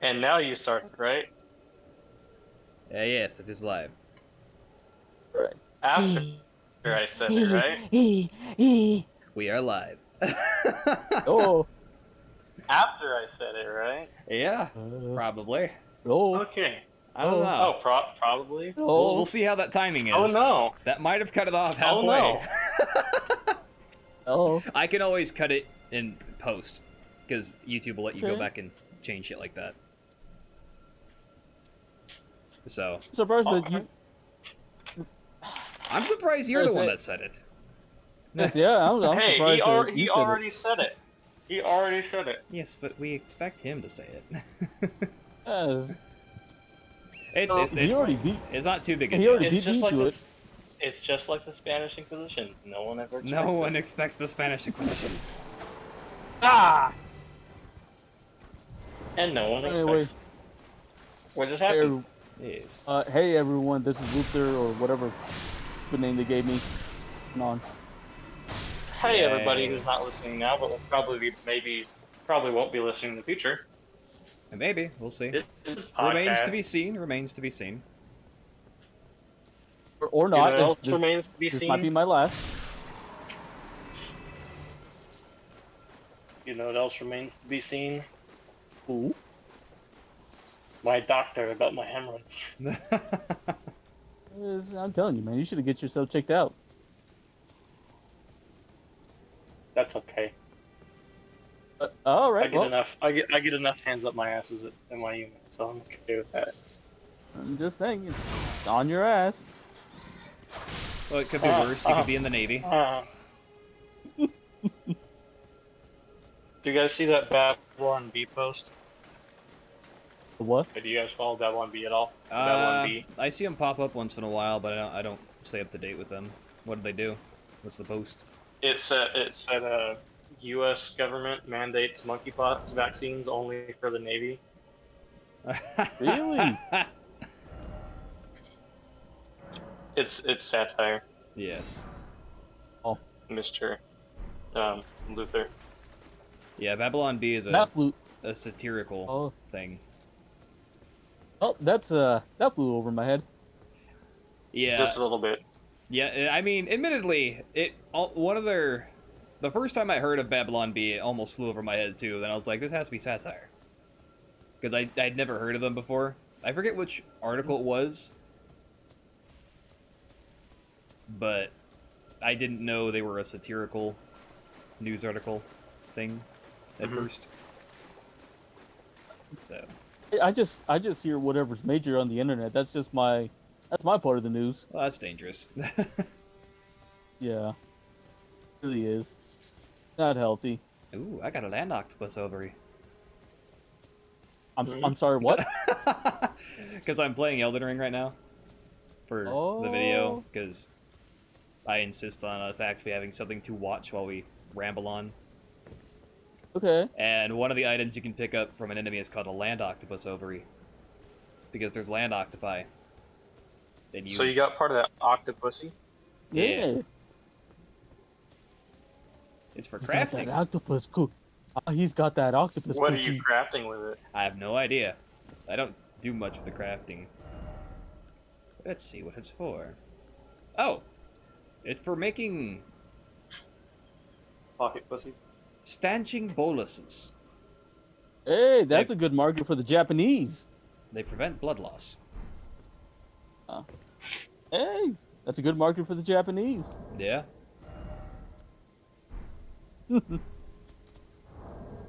And now you started, right? Yes, it is live. Right. After I said it, right? We are live. Oh. After I said it, right? Yeah, Uh, probably. oh. Okay. I don't Oh. know. Oh, probably. We'll Oh. see how that timing Oh is. no. That might have cut it off Oh halfway. no. Oh. I can always cut it in post, because YouTube will let you go Okay. back and change shit like that. So, Surprised that Okay. you. I'm surprised you're the one that said it. Yes, yeah, I'm Hey, surprised that you he said it. already said it. He already said it. Yes, but we expect him to say it. Yes. It's He already beat. it's not too big a He deal. already It's beat just me like to this. it. It's just like the Spanish Inquisition. No one ever expects No one it. expects the Spanish Inquisition. Ah. And no one Anyway, expects. What just hey, happened? Yes. hey everyone, this is Luther or whatever the name they gave me. Come on. Hey, everybody Yay. who's not listening now, but will probably won't be listening in the future. Maybe we'll see. This is Remains to podcast. be seen. Remains to be seen. Or You know not. what else This, remains to be this might be seen? my last. You know what else remains to be seen? Ooh. My doctor about my hemorrhoids. I'm telling you, man, you should get yourself checked out. That's okay. All I right. get Well, enough. I get enough hands up my asses in my unit, so I'm okay with that. I'm just saying, it's on your ass. Well, it could be worse. You could be in the Navy. Do you guys see that Babylon B post? What? Do you guys follow Babylon B at all? Babylon B. I see them pop up once in a while, but I don't stay up to date with them. What do they do? What's the post? It said U.S. government mandates monkeypox vaccines only for the Navy. Really? It's satire, Yes. Oh, Mr. Luther. Yeah, Babylon B is that flew. a satirical Oh, thing. oh, that flew over my head. Yeah. Just a little bit. Yeah, I mean, admittedly, the first time I heard of Babylon B, it almost flew over my head too. Then I was like, this has to be satire, because I'd never heard of them before. I forget which article it was, but I didn't know they were a satirical news article thing at first. So I just hear whatever's major on the internet. That's my part of the news. well, that's dangerous. Yeah, it really is. Not healthy. Ooh, I got a land octopus ovary. I'm sorry. What? Because I'm playing Elden Ring right now for the video, Oh. because I insist on us actually having something to watch while we ramble on. Okay. And one of the items you can pick up from an enemy is called a land octopus ovary, because there's land octopi. And So you got part of that octopussy? Yeah. It's for He's got crafting. that octopus cook. He's got that octopus. What are cookie. you crafting with it? I have no idea. I don't do much of the crafting. Let's see what it's for. Oh! It's for making Pocket pussies? stanching boluses. Hey, that's a good market for the Japanese. They prevent blood loss. Hey, that's a good market for the Japanese. Yeah.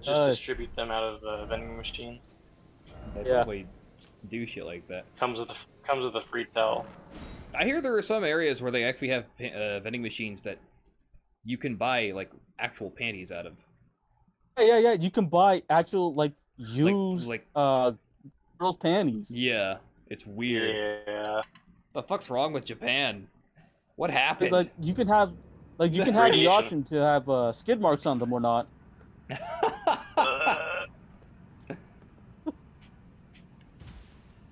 Just distribute them out of vending machines. They Yeah. probably do shit like that. Comes with a free towel. I hear there are some areas where they actually have vending machines that you can buy like actual panties out of. Yeah. You can buy actual used like girls' panties. Yeah, it's weird. Yeah. The fuck's wrong with Japan? What happened? Like you can have the Radiation. option to have skid marks on them or not.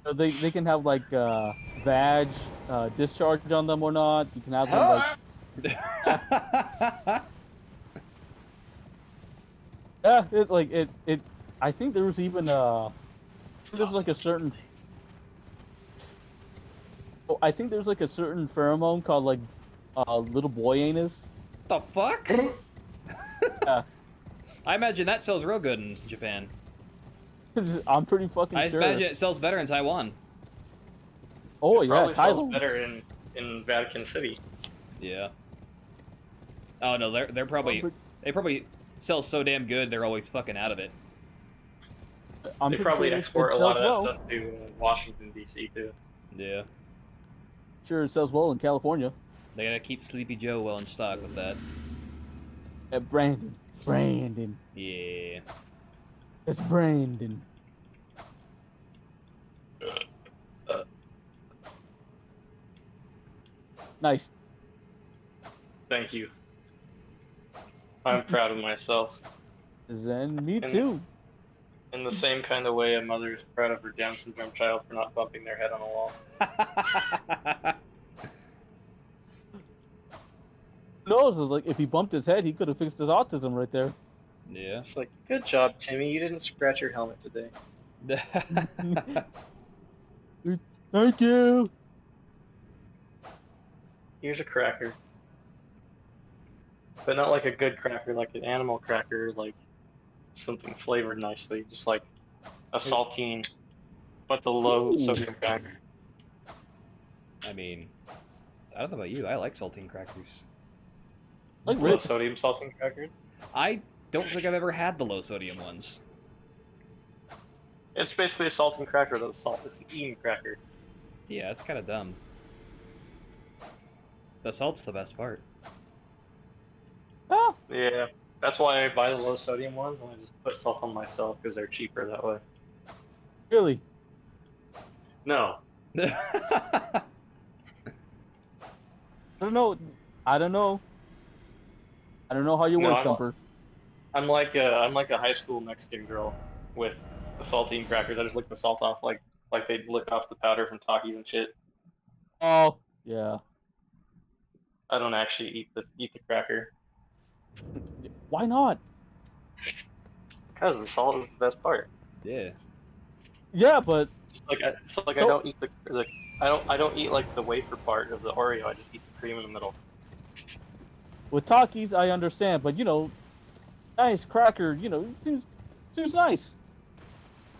So they can have vag discharge on them or not. You can have them yeah, it I think there was even there's like a certain. Oh, I think there's like a certain pheromone called like little boy anus. The fuck? Yeah. I imagine that sells real good in Japan. I'm pretty fucking I sure. imagine it sells better in Taiwan. Oh It yeah, probably sells Thailand. better in Vatican City. Yeah. Oh no, they're probably they probably sell so damn good they're always fucking out of it. I'm They pretty probably sure export it a lot of that sells well. stuff to Washington D.C. too. Yeah. Sure, it sells well in California. They gotta keep Sleepy Joe well in stock with that. Brandon. Yeah. It's Brandon. Nice. Thank you. I'm proud of myself. Zen, me And- too. In the same kind of way a mother is proud of her Down syndrome child for not bumping their head on a wall. Who knows? Like if he bumped his head, he could have fixed his autism right there. Yeah. It's like, good job, Timmy. You didn't scratch your helmet today. Thank you. Here's a cracker. But not like a good cracker, like an animal cracker, like something flavored nicely, just like a saltine, but the low Ooh. sodium cracker. I mean, I don't know about you. I like saltine crackers. Like Low Rick. sodium saltine crackers. I don't think I've ever had the low sodium ones. It's basically a saltine cracker that's salt. It's an Eaton cracker. Yeah, it's kind of dumb. The salt's the best part. Ah, Yeah, that's why I buy the low sodium ones and I just put salt on myself because they're cheaper that way. really? No, I don't know. I don't know. I don't know how you No, work, I don't- Thumper. I'm like a high school Mexican girl with the saltine crackers. I just lick the salt off like they lick off the powder from Takis and shit. Oh, yeah. I don't actually eat the cracker Why not? because the salt is the best part. Yeah. Yeah, but It's like I So- don't eat I don't eat like the wafer part of the Oreo. I just eat the cream in the middle. with Takis, I understand. But nice cracker. It seems nice.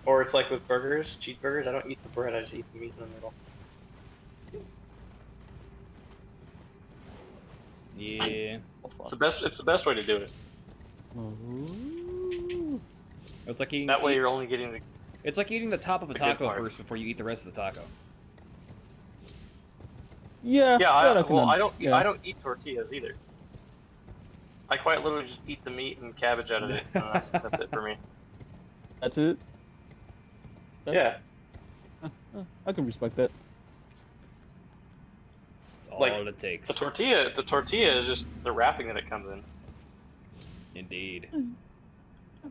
Or it's like with burgers, cheeseburgers. I don't eat the bread. I just eat the meat in the middle. Yeah. It's the best way to do it. Ooh. It's like eating. That way you're only getting the It's like eating the top of a the good taco parts. first before you eat the rest of the taco. Yeah. Yeah, that I can un- don't yeah. I don't eat tortillas either. I quite literally just eat the meat and cabbage out of it. And that's it for me. That's it. Yeah, I can respect that. It's all Like, it takes. the tortilla is just the wrapping that it comes in. Indeed.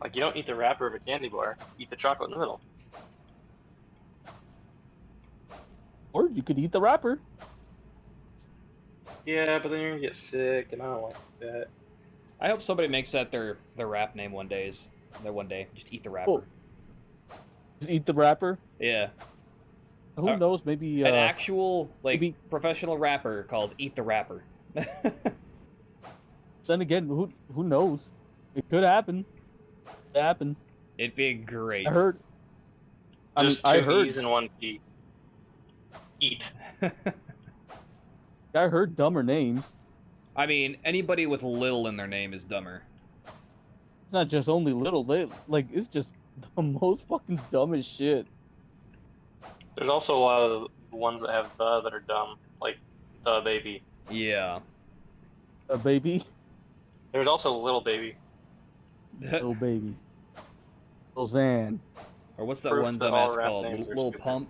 Like you don't eat the wrapper of a candy bar. Eat the chocolate in the middle. Or you could eat the wrapper. Yeah, but then you're gonna get sick, and I don't like that. I hope somebody makes that their rap name one day. Just eat the wrapper. Oh. Just eat the wrapper. Yeah. Who knows? Maybe. An actual maybe- professional rapper called Eat the Rapper. Then again, who knows? It could happen. It happened. It'd be great. I heard. Just I two heard. E's and one P. Eat. I heard dumber names. I mean, anybody with Lil in their name is dumber. It's not just only little. It's just the most fucking dumbest shit. There's also a lot of ones that have the that are dumb, like the baby. Yeah. A baby, There's also little baby. little baby, little Zan. Or what's that Proof one that all dumbass rap called? names are Little stupid. Pump?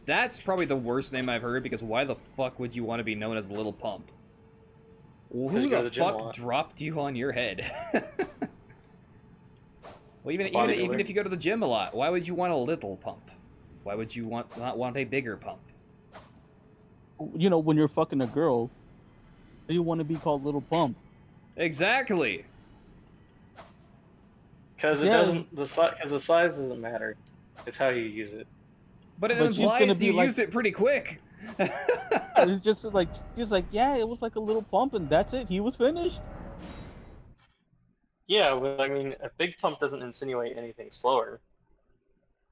That's probably the worst name I've heard, because why the fuck would you want to be known as Little Pump? Who you go to the the gym a fuck lot. dropped you on your head? Well, even Bodybuilder. if you go to the gym a lot, why would you want a little pump? Why would you not want a bigger pump? When you're fucking a girl, you want to be called Little Pump. Exactly. Because it Yeah. doesn't the size doesn't matter. It's how you use it. But it But she's gonna implies be you like- use it pretty quick. It's just like she's like, yeah, it was like a little pump, and that's it. He was finished. Yeah, well, I mean, a big pump doesn't insinuate anything slower.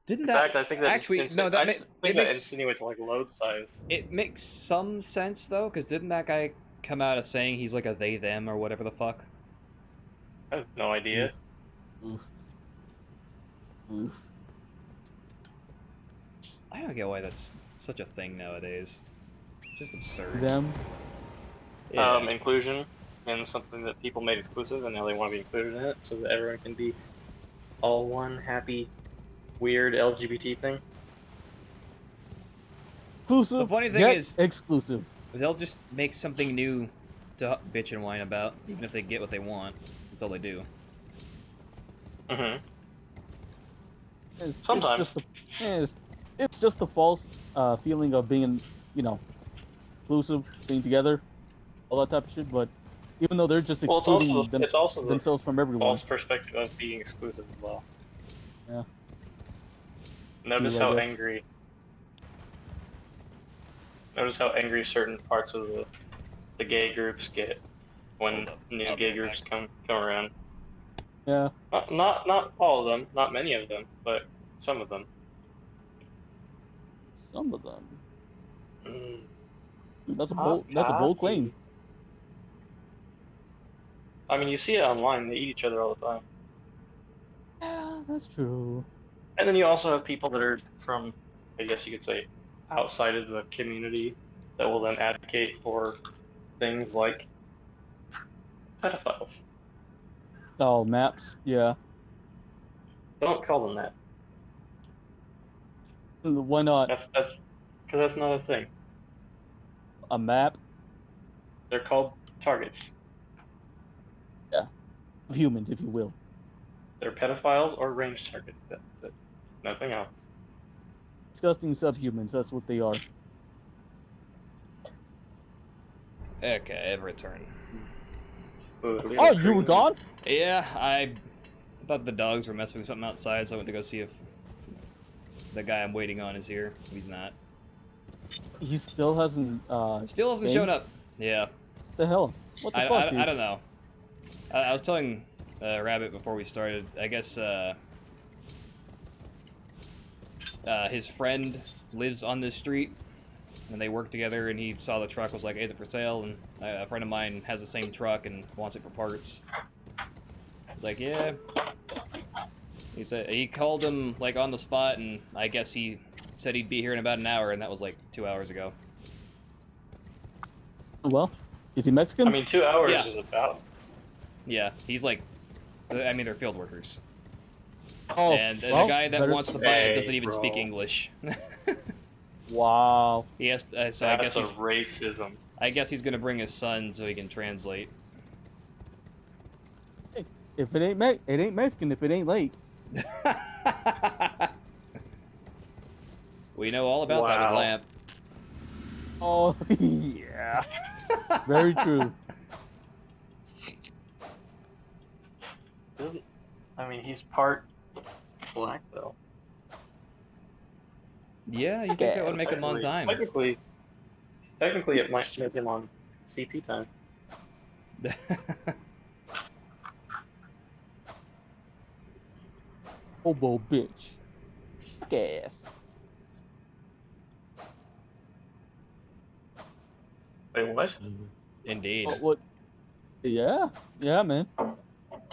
Didn't In that fact, I think that actually? just, No, that I just think it that makes insinuates like load size. it makes some sense though, because didn't that guy come out as saying he's like a they them or whatever the fuck? I have no idea. Oof. Oof. I don't get why that's such a thing nowadays. It's just absurd. Them. Yeah. Inclusion and something that people made exclusive, and now they want to be included in it, so that everyone can be all one happy, weird LGBT thing. Exclusive. The funny thing yet is- exclusive. They'll just make something new to bitch and whine about, even if they get what they want. That's all they do. Mm-hmm. Sometimes. It's just the false feeling of being, exclusive, being together, all that type of shit. But even though they're just Well, it's excluding also it's also the themselves from everyone. false perspective of being exclusive as well. Yeah. Notice True, I how guess. angry. Notice how angry certain parts of the gay groups get when Hold up. new I'll gay be groups back. come around. Yeah. Not all of them, not many of them, but some of them. Some of them. Mm. That's a bold claim. I mean, you see it online. They eat each other all the time. Yeah, that's true. And then you also have people that are from, I guess you could say, outside of the community that will then advocate for things like pedophiles. Oh, maps. Yeah. Don't call them that. Why not? That's because that's not a thing. A map They're called targets. of humans, if you will. They're pedophiles or range targets. That's it. Nothing else. Disgusting subhumans. That's what they are. Okay, I've returned. Oh, you were gone? Yeah, I thought the dogs were messing with something outside, so I went to go see if the guy I'm waiting on is here. He's not. He still hasn't. Still hasn't Bing? shown up. Yeah. What the hell? What the fuck? I don't know. I was telling Rabbit before we started. I guess his friend lives on this street, and they work together. And he saw the truck, was like, "Hey, is it for sale?" And a friend of mine has the same truck and wants it for parts. I was like, "Yeah." He said he called him like on the spot, and I guess he said he'd be here in about an hour, and that was like 2 hours ago. Well, is he Mexican? I mean, 2 hours Yeah. is about. Yeah, he's like, I mean, they're field workers. oh, And well, the guy that better- wants to buy it Hey, doesn't even speak bro. English. Wow. He has to, so That's a racism. I guess he's gonna bring his son so he can translate. If it ain't it ain't Mexican. If it ain't late. We know all about that with Wow. Lamp. Oh yeah. Very true. Doesn't. I mean, he's part black though. Yeah, you think that would make him on time? Technically, it might make him on CP time. Hobo bitch. Fuck ass. Wait, what? Indeed. What? Yeah. Yeah, man. I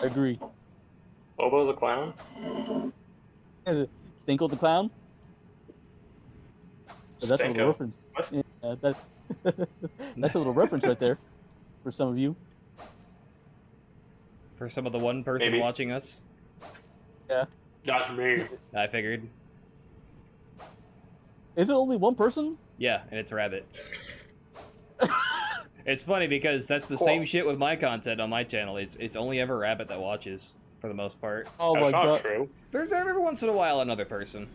agree. Bobo the clown? Is it Stinkle the clown? But that's a little Stinko. reference. What? Yeah, that's a little reference right there for some of you. For some of the one person Maybe. watching us, Not me. I figured. Is it only one person? Yeah, and it's Rabbit. It's funny because that's the Cool. same shit with my content on my channel. It's only ever Rabbit that watches, for the most part. Oh my That's not god. true. There's every once in a while another person.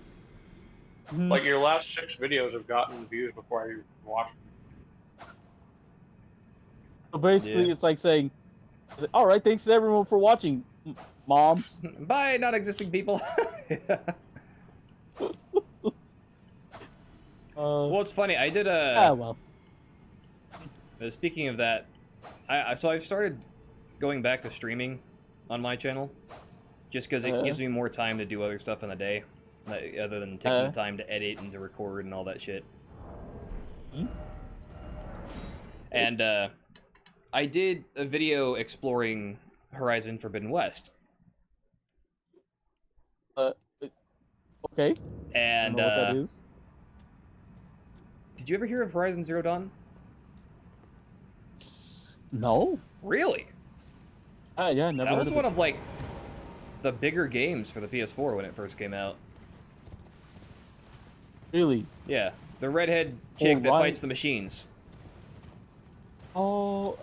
Mhm. Like, your last 6 videos have gotten views before I even watched them. So basically, Yeah. it's like saying, "All right, thanks everyone for watching, Mom." Bye, not existing people. Well, it's funny. I did Well. Speaking of that, so I've started going back to streaming on my channel, just because it gives me more time to do other stuff in the day, other than taking the time to edit and to record and all that shit. And I did a video exploring Horizon Forbidden West. Okay. And I don't know what that is. Did you ever hear of Horizon Zero Dawn? No. Really? Yeah, never. That was one of like the bigger games for the PS4 when it first came out. Really? Yeah, the redhead chick that fights the machines. Oh,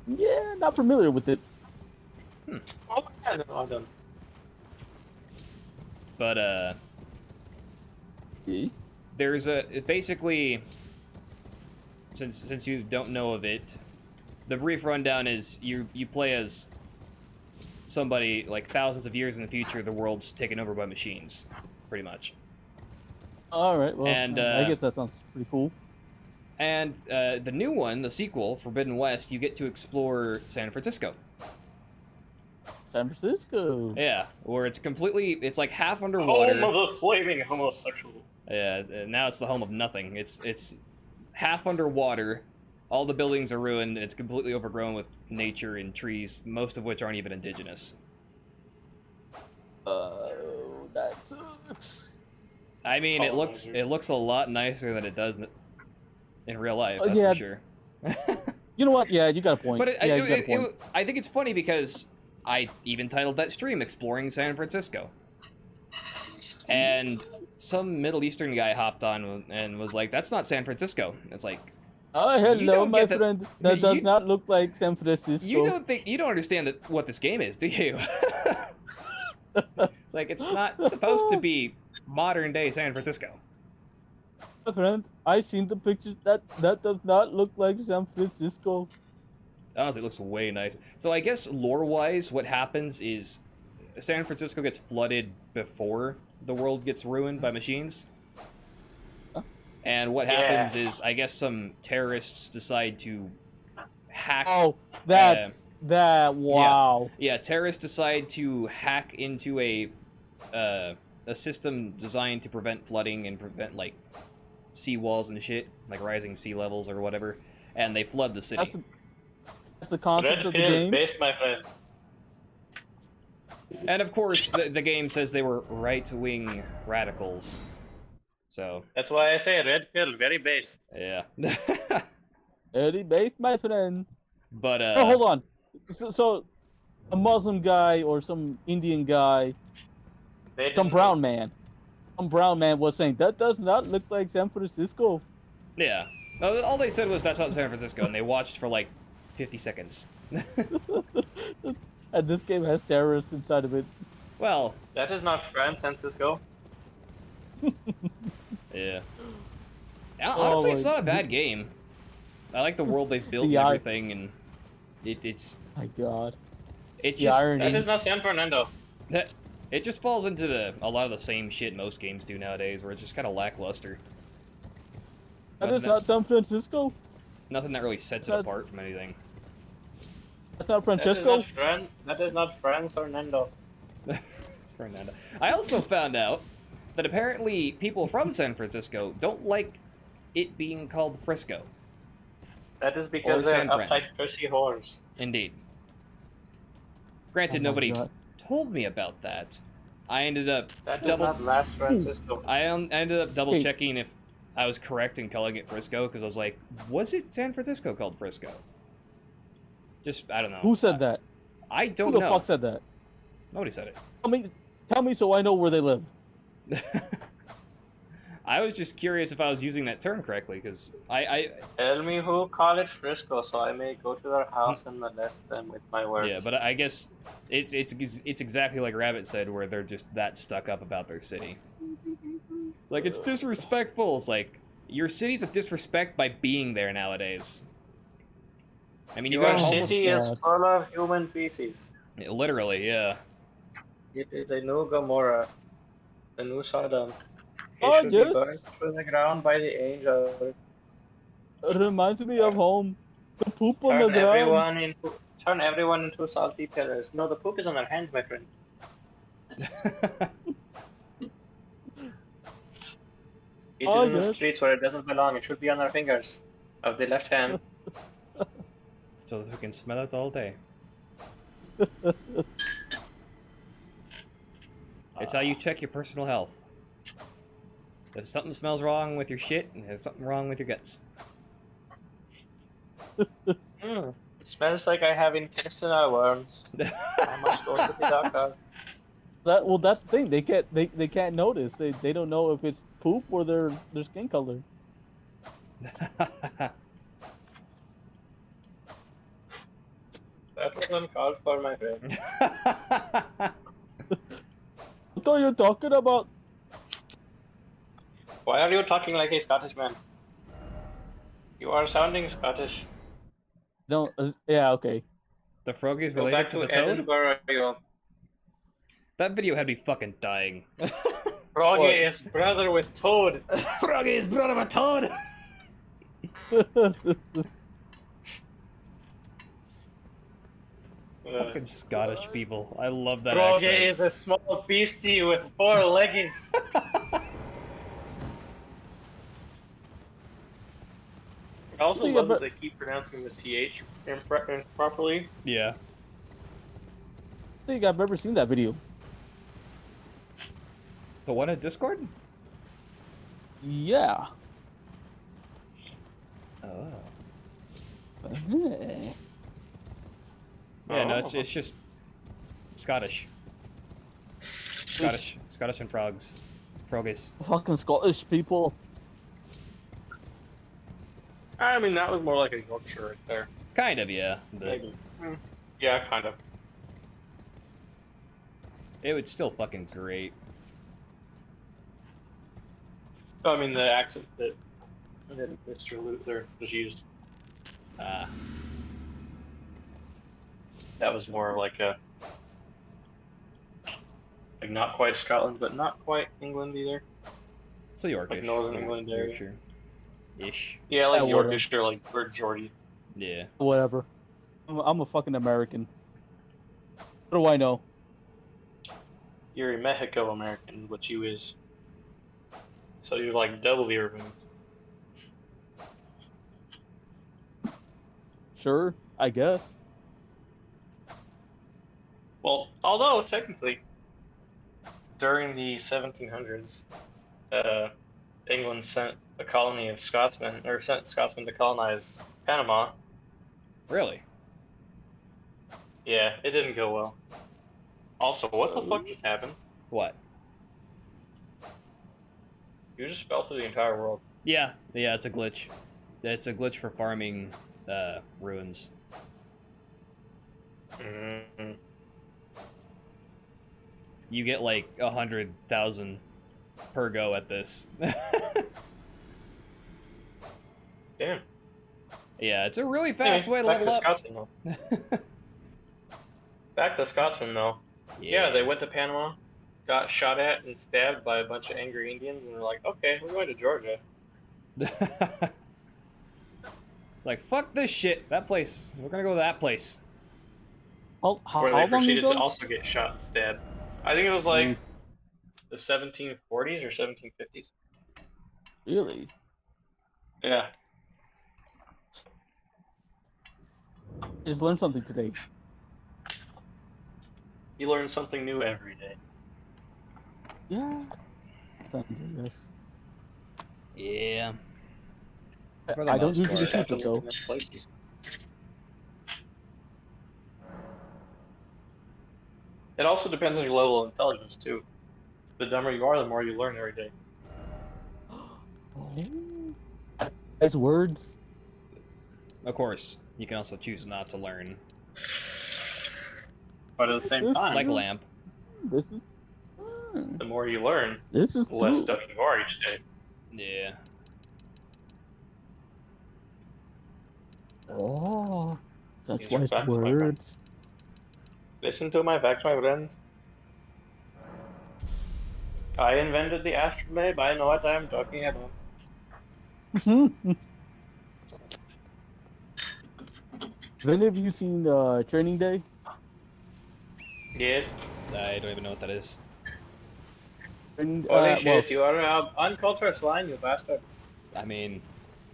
yeah, not familiar with it. Oh, yeah, no, I'm done. But there's basically, since you don't know of it, the brief rundown is you play as somebody like thousands of years in the future. The world's taken over by machines, pretty much. All right. Well, and I guess that sounds pretty cool. And the new one, the sequel, Forbidden West, you get to explore San Francisco. San Francisco. Yeah, where it's like half underwater. Home of the flaming homosexual. Yeah, now it's the home of nothing. It's half underwater. All the buildings are ruined, and it's completely overgrown with nature and trees, most of which aren't even indigenous. That sucks. I mean, it looks a lot nicer than it does in real life. That's yeah. for sure. You know what? Yeah, you got a point. But you got a point. I think it's funny because I even titled that stream "Exploring San Francisco," and some Middle Eastern guy hopped on and was like, "That's not San Francisco." It's like, oh, hello, my friend. That does not look like San Francisco. You don't understand what this game is, do you? It's like it's not supposed to be modern day San Francisco. My friend, I seen the pictures. That does not look like San Francisco. Honestly, it looks way nice. So I guess lore-wise, what happens is San Francisco gets flooded before the world gets ruined by machines. And what happens is, I guess some terrorists decide to hack... Oh, wow. Yeah, terrorists decide to hack into a system designed to prevent flooding and prevent, like, seawalls and shit, like rising sea levels or whatever, and they flood the city. That's the concept of the game? Based, my friend. And of course, the game says they were right-wing radicals. So that's why I say red pill, very based. Yeah. Very based, my friend. But oh, hold on. So a Muslim guy or some Indian guy, some brown man was saying that does not look like San Francisco. Yeah. All they said was that's not San Francisco, and they watched for like 50 seconds. And this game has terrorists inside of it. Well, that is not San Francisco. Yeah. Honestly, it's not a bad game. I like the world they've built and everything, and it's. My God. It's just irony. That is not San Fernando. It just falls into a lot of the same shit most games do nowadays, where it's just kind of lackluster. That is not San Francisco. Nothing that really sets it apart from anything. That's not Francisco. That is not Fernando. It's Fernando. I also found out that apparently people from San Francisco don't like it being called Frisco. That is because they're uptight, prissy whores. Indeed. Granted, nobody told me about that. I ended up last Francisco. I ended up double checking if I was correct in calling it Frisco, because I was like, was it San Francisco called Frisco? Just, I don't know. Who said that? I don't know. Who the fuck said that? Nobody said it. Tell me so I know where they live. I was just curious if I was using that term correctly, because I... Tell me who called it Frisco, so I may go to their house and molest them with my words. Yeah, but I guess it's exactly like Rabbit said, where they're just that stuck up about their city. It's like, it's disrespectful. It's like, your city's a disrespect by being there nowadays. I mean, your city is full of human feces. Yeah, literally, yeah. It is a new Gomorrah, a new Sodom. He Oh, should be yes. burned to the ground by the angels. It reminds me of home. The poop on the Turn ground. everyone into salty pillars. No, the poop is on their hands, my friend. It is Oh, in the yes. streets where it doesn't belong. It should be on their fingers of the left hand. So that we can smell it all day. It's how you check your personal health. If something smells wrong with your shit, there's something wrong with your guts. It smells like I have intestinal worms. I must go to the doctor. Well, that's the thing. They can't notice. They don't know if it's poop or their skin color. That was uncalled for, my friend. What are you talking about? Why are you talking like a Scottish man? You are sounding Scottish. No. Yeah. Okay. The frog is Go related back to to the toad? Edinburgh. That video had me fucking dying. Froggy is brother with Toad. Froggy is brother with toad! Fucking Scottish people. I love that Froggy accent. is a small beastie with 4 leggings. I also love that they keep pronouncing the TH improperly. Yeah. I think I've ever seen that video. The one at Discord? Yeah. Oh. Eh. Yeah, no, it's just Scottish. Scottish and frogs. Froggies. Fucking Scottish people. I mean, that was more like a Yorkshire right there. Kind of, yeah. But Maybe. Yeah, kind of. it was still fucking great. I mean, the accent that Mr. Luther was used. Ah. That was more like a... Like, not quite Scotland, but not quite England either. So Yorkish. Like Northern England area. Yorkshire. Ish. Yeah, like Yeah, Yorkish or like or Geordie. Yeah. Whatever. I'm a fucking American. What do I know? You're a Mexico American, what you is. So you're like double the urban. Sure, I guess. Well, although technically, during the 1700s, England sent a colony of Scotsmen, or sent Scotsmen to colonize Panama. Really? Yeah, it didn't go well. Also, what the fuck just happened? What? You just fell through the entire world. Yeah, it's a glitch. It's a glitch for farming ruins. Mm-hmm. You get like 100,000 per go at this. Damn. Yeah, it's a really fast way to back level to up. Scotsman, though. Back to Scotsman, though. Yeah, they went to Panama, got shot at and stabbed by a bunch of angry Indians, and they're like, okay, we're going to Georgia. It's like, fuck this shit. That place. We're gonna go to that place. How Where they long proceeded ago? to also get shot and stabbed. I think it was like the 1740s or 1750s. Really? Yeah. Just learned something today. You learn something new every day. Yeah. Thanks, I guess. Yeah. For the I don't most usually part. keep it though. Places. It also depends on your level of intelligence, too. The dumber you are, the more you learn every day. Oh. As words. Of course, you can also choose not to learn. But at the same time, Like a lamp. This is. the more you learn, This is the less true. stuff you are each day. Yeah. Oh, such These are wise facts, my friend. words. Listen to my facts, my friends. I invented the astrolabe. I know what I'm talking about. Have any of you seen Training Day? Yes. I don't even know what that is. Training, Holy well, shit, you are an uncultured swine, you bastard. I mean,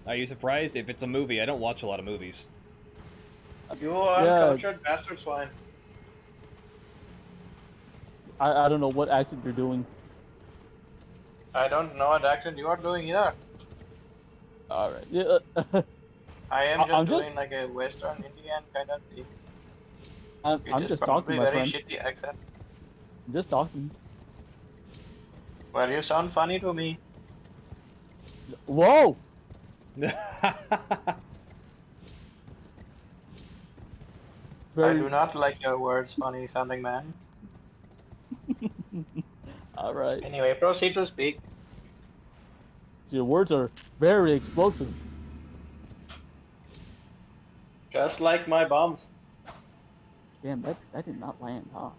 are you surprised? If it's a movie, I don't watch a lot of movies. You are yeah, uncultured bastard swine. I don't know what accent you're doing. I don't know what accent you are doing either. All right. Yeah. I am I'm just doing like a Western Indian kind of thing. I'm It is just talking, probably my very friend. shitty accent. I'm just talking. Well, you sound funny to me. Whoa! I Very. do not like your words, funny sounding man. All right. Anyway, proceed to speak. Your words are very explosive. Just like my bombs. Damn, that did not land, huh?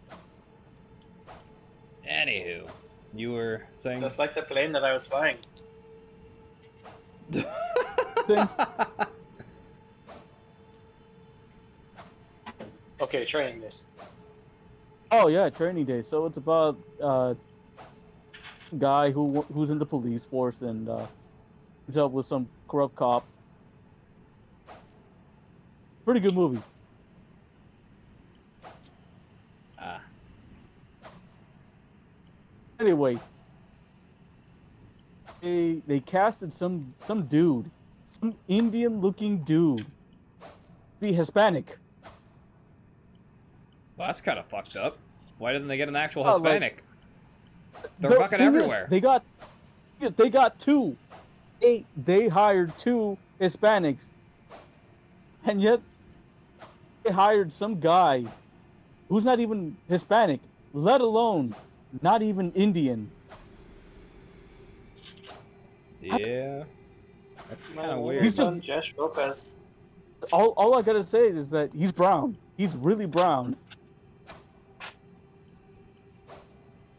Anywho, you were saying. Just like the plane that I was flying. Okay, training this. Oh yeah, Training Day. So it's about guy who's in the police force and hooks up with some corrupt cop. Pretty good movie. Ah. Anyway, they casted some dude, some Indian looking dude, to be Hispanic. Well, that's kind of fucked up. Why didn't they get an actual Oh, Hispanic? They're The fucking thing is, everywhere. they got two. They hired two Hispanics, and yet they hired some guy who's not even Hispanic, let alone not even Indian. Yeah. That's kind of My weird. He's just- son, Josh Lopez. All I gotta say is that he's brown. He's really brown.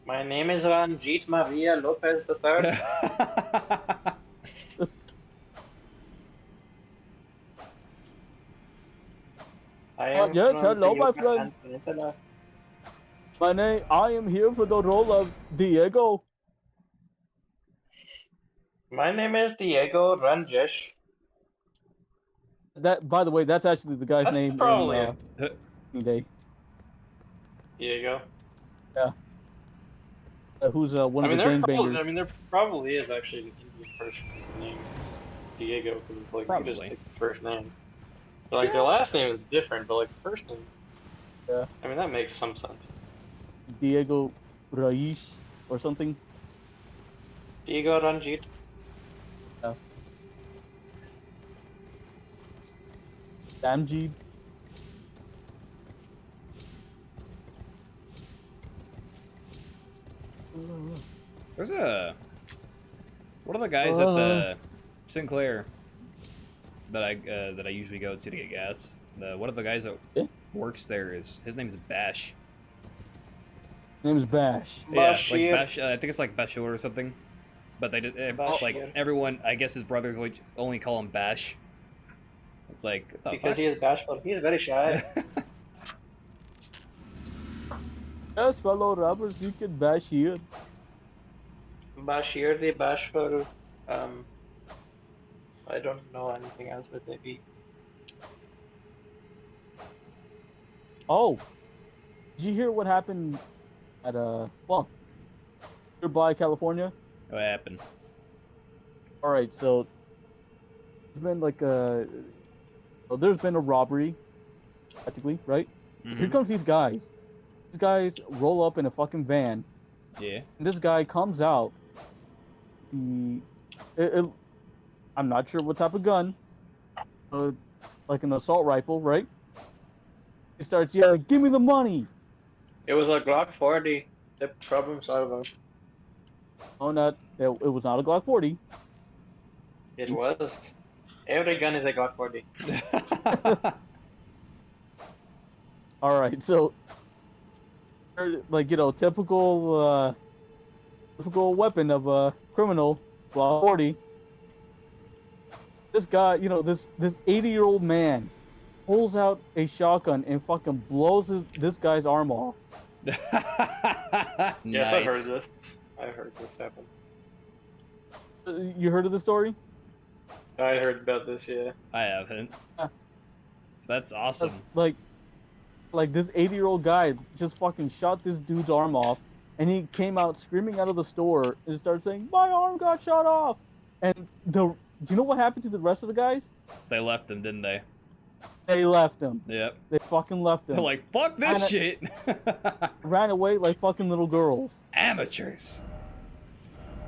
My name is Ranjit Maria Lopez III. I am Yes, from hello, the my Yucatan friend. Peninsula. I am here for the role of Diego. My name is Diego Ranjesh. That, by the way, that's actually the guy's That's name probably in it. Training Day. Diego. Who's one I of mean, the gangbangers. there probably is actually an Indian person whose name is Diego because it's like you just Probably. take the first name. But, like their last name is different, but like the first name. Yeah. I mean, that makes some sense. Diego Raish or something. Diego Ranjit. Damjeed. There's a. What are the guys at the Sinclair that I usually go to get gas? One of the guys that works there his name's Bash. Name's Bash. Yeah, like Bashir. Bash. I think it's like Bashir or something. But they did like Bashir. everyone. I guess his brothers only call him Bash. It's like what the Because fuck? he is bashful. He is very shy. Yes, fellow robbers, you can bash here. Bashir the bashful. I don't know anything else, but maybe. Oh, did you hear what happened at well, nearby California? What happened? All right, so there's been like there's been a robbery, practically, right? Here Mhm. comes these guys. These guys roll up in a fucking van, Yeah. and this guy comes out. I'm not sure what type of gun, like an assault rifle, right? He starts yelling, "Give me the money!" It was a Glock 40. The problem solver. Oh, it was not a Glock 40. It was. Every gun is a Glock 40. All right, so like typical typical weapon of a criminal, Block 40. This guy, you know, this 80-year-old man pulls out a shotgun and fucking blows this guy's arm off. Yes, I've heard this. I've heard this happen. You heard of the story? I heard about this, yeah. I haven't. That's awesome. That's like this 80-year-old guy just fucking shot this dude's arm off, and he came out screaming out of the store and started saying, "My arm got shot off!" And do you know what happened to the rest of the guys? They left him, didn't they? They left him. Yep. They fucking left him. They're like, fuck this shit! Ran away like fucking little girls. Amateurs!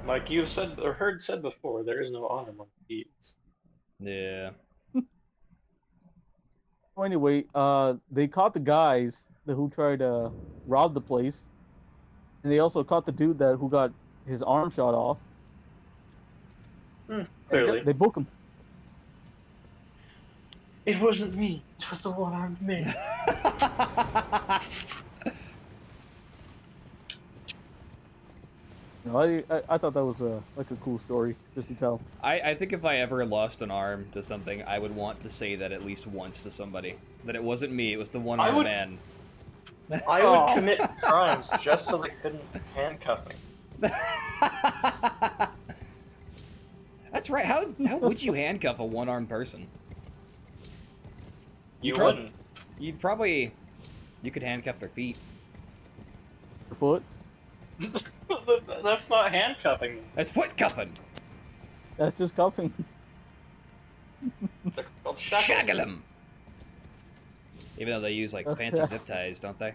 Like you've said or heard said before, there is no honor among thieves. Yeah. So anyway, they caught the guys who tried to rob the place, and they also caught the dude who got his arm shot off. Clearly. They book him. It wasn't me. It was the one-armed man. You know, I thought that was like a cool story just to tell. I think if I ever lost an arm to something, I would want to say that at least once to somebody. That it wasn't me, it was the one-armed man. I would commit crimes just so they couldn't handcuff me. That's right. How would you handcuff a one-armed person? You wouldn't. You'd probably... You could handcuff their feet. Your foot? That's not handcuffing them. That's foot cuffing. That's just cuffing. They're called shackles. Shaggle 'em. Even though they use like fancy zip ties, don't they?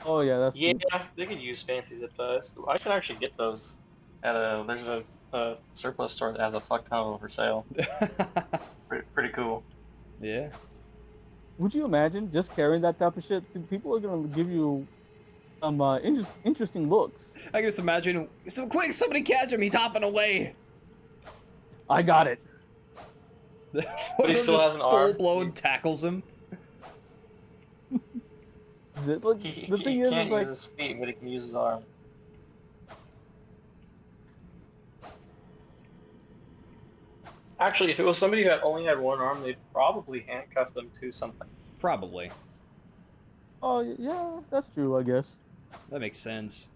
Oh yeah, that's Yeah, they could use fancy zip ties. I should actually get those at there's a surplus store that has a fuck ton of them for sale. Pretty cool. Yeah. Would you imagine just carrying that type of shit? People are gonna give you some interesting looks. I can just imagine. So quick, somebody catch him! He's hopping away. I got it. But he still has an arm. Full-blown tackles him. Like, He the thing is, can't like, use his feet, but he can use his arm. Actually, if it was somebody who only had one arm, they'd probably handcuff them to something. Probably. oh yeah, that's true, I guess. That makes sense.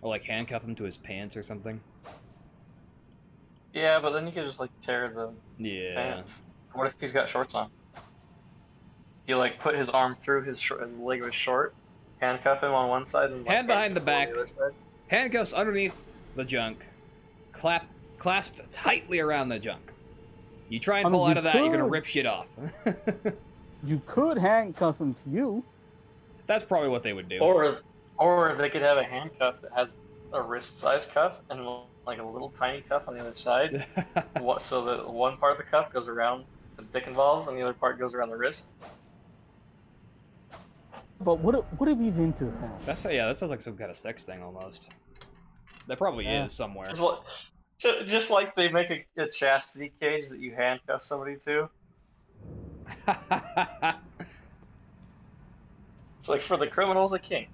Or like handcuff him to his pants or something. Yeah, but then you could just like tear the Yeah. pants. What if he's got shorts on? You like put his arm through his leg was short, handcuff him on one side and like, Hand behind the on back. other side. Handcuffs underneath the junk. Clasped tightly around the junk. You try and I mean, pull you out of that, you're gonna could. rip shit off. You could handcuff him to you. That's probably what they would do. Or they could have a handcuff that has a wrist-sized cuff and like a little tiny cuff on the other side. So that one part of the cuff goes around the dick and balls, and the other part goes around the wrist. But what if he's into that? That sounds like some kind of sex thing almost. That probably Yeah. is somewhere. Just like they make a chastity cage that you handcuff somebody to. It's like for the criminals, a kink.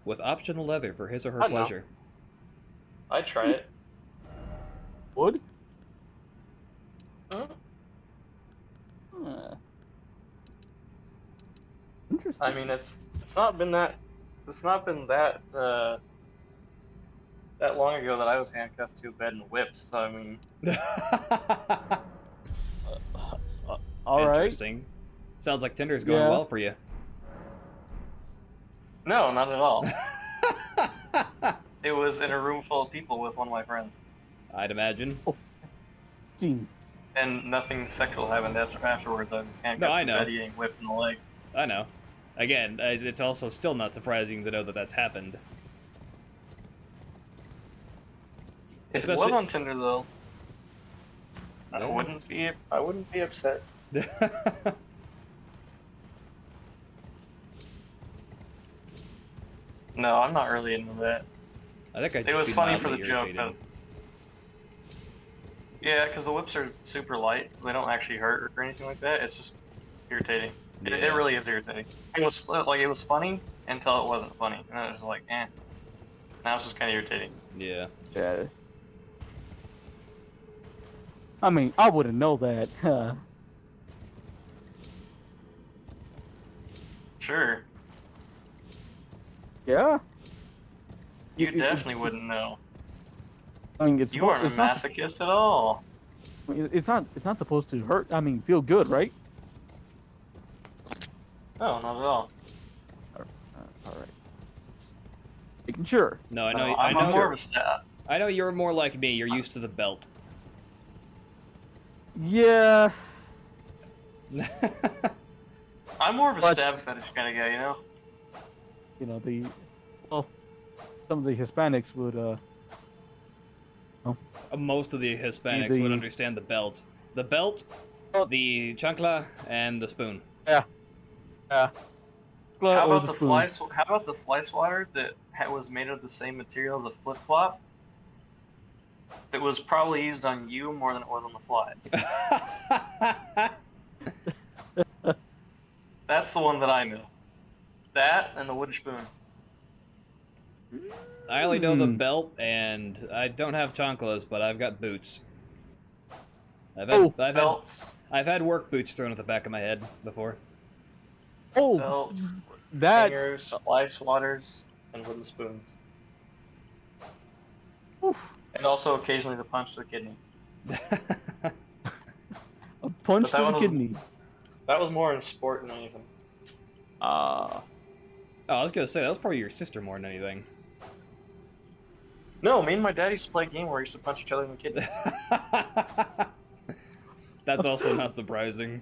With optional leather for his or her I don't know. pleasure. I'd try it. Would? Huh? Huh. Interesting. I mean, it's not been that that long ago that I was handcuffed to a bed and whipped. So I mean, All right. Interesting. Sounds like Tinder's going Yeah. well for you. no, not at all. It was in a room full of people with one of my friends, I'd imagine. Gee. and nothing sexual happened afterwards. I was just handcuffed No, I to know. the bed, getting whipped in the leg. I know. Again, it's also still not surprising to know that that's happened. If Especially- it was on Tinder though, I No. wouldn't be upset. No, I'm not really into that. I think I'd It just was be funny for mildly the joke, irritated. Yeah, because the whips are super light, so they don't actually hurt or anything like that. It's just irritating. It Yeah. really is irritating. It was funny until it wasn't funny, and then it was like, eh. Now it's just kind of irritating. Yeah. Yeah. I mean, I wouldn't know that. Sure, Yeah. you It- definitely wouldn't know. I mean, it's You aren't a it's not. masochist at all. I mean, it's not. It's not supposed to hurt. I mean, feel good, right? No, not at all. All right. Making sure. No, I know. No, I I'm know. more of a stab. I know you're more like me. You're used to the belt. Yeah. I'm more of a But- stab fetish kind of guy, you know? You know some of the Hispanics would Most of the Hispanics would understand the belt. The belt, Oh. the chancla, and the spoon. How or about the fly? How about the fly swatter that was made of the same material as a flip flop? That was probably used on you more than it was on the flies. That's the one that I know. That and the wooden spoon. I only know the belt, and I don't have chanclas, but I've got boots. Belts, I've had work boots thrown at the back of my head before. Oh, belts, that. hangers, fly swatters, and wooden spoons. Oof, And also occasionally the punch to the kidney. a punch But that to the one was- kidney. That was more in sport than anything. Ah. Oh, I was gonna say that was probably your sister more than anything. No, me and my dad used to play a game where we used to punch each other in the kidneys. That's also not surprising.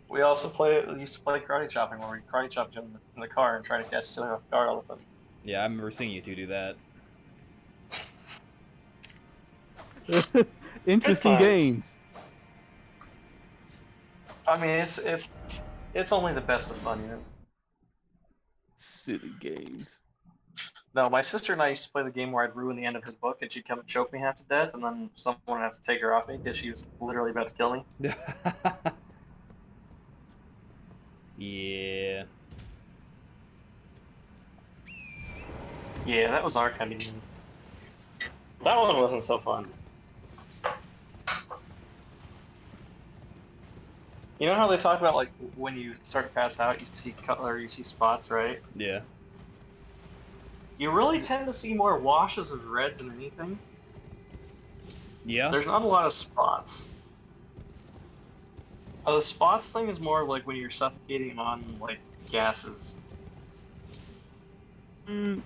We also used to play karate chopping where we karate chop each other in the car and try to catch each other off guard all the time. Yeah, I remember seeing you two do that. Interesting times. games. I mean, it's only the best of fun, you know. Silly games. No, my sister and I used to play the game where I'd ruin the end of his book and she'd come and choke me half to death, and then someone would have to take her off me because she was literally about to kill me. Yeah. Yeah, that was our kind of game. That one wasn't so fun. You know how they talk about like when you start to pass out, you see you see spots, right? Yeah. You really tend to see more washes of red than anything. Yeah. There's not a lot of spots. The spots thing is more like when you're suffocating on like gases. Mm.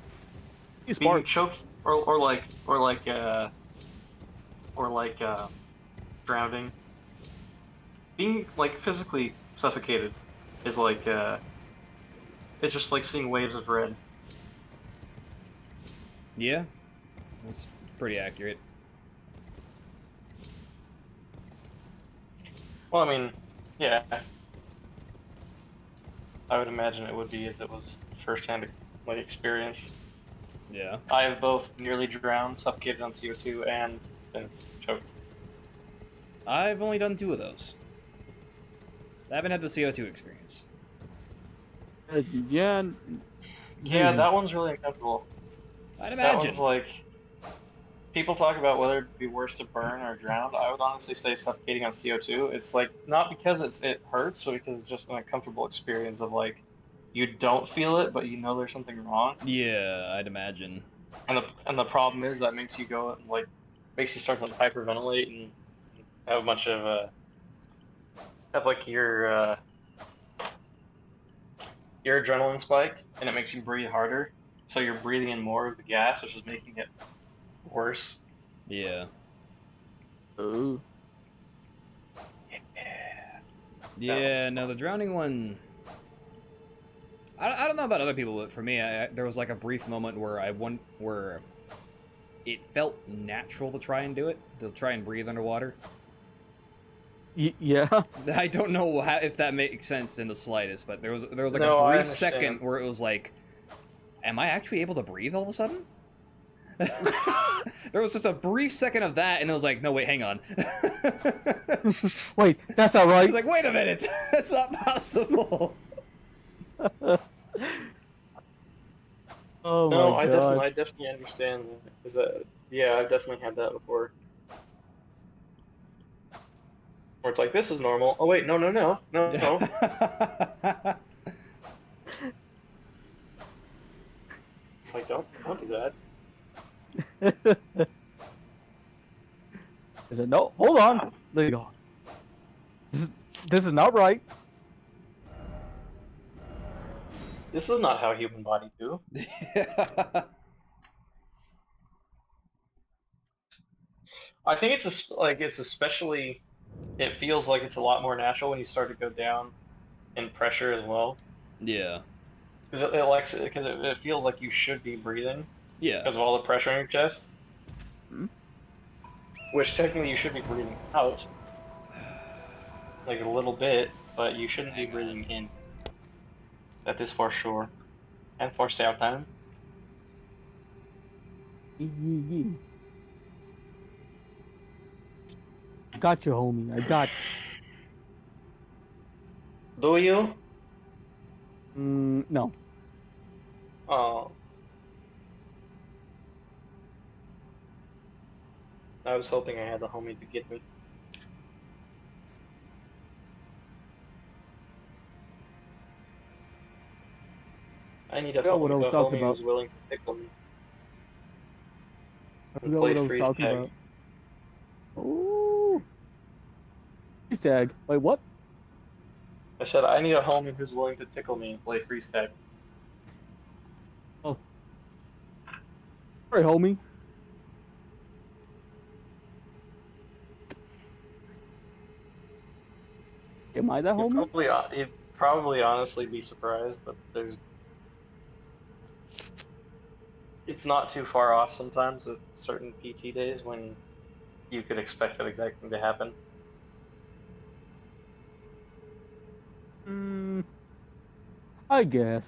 He's Being smart. choked or drowning. Being like physically suffocated is like it's just like seeing waves of red. Yeah. That's pretty accurate. Well, I mean, yeah. I would imagine it would be if it was first-hand like experience. Yeah. I have both nearly drowned, suffocated on CO2, and been choked. I've only done 2 of those. I haven't had the CO2 experience. Yeah. Yeah, Hmm. that one's really uncomfortable. I'd That imagine. one's like, people talk about whether it'd be worse to burn or drown. I would honestly say suffocating on CO2. It's like, not because it hurts, but because it's just an uncomfortable experience of like, you don't feel it, but you know there's something wrong. Yeah, I'd imagine. And the problem is that makes you go like, makes you start to hyperventilate and have a bunch of have like your adrenaline spike, and it makes you breathe harder. So you're breathing in more of the gas, which is making it worse. Yeah. Oh. Yeah, no, the drowning one... I don't know about other people, but for me, there was like a brief moment where where it felt natural to try and do it, to try and breathe underwater. Yeah. I don't know if that makes sense in the slightest, but there was like No, a I brief understand. second where it was like, am I actually able to breathe all of a sudden? There was just a brief second of that, and it was like, no, wait, hang on. Wait, that's not I right. was like, wait a minute, that's not possible. Oh No, my god. I definitely understand that. 'Cause, yeah, I've definitely had that before. Where it's like, this is normal. Oh wait, no. It's like, don't do that. I said, no, hold on. There you go. This is not right. This is not how human bodies do. I think it's especially. It feels like it's a lot more natural when you start to go down in pressure as well. Yeah. Because it feels like you should be breathing Yeah. because of all the pressure in your chest. Hmm? Which technically you should be breathing out, like a little bit, but you shouldn't be breathing in. That is for sure, and for certain. Got you, homie. I got Do you? you. No. Oh, I was hoping I had the homie to get me. I need a forgot what I was talking homie about. who's willing to tickle me I and forgot play what I was freeze talking tag. about. Ooh. Freeze tag. Wait, what? I said I need a homie who's willing to tickle me and play freeze tag. Oh. Alright, homie. Am I that homie? You'd probably honestly be surprised, but it's not too far off sometimes with certain PT days when you could expect that exact thing to happen. I guess.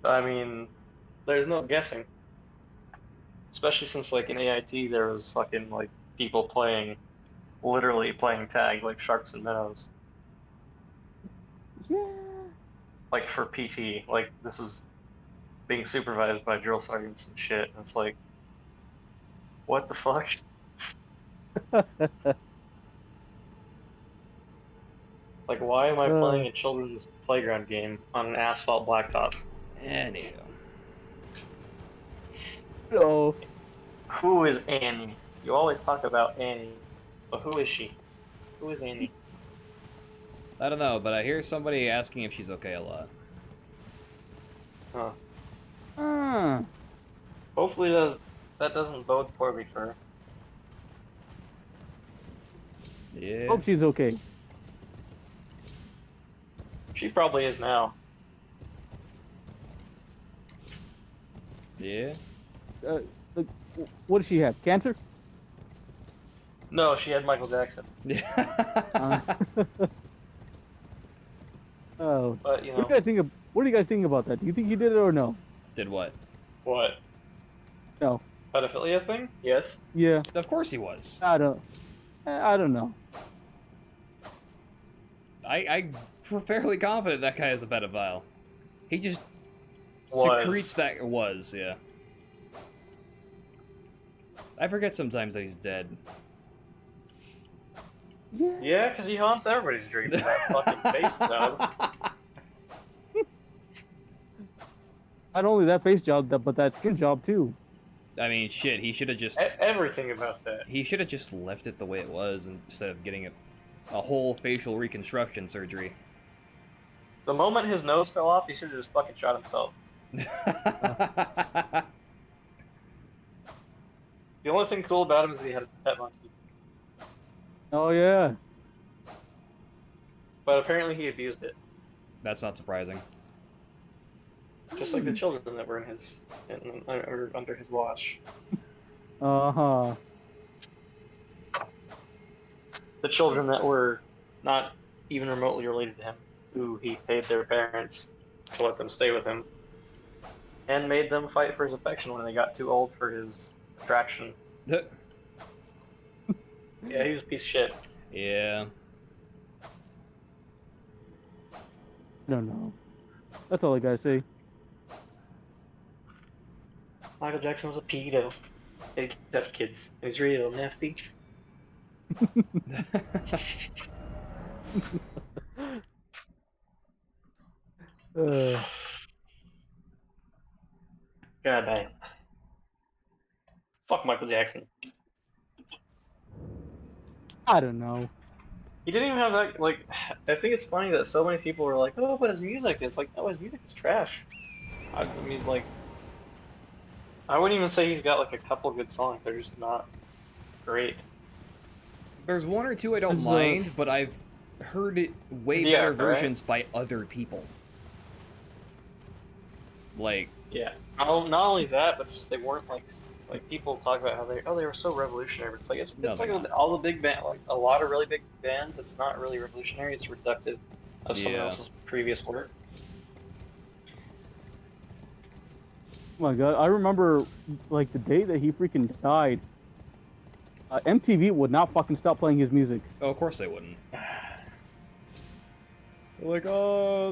I mean, there's no guessing. Especially since like in AIT there was fucking like people literally playing tag like sharks and minnows. Yeah. Like for PT, like this is being supervised by drill sergeants and shit. And it's like, what the fuck? Like, why am I playing a children's playground game on an asphalt blacktop? Anywho. Hello. Who is Annie? You always talk about Annie, but who is she? Who is Annie? I don't know, but I hear somebody asking if she's okay a lot. Huh. Ah. Hopefully that doesn't bode poorly for her. Yeah. Hope she's okay. She probably is now. Yeah. Like, what does she have? Cancer? No, she had Michael Jackson. Oh. But you What do know, you guys think of? What do you guys think about that? Do you think he did it or no? Did what? what? No. Pedophilia thing? Yes. Yeah. Of course he was. I don't know. I'm fairly confident that guy is a pedophile. He just Was. secretes that was, yeah. I forget sometimes that he's dead. Yeah. Yeah, because he haunts everybody's dreams. That fucking face job. Not only that face job, but that skin job too. I mean, shit, he should have just Everything about that. he should have just left it the way it was instead of getting a whole facial reconstruction surgery. The moment his nose fell off, he should have just fucking shot himself. The only thing cool about him is he had a pet monkey. Oh yeah. But apparently he abused it. That's not surprising. Just like the children that were or under his watch. Uh-huh. The children that were not even remotely related to him, who he paid their parents to let them stay with him. and made them fight for his affection when they got too old for his attraction. Yeah, he was a piece of shit. Yeah. I don't know. That's all I gotta say. Michael Jackson was a pedo. He kept kids. He was real nasty. Uh, God damn. Fuck Michael Jackson. I don't know. He didn't even have that, like, I think it's funny that so many people were like, oh, but his music, it's like, no, his music is trash. I mean, like, I wouldn't even say he's got, like, a couple good songs. They're just not great. There's one or two I don't mind, but I've heard it way better versions by other people. Like... Yeah. Not only that, but it's just they weren't, like people talk about how they were so revolutionary. But it's like, it's like all the big band, like, a lot of really big bands, it's not really revolutionary, it's reductive of someone else's previous work. Oh my god, I remember, like, the day that he freaking died, MTV would not fucking stop playing his music. Oh, of course they wouldn't. Like, oh,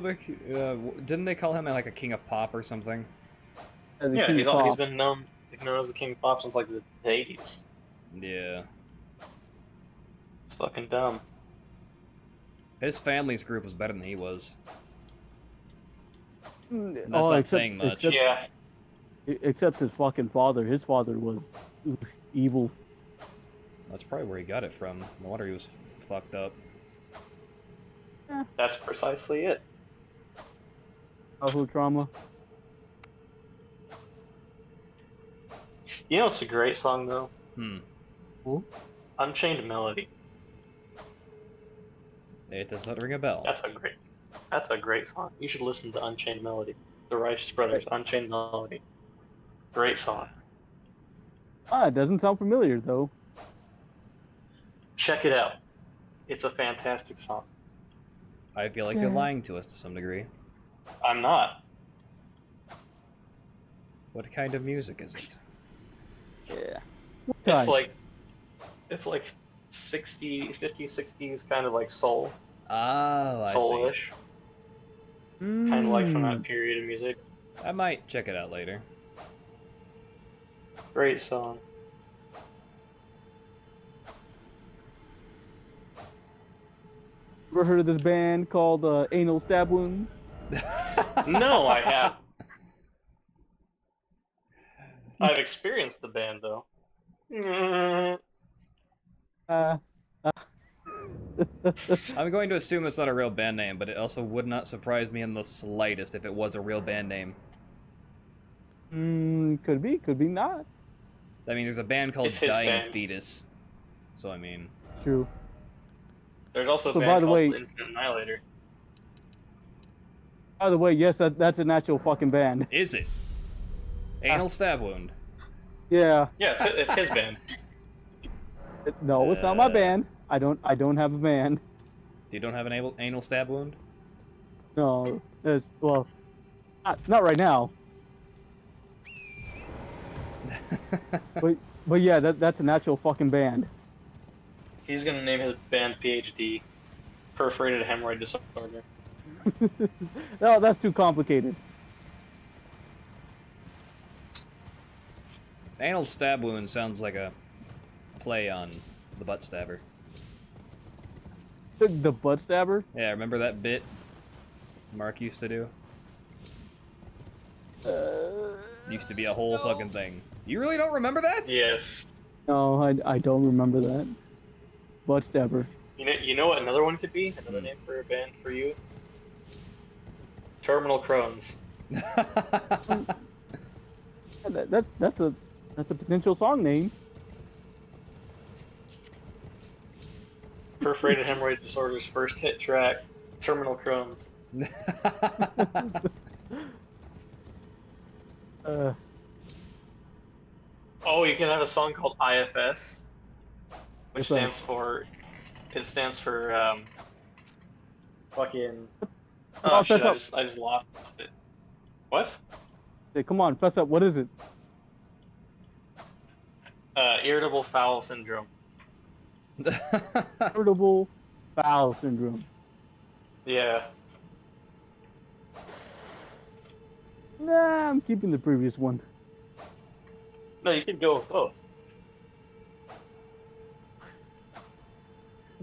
didn't they call him like a king of pop or something? Yeah, he's been known as the king of pop since like the 80s. Yeah. It's fucking dumb. His family's group was better than he was. That's not saying much. Yeah. Except his fucking father. His father was evil. That's probably where he got it from. No wonder he was fucked up. That's precisely it. Childhood trauma. You know it's a great song though? Cool. Unchained Melody. It does not ring a bell. That's a great song. You should listen to Unchained Melody. The Rice Brothers, Unchained Melody. Great song. It doesn't sound familiar though. Check it out. It's a fantastic song. I feel like you're lying to us to some degree. I'm not. What kind of music is it? Yeah. It's like 50s, 60s kind of like soul. Oh, I soul-ish. Kind of like from that period of music. I might check it out later. Great song. Ever heard of this band called Anal Stab Wound? No, I haven't. I've experienced the band though. I'm going to assume it's not a real band name, but it also would not surprise me in the slightest if it was a real band name. Could be not. I mean, there's a band called Dying Fetus. So, I mean... True. There's also a band called Infinite Annihilator. By the way, yes, that's an actual fucking band. Is it? Anal Stab Wound. Yeah. Yeah, it's his band. No, it's not my band. I don't have a band. You don't have an anal stab wound? No, it's not right now. but yeah, that's an actual fucking band. He's gonna name his band PhD, Perforated Hemorrhoid Disorder. No, that's too complicated. Anal stab wound sounds like a play on the butt stabber. The butt stabber? Yeah, remember that bit Mark used to do? Used to be a whole fucking thing. You really don't remember that? Yes. No, I don't remember that. Butt stabber. You know what another one could be? Another name for a band for you? Terminal Crohn's. That's a potential song name. Perforated Hemorrhoid Disorder's first hit track, Terminal Crohn's. Oh, you can have a song called IFS, which stands for fucking. Oh shit! I just lost it. What? Hey, come on, fess up. What is it? Irritable bowel syndrome. Irritable bowel syndrome. Yeah. Nah, I'm keeping the previous one. No, you could go with both.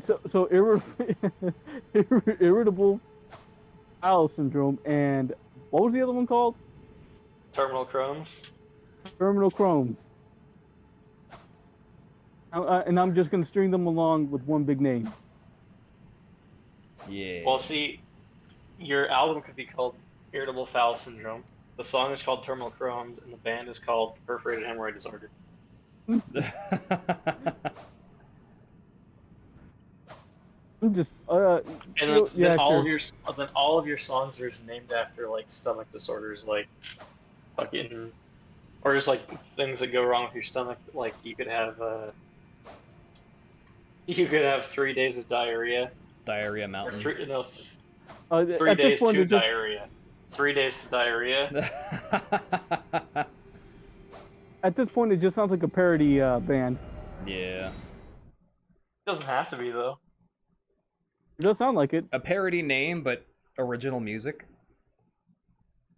So irritable bowel syndrome, and what was the other one called? Terminal Crohn's. Terminal Crohn's. And I'm just gonna string them along with one big name. Yeah. Well, see, your album could be called Irritable Bowel Syndrome. The song is called Terminal Crohn's, and the band is called Perforated Hemorrhoid Disorder. I'm just And then, yeah, all sure. of your songs are just named after like stomach disorders, like fucking, or just like things that go wrong with your stomach. Like you could have 3 days of diarrhea, Diarrhea or Mountain. 3 At this days point, to it's just diarrhea, 3 days to diarrhea. at this point it just sounds like a parody band. Yeah. Doesn't have to be though. It does sound like it. A parody name, but original music.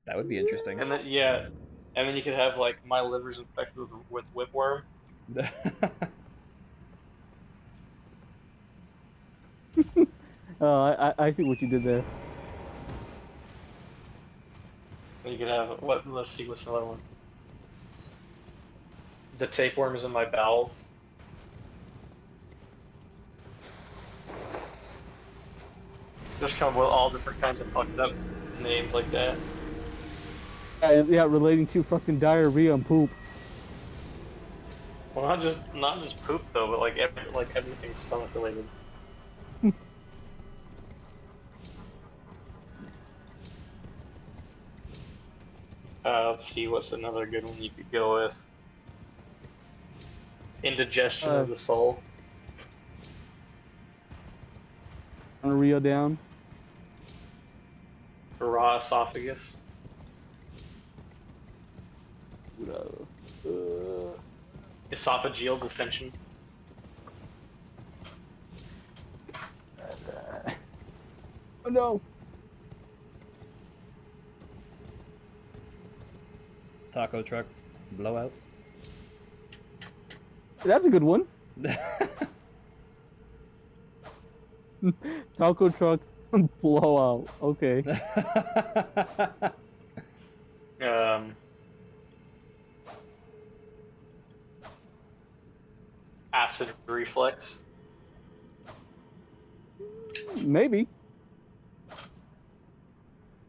That would be interesting. And then and then you could have like my liver's infected with whipworm. I see what you did there. And you could have what? Let's see, what's another one? The tapeworm is in my bowels. Just come up with all different kinds of fucked up names like that. Yeah, relating to fucking diarrhea and poop. Well, not just poop though, but like everything stomach related. Let's see, what's another good one you could go with? Indigestion of the soul. Gonorrhea down. Raw esophagus. Esophageal distension. Oh no! Taco truck blowout. That's a good one. Taco truck blowout. Okay. Acid reflux. Maybe.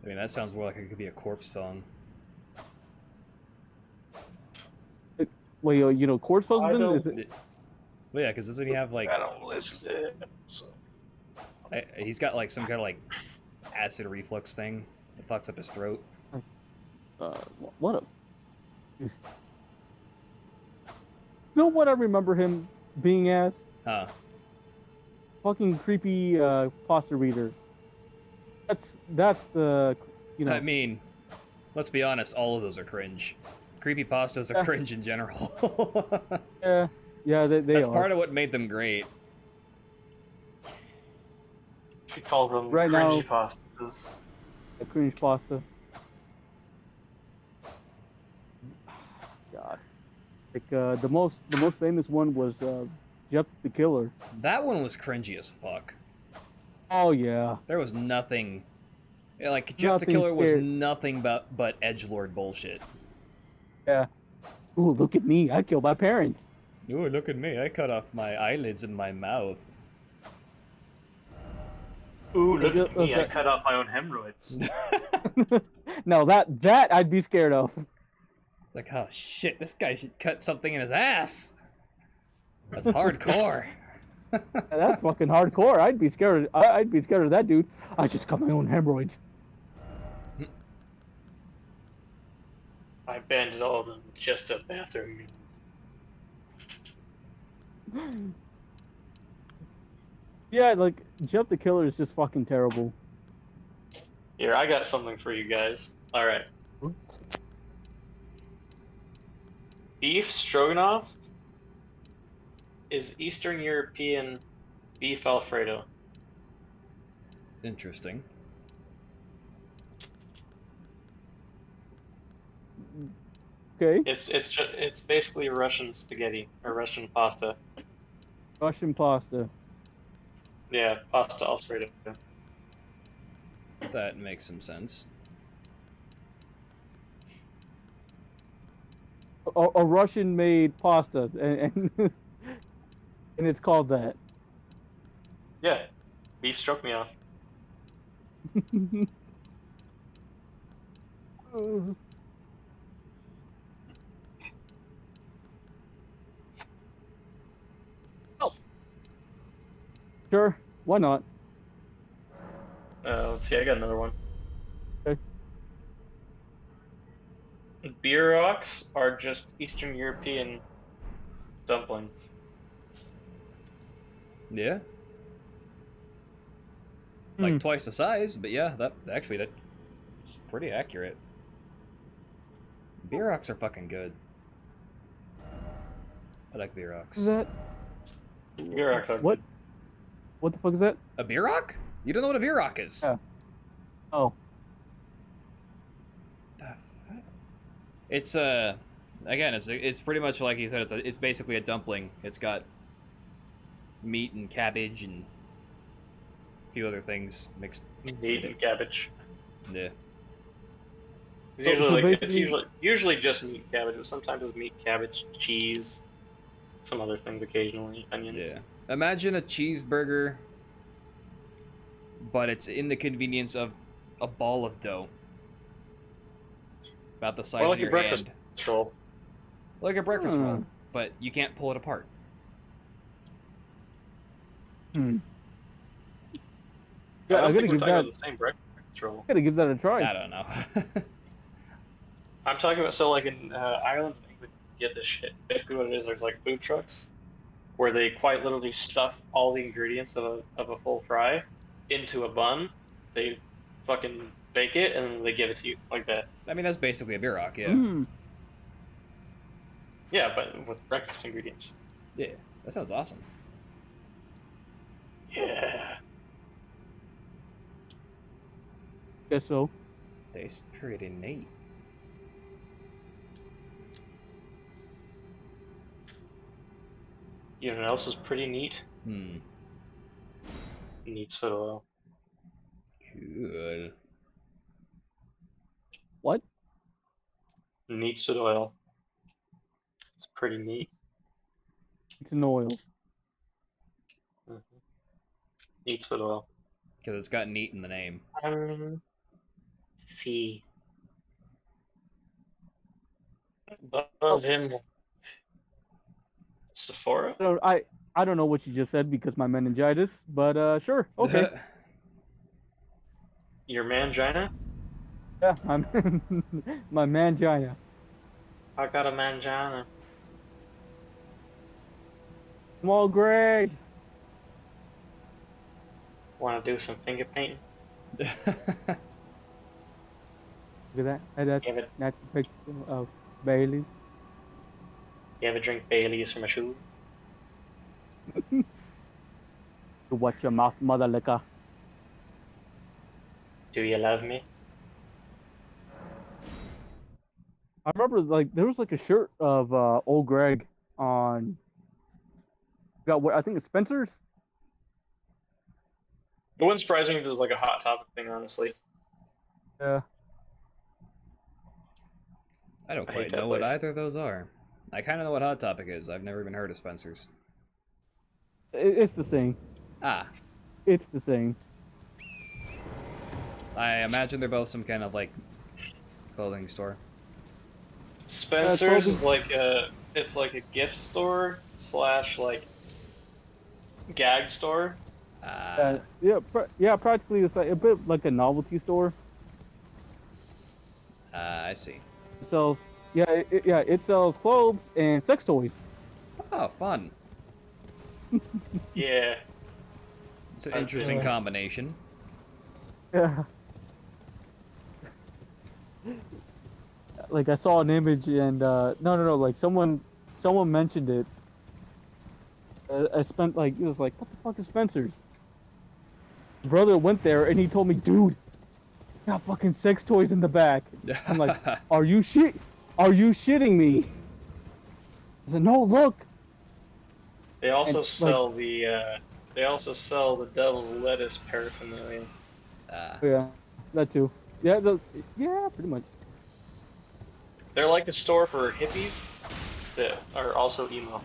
I mean, that sounds more like it could be a corpse song. Well, you know, corpse husband is it? Well, yeah, because doesn't he have like? I don't list it. So. He's got like some kind of like acid reflux thing that fucks up his throat. What a. You know what I remember him being as? Huh. Fucking creepy pasta reader. That's the, you know. I mean, let's be honest, all of those are cringe. Creepypastas are cringe in general. Yeah, they That's are. part of what made them great. We call them Right cringy now- pastas. A cringe pasta. God. Like the most famous one was Jeff the Killer. That one was cringy as fuck. Oh yeah. There was nothing. Yeah, like Jeff the Nothing Killer was scared. nothing but edgelord bullshit. Yeah. Ooh, look at me! I killed my parents. Ooh, look at me! I cut off my eyelids in my mouth. Ooh, look at me! Okay. I cut off my own hemorrhoids. No, that I'd be scared of. It's like, oh shit, this guy should cut something in his ass. That's hardcore. That's fucking hardcore. I'd be scared. I'd be scared of that dude. I just cut my own hemorrhoids. I abandoned all of them just a bathroom. Yeah, like Jeff the Killer is just fucking terrible. Here, I got something for you guys. All right. Beef stroganoff is Eastern European beef Alfredo. Interesting. Okay. It's basically Russian spaghetti or Russian pasta. Russian pasta. Yeah, pasta Alfredo. That makes some sense. A Russian made pasta, and and it's called that. Yeah, beef stroganoff. Oh, sure. Why not? Let's see, I got another one. Okay. Bieroks are just Eastern European dumplings. Yeah. Hmm. Like twice the size, but yeah, that's pretty accurate. Beer rocks are fucking good. I like beer Is rocks. that Bieroks are what? good. What the fuck is that? A beer rock? You don't know what a beer rock is? Yeah. Oh. It's again, it's pretty much like you said. It's basically a dumpling. It's got meat and cabbage and a few other things mixed. Meat and cabbage. Yeah. It's So- usually so like, it's basically- usually just meat and cabbage, but sometimes it's meat, cabbage, cheese, some other things occasionally, onions. Yeah. Imagine a cheeseburger, but it's in the convenience of a ball of dough. About the size Or like of a your breakfast hand. roll. Like a breakfast Hmm. roll, but you can't pull it apart. Hmm. I Yeah, I don't gotta think we're give talking that. about the same breakfast roll. Gotta give that a try. I don't know. I'm talking about, so like in Ireland and England, you get this shit. Basically, what it is, there's like food trucks where they quite literally stuff all the ingredients of a full fry into a bun. They fucking bake it and then they give it to you like that. I mean, that's basically a beer rock, yeah. Hmm. Yeah, but with breakfast ingredients. Yeah, that sounds awesome. Yeah. Guess so. Tastes pretty neat. You know what else is pretty neat? Hmm. Neat soda oil. Cool. What? Neat soda oil. It's pretty neat. It's an oil. Neat soda oil. Because it's got neat in the name. See. Above him. Sephora? I don't know what you just said because my meningitis, but sure, okay. Your mangina? Yeah, I'm my mangina. I got a mangina. Small Greg. Want to do some finger painting? Look at that. And Give it. that's a picture of Bailey's. You ever drink Bailey's from a shoe? You watch your mouth, mother liquor. Do you love me? I remember like there was like a shirt of old Greg on. Got what I think it's Spencer's. It wouldn't surprise me if it was like a hot topic thing, honestly. Yeah. I don't I hate quite that know what place. either of those are. I kind of know what Hot Topic is. I've never even heard of Spencer's. It's the same. Ah, It's the same. I imagine they're both some kind of like clothing store. Spencer's clothing- is it's like a gift store slash like gag store. Yeah, practically it's like a bit like a novelty store. I see. So it sells clothes and sex toys. Oh, fun. Yeah. It's an I've interesting been- Yeah. like I saw an image and no, like someone mentioned it. I spent like it was like what the fuck is Spencer's? Brother went there and he told me, dude, got fucking sex toys in the back. I'm like, are you shitting me? I said, no, look. They also And, sell they also sell the devil's lettuce paraphernalia. Yeah, that too. Yeah, pretty much. They're like a store for hippies that are also emo.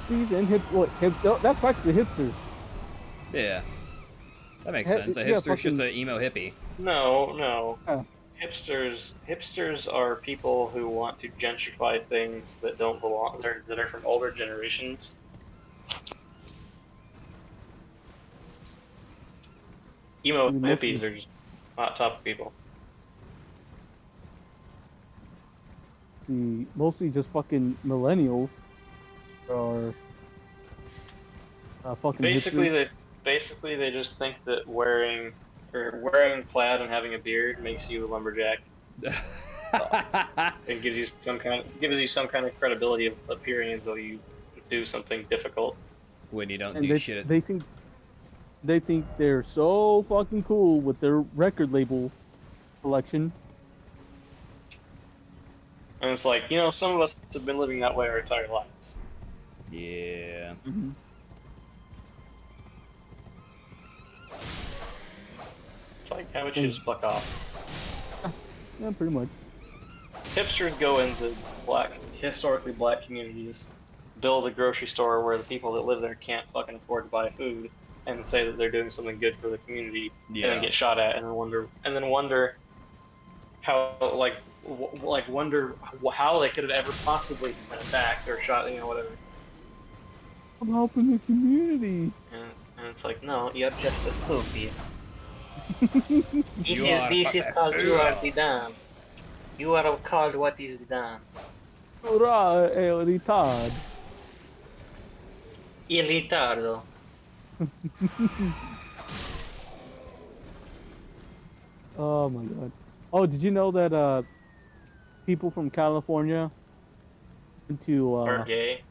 These and that's practically hipsters. Yeah. That makes sense. A hipster's just an emo hippie. No. Yeah. Hipsters are people who want to gentrify things that don't belong, that are from older generations. Emo hippies are just hot topic people. Mostly just fucking millennials are fucking hipsters. Basically they just think that wearing plaid and having a beard makes you a lumberjack. It gives you some kind of credibility of appearing as though you do something difficult. When you don't And do shit. they think they're so fucking cool with their record label collection. And it's like, some of us have been living that way our entire lives. Yeah. Mm-hmm. It's like, how much you just pluck off? Yeah, pretty much. Hipsters go into historically black communities, build a grocery store where the people that live there can't fucking afford to buy food, and say that they're doing something good for the community, and then get shot at, and then wonder how wonder how they could have ever possibly been attacked or shot, whatever. I'm helping the community. And it's like, no, you're just a stupid. This is called you are the dam. You are called what is the dam? Hurrah, el retard. Il ritardo. Oh my god. Oh, did you know that people from California went to Are gay.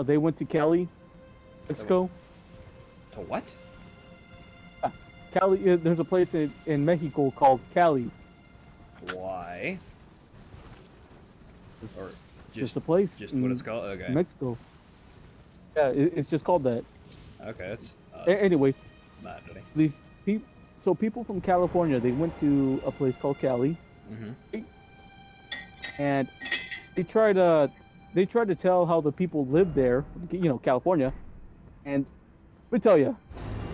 they went to Cali, Mexico? To what? Cali. There's a place in Mexico called Cali. Why? Or Just a place. Just what it's called? Okay. Mexico. Yeah, it's just called that. Okay, that's... Anyway, not really. people from California, they went to a place called Cali, and they tried to tell how the people live there, California, and let me tell you,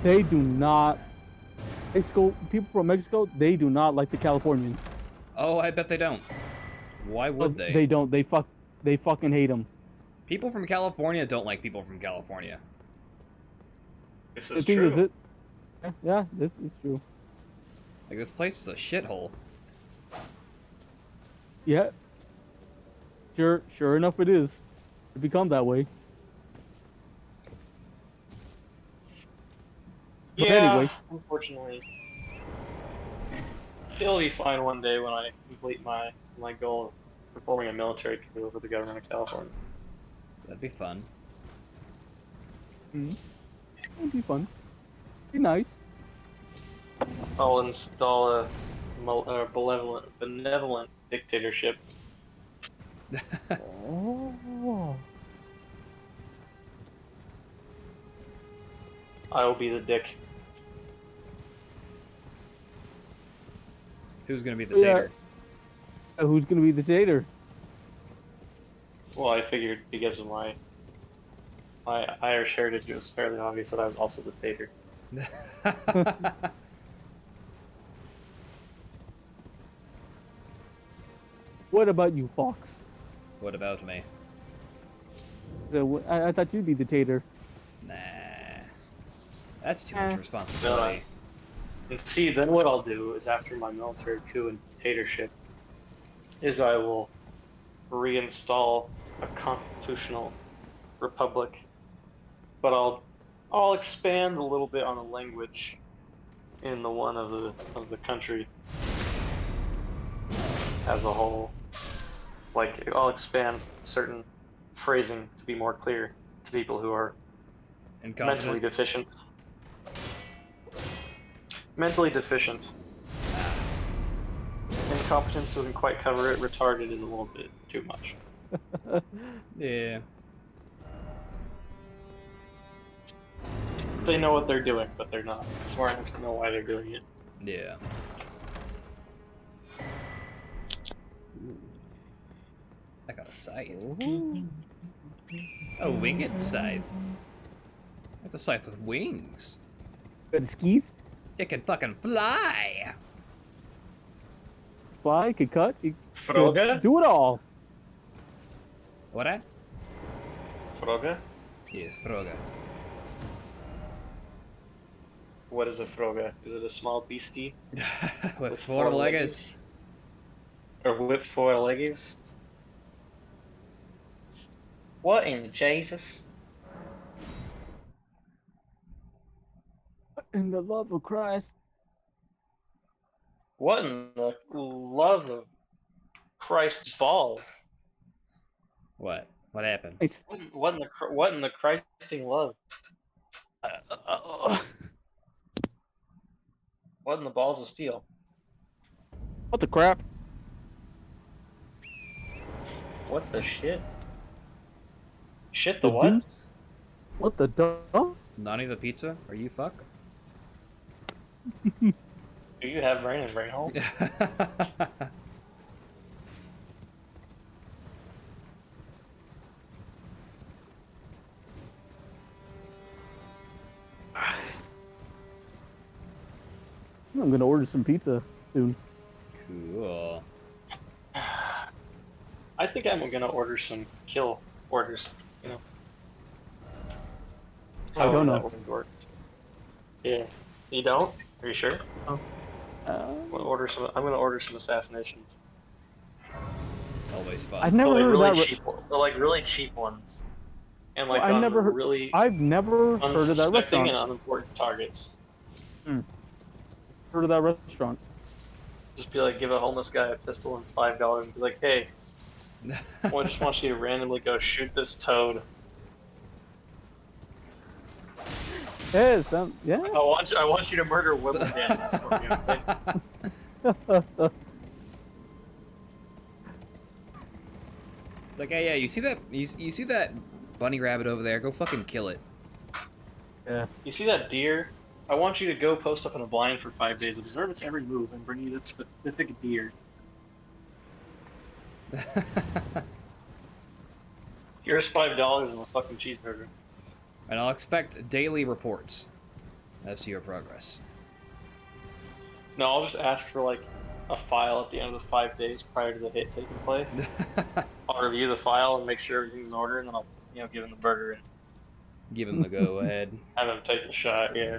they do not. People from Mexico, they do not like the Californians. Oh, I bet they don't. Why would they? They don't. They fucking hate them. People from California don't like people from California. This is true. Yeah, this is true. Like, this place is a shithole. Yeah. Sure enough it is. It become that way. But anyway. Unfortunately. It'll be fine one day when I complete my goal of performing a military coup over the government of California. That'd be fun. It'd be fun. Be nice. I'll install a benevolent dictatorship. Oh. I will be the dick. Who's gonna be the tater? Who's gonna be the tater? Well, I figured because of my Irish heritage, it was fairly obvious that I was also the tater. What about you, Fox? What about me? So, I thought you'd be the tater. Nah. That's too much responsibility. And see, then what I'll do is after my military coup and dictatorship, is I will reinstall a constitutional republic, but I'll expand a little bit on the language in the one of the country. as a whole. Like, I'll expand certain phrasing to be more clear to people who are mentally Incompetent. deficient. Mentally deficient. Incompetence doesn't quite cover it. Retarded is a little bit too much. Yeah. They know what they're doing, but they're not smart enough to know why they're doing it. Yeah. I got a scythe. Ooh. A winged scythe. That's a scythe with wings. Good skis. It can fucking fly. Fly, could cut. You Froga? do it all. What? Froga? Yes, Froga. What is a Froga? Is it a small beastie? With four legs. Or whip four leggies? What in Jesus? In the love of Christ. What in the love of Christ's balls? What? What happened? It's, What in the Christing love? What in the balls of steel? what the crap? What the shit? Shit the what? deuce? What the dump? Nani the pizza? Are you fuck? Do you have brain and brain hole? I'm gonna order some pizza soon. Cool. I think I'm gonna order some kill orders, you know. I don't know. That word works. Yeah. You don't? Are you sure? Uh, I'm gonna order some assassinations. Always fun. I've never They're heard like of that. cheap. They're like really cheap ones, and like I've on never heard- really I've never heard of that unsuspecting restaurant. and unimportant targets. Heard of that restaurant. Just be like, give a homeless guy a pistol and $5 and be like, hey, I just want you to randomly go shoot this toad. Yes, yeah. I want you to murder woodland animals for me, okay? It's like, hey, yeah, you see that? You see that bunny rabbit over there? Go fucking kill it. Yeah. You see that deer? I want you to go post up in a blind for 5 days, observe its every move, and bring you this specific deer. Here's $5 and a fucking cheeseburger. And I'll expect daily reports as to your progress. No, I'll just ask for like a file at the end of the 5 days prior to the hit taking place. I'll review the file and make sure everything's in order, and then I'll, give him the burger and Give him the go ahead. have him take the shot. Yeah.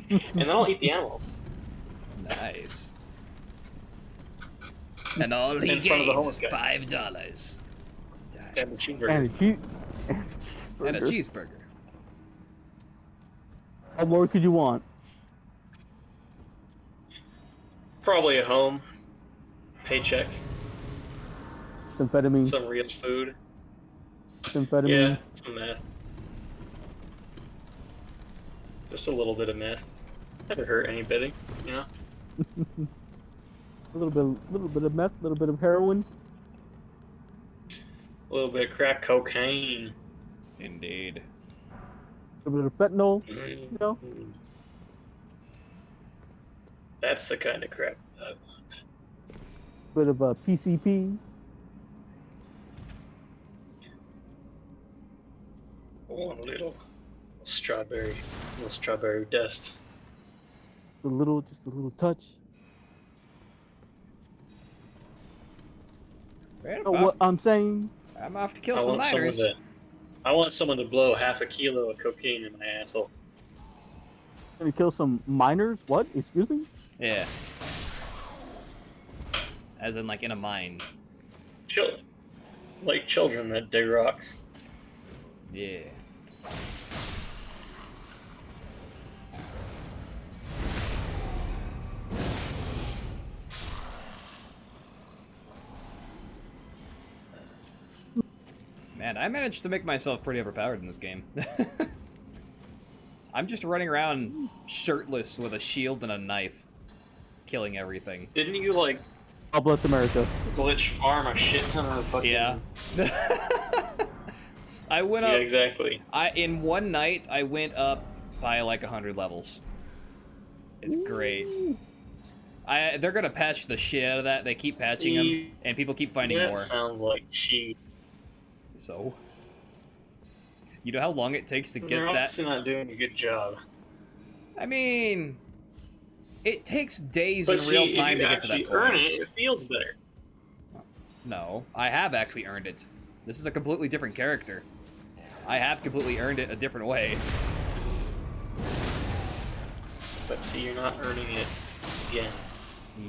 And then I'll eat the animals. Nice. And all he In front of the gains homeless is guy. $5. And the cheeseburger. And a cheese. And a cheeseburger. What more could you want? Probably a home, paycheck, Amphetamine. some real food. Amphetamine. Yeah, some meth. Just a little bit of meth. Never hurt anybody, you know? A little bit of meth, a little bit of heroin. A little bit of crack cocaine. Indeed. A little bit of fentanyl. You know. That's the kind of crap I want. A bit of PCP. I want a little strawberry dust. Just a little touch. Right, Know what I'm saying? I'm off to kill I some miners. I want someone to blow half a kilo of cocaine in my asshole. Gonna kill some miners? What? Excuse me? Yeah. As in, like, in a mine. Like children that dig rocks. Yeah. I managed to make myself pretty overpowered in this game. I'm just running around shirtless with a shield and a knife, killing everything. Didn't you, like, God bless America. glitch farm a shit ton of fucking... Yeah. I went up... Yeah, exactly. In one night, I went up by like 100 levels. It's great. They're gonna patch the shit out of that. They keep patching them, and people keep finding more. Sounds like cheat. So... You know how long it takes to get You're that? obviously not doing a good job. I mean, it takes days But in real time to get to that point. If you earn it, it feels better. No, I have actually earned it. This is a completely different character. I have completely earned it a different way. But see, you're not earning it again.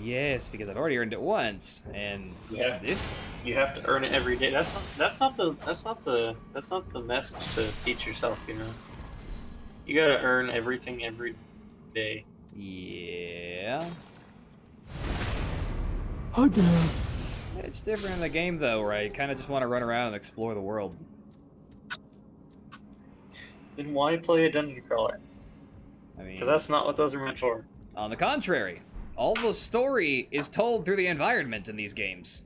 Yes, because I've already earned it once, and Yeah. this. You have to earn it every day. That's not the message to teach yourself. You know, you gotta earn everything every day. Yeah. I guess. It's different in the game though, where I kind of just want to run around and explore the world. Then why play a dungeon crawler? I mean, Because that's not what those are meant for. on the contrary, all the story is told through the environment in these games.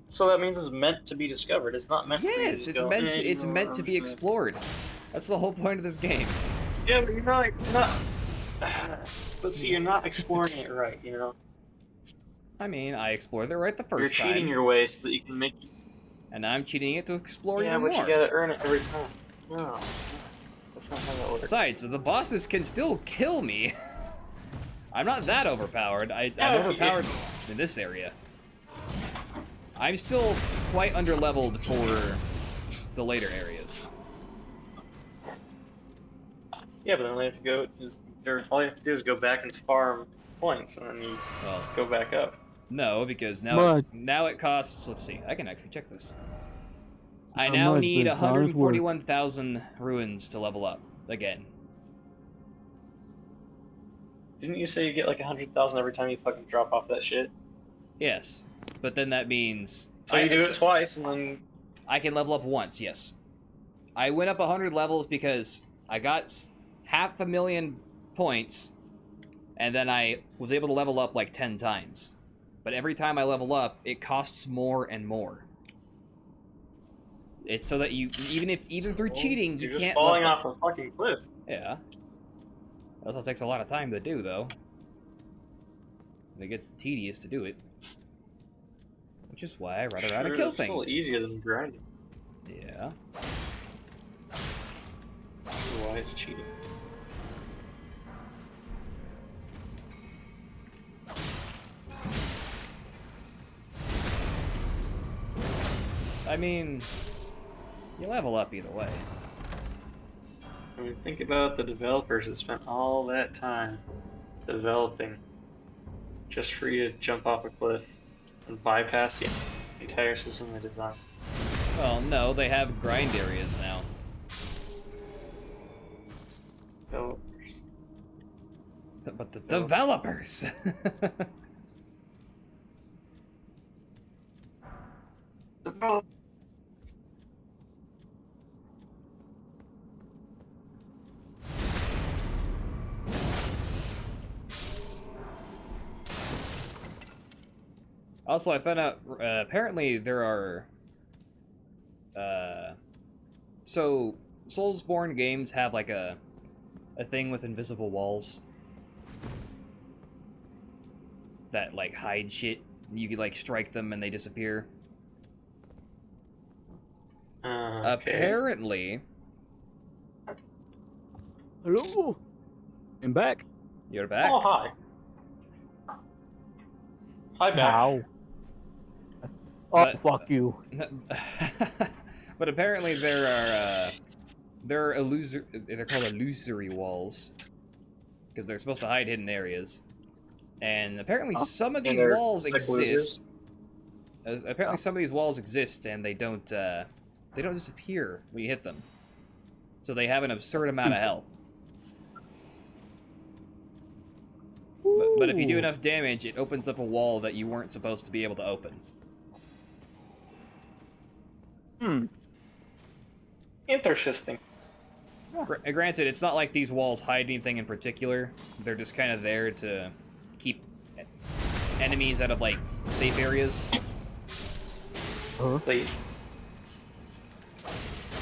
So that means it's meant to be discovered. It's not meant. Yes, it's meant to be explored. That's the whole point of this game. Yeah, but you're not. But see, you're not exploring it right. You know. I mean, I explored it right the first time. You're cheating your way so that you can make. And I'm cheating it to explore Yeah, even but more. you gotta earn it every time. No, that's not how that works. Besides, the bosses can still kill me. I'm not that overpowered. I'm Yeah, overpowered in this area. I'm still quite underleveled for the later areas. Yeah, but then all you have to do is go back and farm points, and then you just go back up. No, because now it costs. Let's see. I can actually check this. I now need 141,000 ruins to level up again. Didn't you say you get like 100,000 every time you fucking drop off that shit? Yes, but then that means so you do it twice, and then I can level up once. Yes, I went up 100 levels because I got 500,000 points, and then I was able to level up like 10 times. But every time I level up, it costs more and more. It's so that you even through cheating, you you're can't just falling level off a fucking cliff. Yeah. It also takes a lot of time to do, though. And it gets tedious to do it. Which is why I run around and kill It's things. still easier than grinding. Yeah. Why it's cheating. I mean, you level up either way. I mean, think about the developers that spent all that time developing just for you to jump off a cliff and bypass the entire system they designed. Well, no, they have grind areas now. Developers. But the developers! Also, I found out, apparently there are, so Soulsborne games have like a thing with invisible walls that like hide shit. You could like strike them and they disappear. Okay. Apparently, Hello. I'm back. you're back. Oh, hi. Hi, back. Ow. Oh, But- fuck you. But apparently there are they're called illusory walls because they're supposed to hide hidden areas. And apparently some of these they're walls like exist. Apparently some of these walls exist and they don't disappear when you hit them. So they have an absurd amount of health. But if you do Ooh. enough damage, it opens up a wall that you weren't supposed to be able to open. Interesting. Granted, it's not like these walls hide anything in particular. They're just kind of there to keep enemies out of, like, safe areas. See.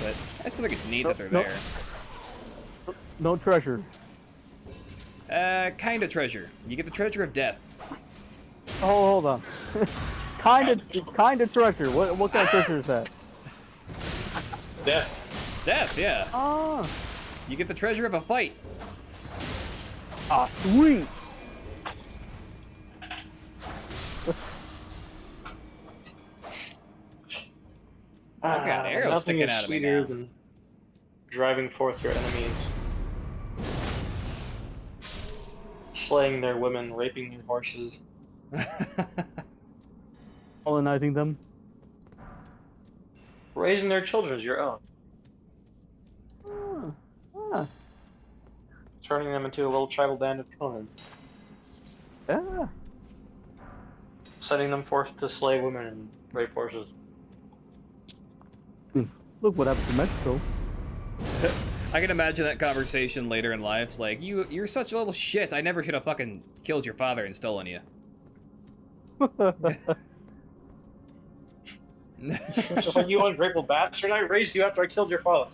But I still think it's neat that they're there. No treasure. Kind of treasure. You get the treasure of death. Oh, hold on. kind of treasure. What kind of treasure is that? Death. Death, yeah. Ah. You get the treasure of a fight. Ah, sweet. I got arrows nothing sticking is out of me sweeter now. than driving forth your enemies, slaying their women, raping their horses. Colonizing them. Raising their children as your own. Turning them into a little tribal band of Conan. Yeah. Sending them forth to slay women and rape horses. Look what happened to Mexico. I can imagine that conversation later in life. Like, you're such a little shit. I never should have fucking killed your father and stolen you. You ungrateful bastard! I raised you after I killed your father.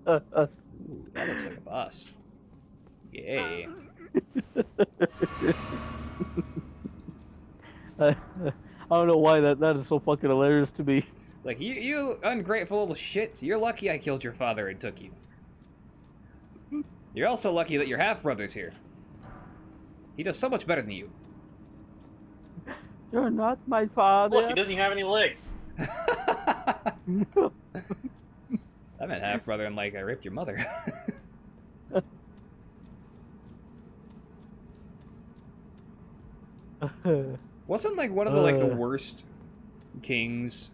Ooh, that looks like a boss. Yay. I don't know why that is so fucking hilarious to me. Like, you ungrateful little shit. You're lucky I killed your father and took you. You're also lucky that your half-brother's here. He does so much better than you. You're not my father. Look, he doesn't even have any legs. I meant half-brother and, like, I raped your mother. Wasn't, like, one of the, like, the worst kings,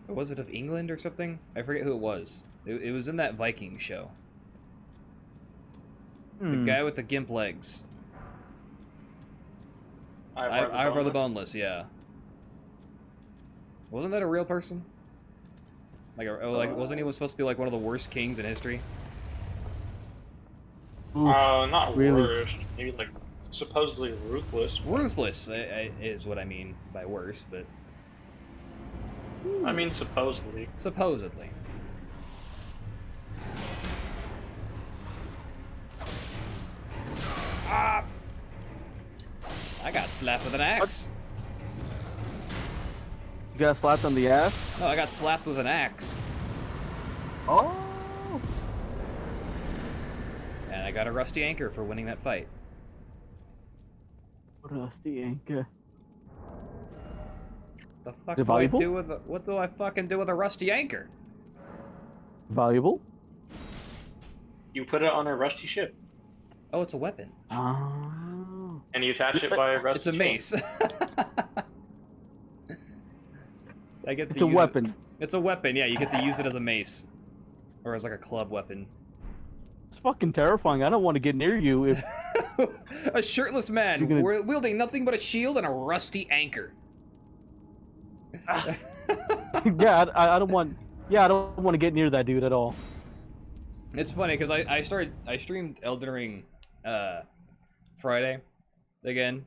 was it of England or something? I forget who it was. It was in that Viking show. The guy with the gimp legs. Ivor the Boneless, yeah. Wasn't that a real person? Like, wasn't he supposed to be, like, one of the worst kings in history? Not really? worst. Maybe, like, supposedly ruthless. Ruthless is what I mean by worse, but... I mean, supposedly. Supposedly. Ah! I got slapped with an axe. You got slapped on the ass? No, I got slapped with an axe. Oh. And I got a rusty anchor for winning that fight. Rusty anchor. The fuck Is it do I valuable? do with what do I fucking do with a rusty anchor? Valuable? You put it on a rusty ship, Oh, it's a weapon. Oh. and you attach it by a rusty It's a chain. mace. I get to It's a use weapon. It. It's a weapon, yeah, you get to use it as a mace. Or as like a club weapon. It's fucking terrifying. I don't want to get near you if A shirtless man wielding nothing but a shield and a rusty anchor. yeah, I don't want. Yeah, I don't want to get near that dude at all. It's funny because I streamed Elden Ring Friday again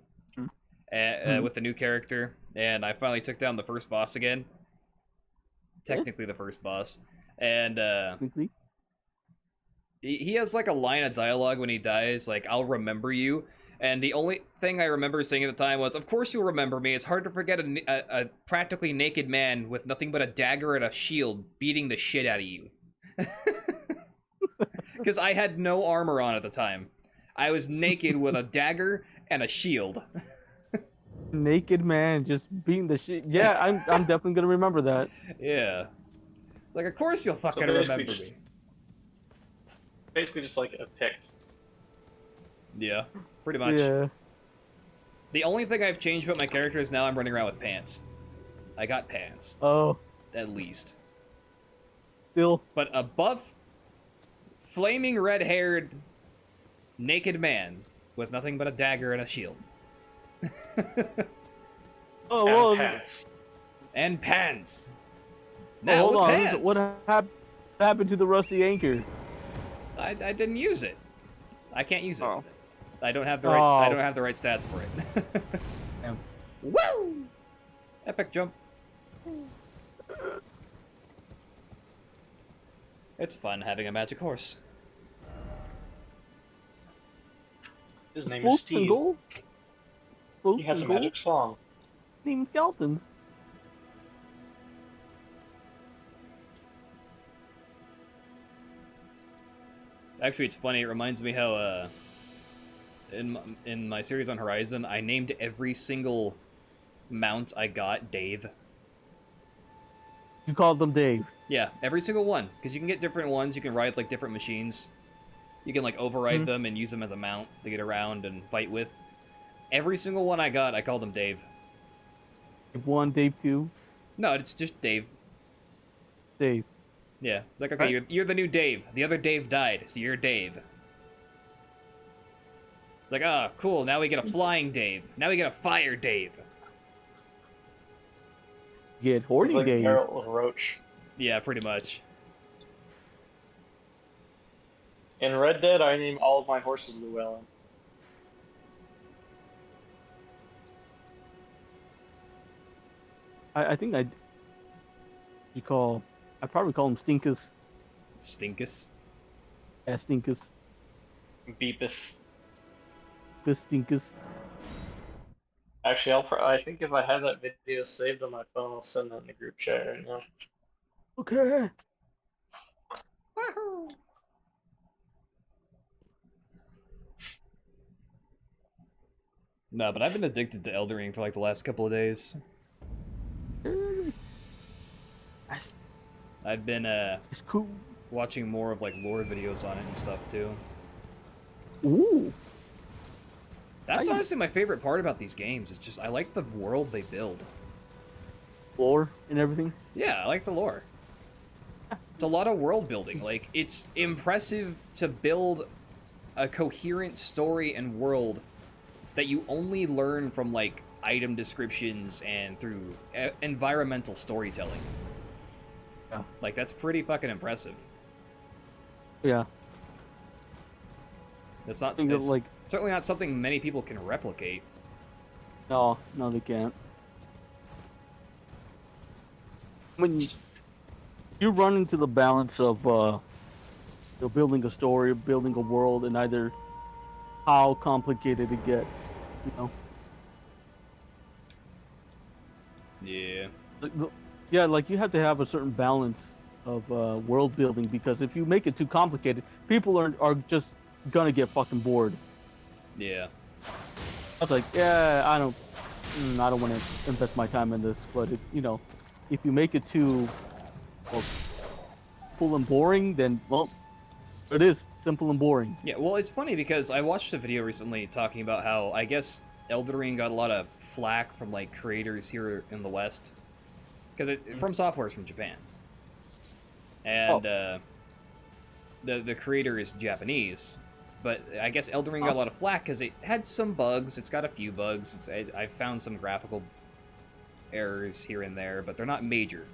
with the new character, and I finally took down the first boss again. Technically the first boss, and he has like a line of dialogue when he dies, like, "I'll remember you." And the only thing I remember saying at the time was, "Of course you'll remember me. It's hard to forget a practically naked man with nothing but a dagger and a shield beating the shit out of you." Because I had no armor on at the time. I was naked with a dagger and a shield. Naked man just beating the shit. Yeah, I'm definitely gonna remember that. Yeah. It's like, of course you'll fucking basically remember just- me. Basically just like a pict. Yeah, pretty much. Yeah. The only thing I've changed about my character is now I'm running around with pants. I got pants, Oh, at least. still. But a buff, flaming red-haired, naked man with nothing but a dagger and a shield. Oh, And well, pants. And pants. oh, Now hold with on. pants. What happened to the rusty anchor? I didn't use it. I can't use it. Oh. I don't have the right. I Oh. don't have the right stats for it. Damn. Woo! Epic jump. It's fun having a magic horse. His name is Wolves and Steve. gold? Wolves He has a and gold? magic song. Even skeletons. Actually, it's funny. It reminds me how in my series on Horizon, I named every single mount I got Dave. You called them Dave. Yeah, every single one, because you can get different ones. You can ride like different machines. You can like override them and use them as a mount to get around and fight with. Every single one I got, I called him Dave. Dave 1, Dave 2, No, it's just Dave. Dave. Yeah, it's like, okay, you're the new Dave. The other Dave died, so you're Dave. It's like, ah, oh, cool, now we get a flying Dave. Now we get a fire Dave. Get horny It's like Dave. Geralt with Roach. Yeah, pretty much. In Red Dead, I name all of my horses Llewellyn. I think I'd probably call him Stinkus. Stinkus. Yeah, Stinkus. Beepus. This Stinkus. Actually, I think if I have that video saved on my phone, I'll send that in the group chat right now. Okay. No, but I've been addicted to Elden Ring for like the last couple of days. I've been It's cool. watching more of like lore videos on it and stuff too. Ooh. That's Nice. honestly my favorite part about these games. It's just I like the world they build. Lore and everything. Yeah, I like the lore. It's a lot of world building. Like, it's impressive to build a coherent story and world that you only learn from, like, item descriptions and through environmental storytelling. Yeah. Like, that's pretty fucking impressive. Yeah. That's not, think that, it's like- certainly not something many people can replicate. No, they can't. When you run into the balance of building a story, building a world, and either how complicated it gets, you know. Yeah. Yeah, like you have to have a certain balance of world building, because if you make it too complicated, people are just gonna get fucking bored. Yeah. I was like, yeah, I don't want to invest my time in this, but if you make it too full and boring, then well, it is simple and boring. Yeah, well, it's funny because I watched a video recently talking about how I guess Elden Ring got a lot of flack from like creators here in the West, because From Software is from Japan, and the creator is Japanese, but I guess Elden Ring got a lot of flack because it had some bugs. It's got a few bugs. I found some graphical errors here and there, but they're not major.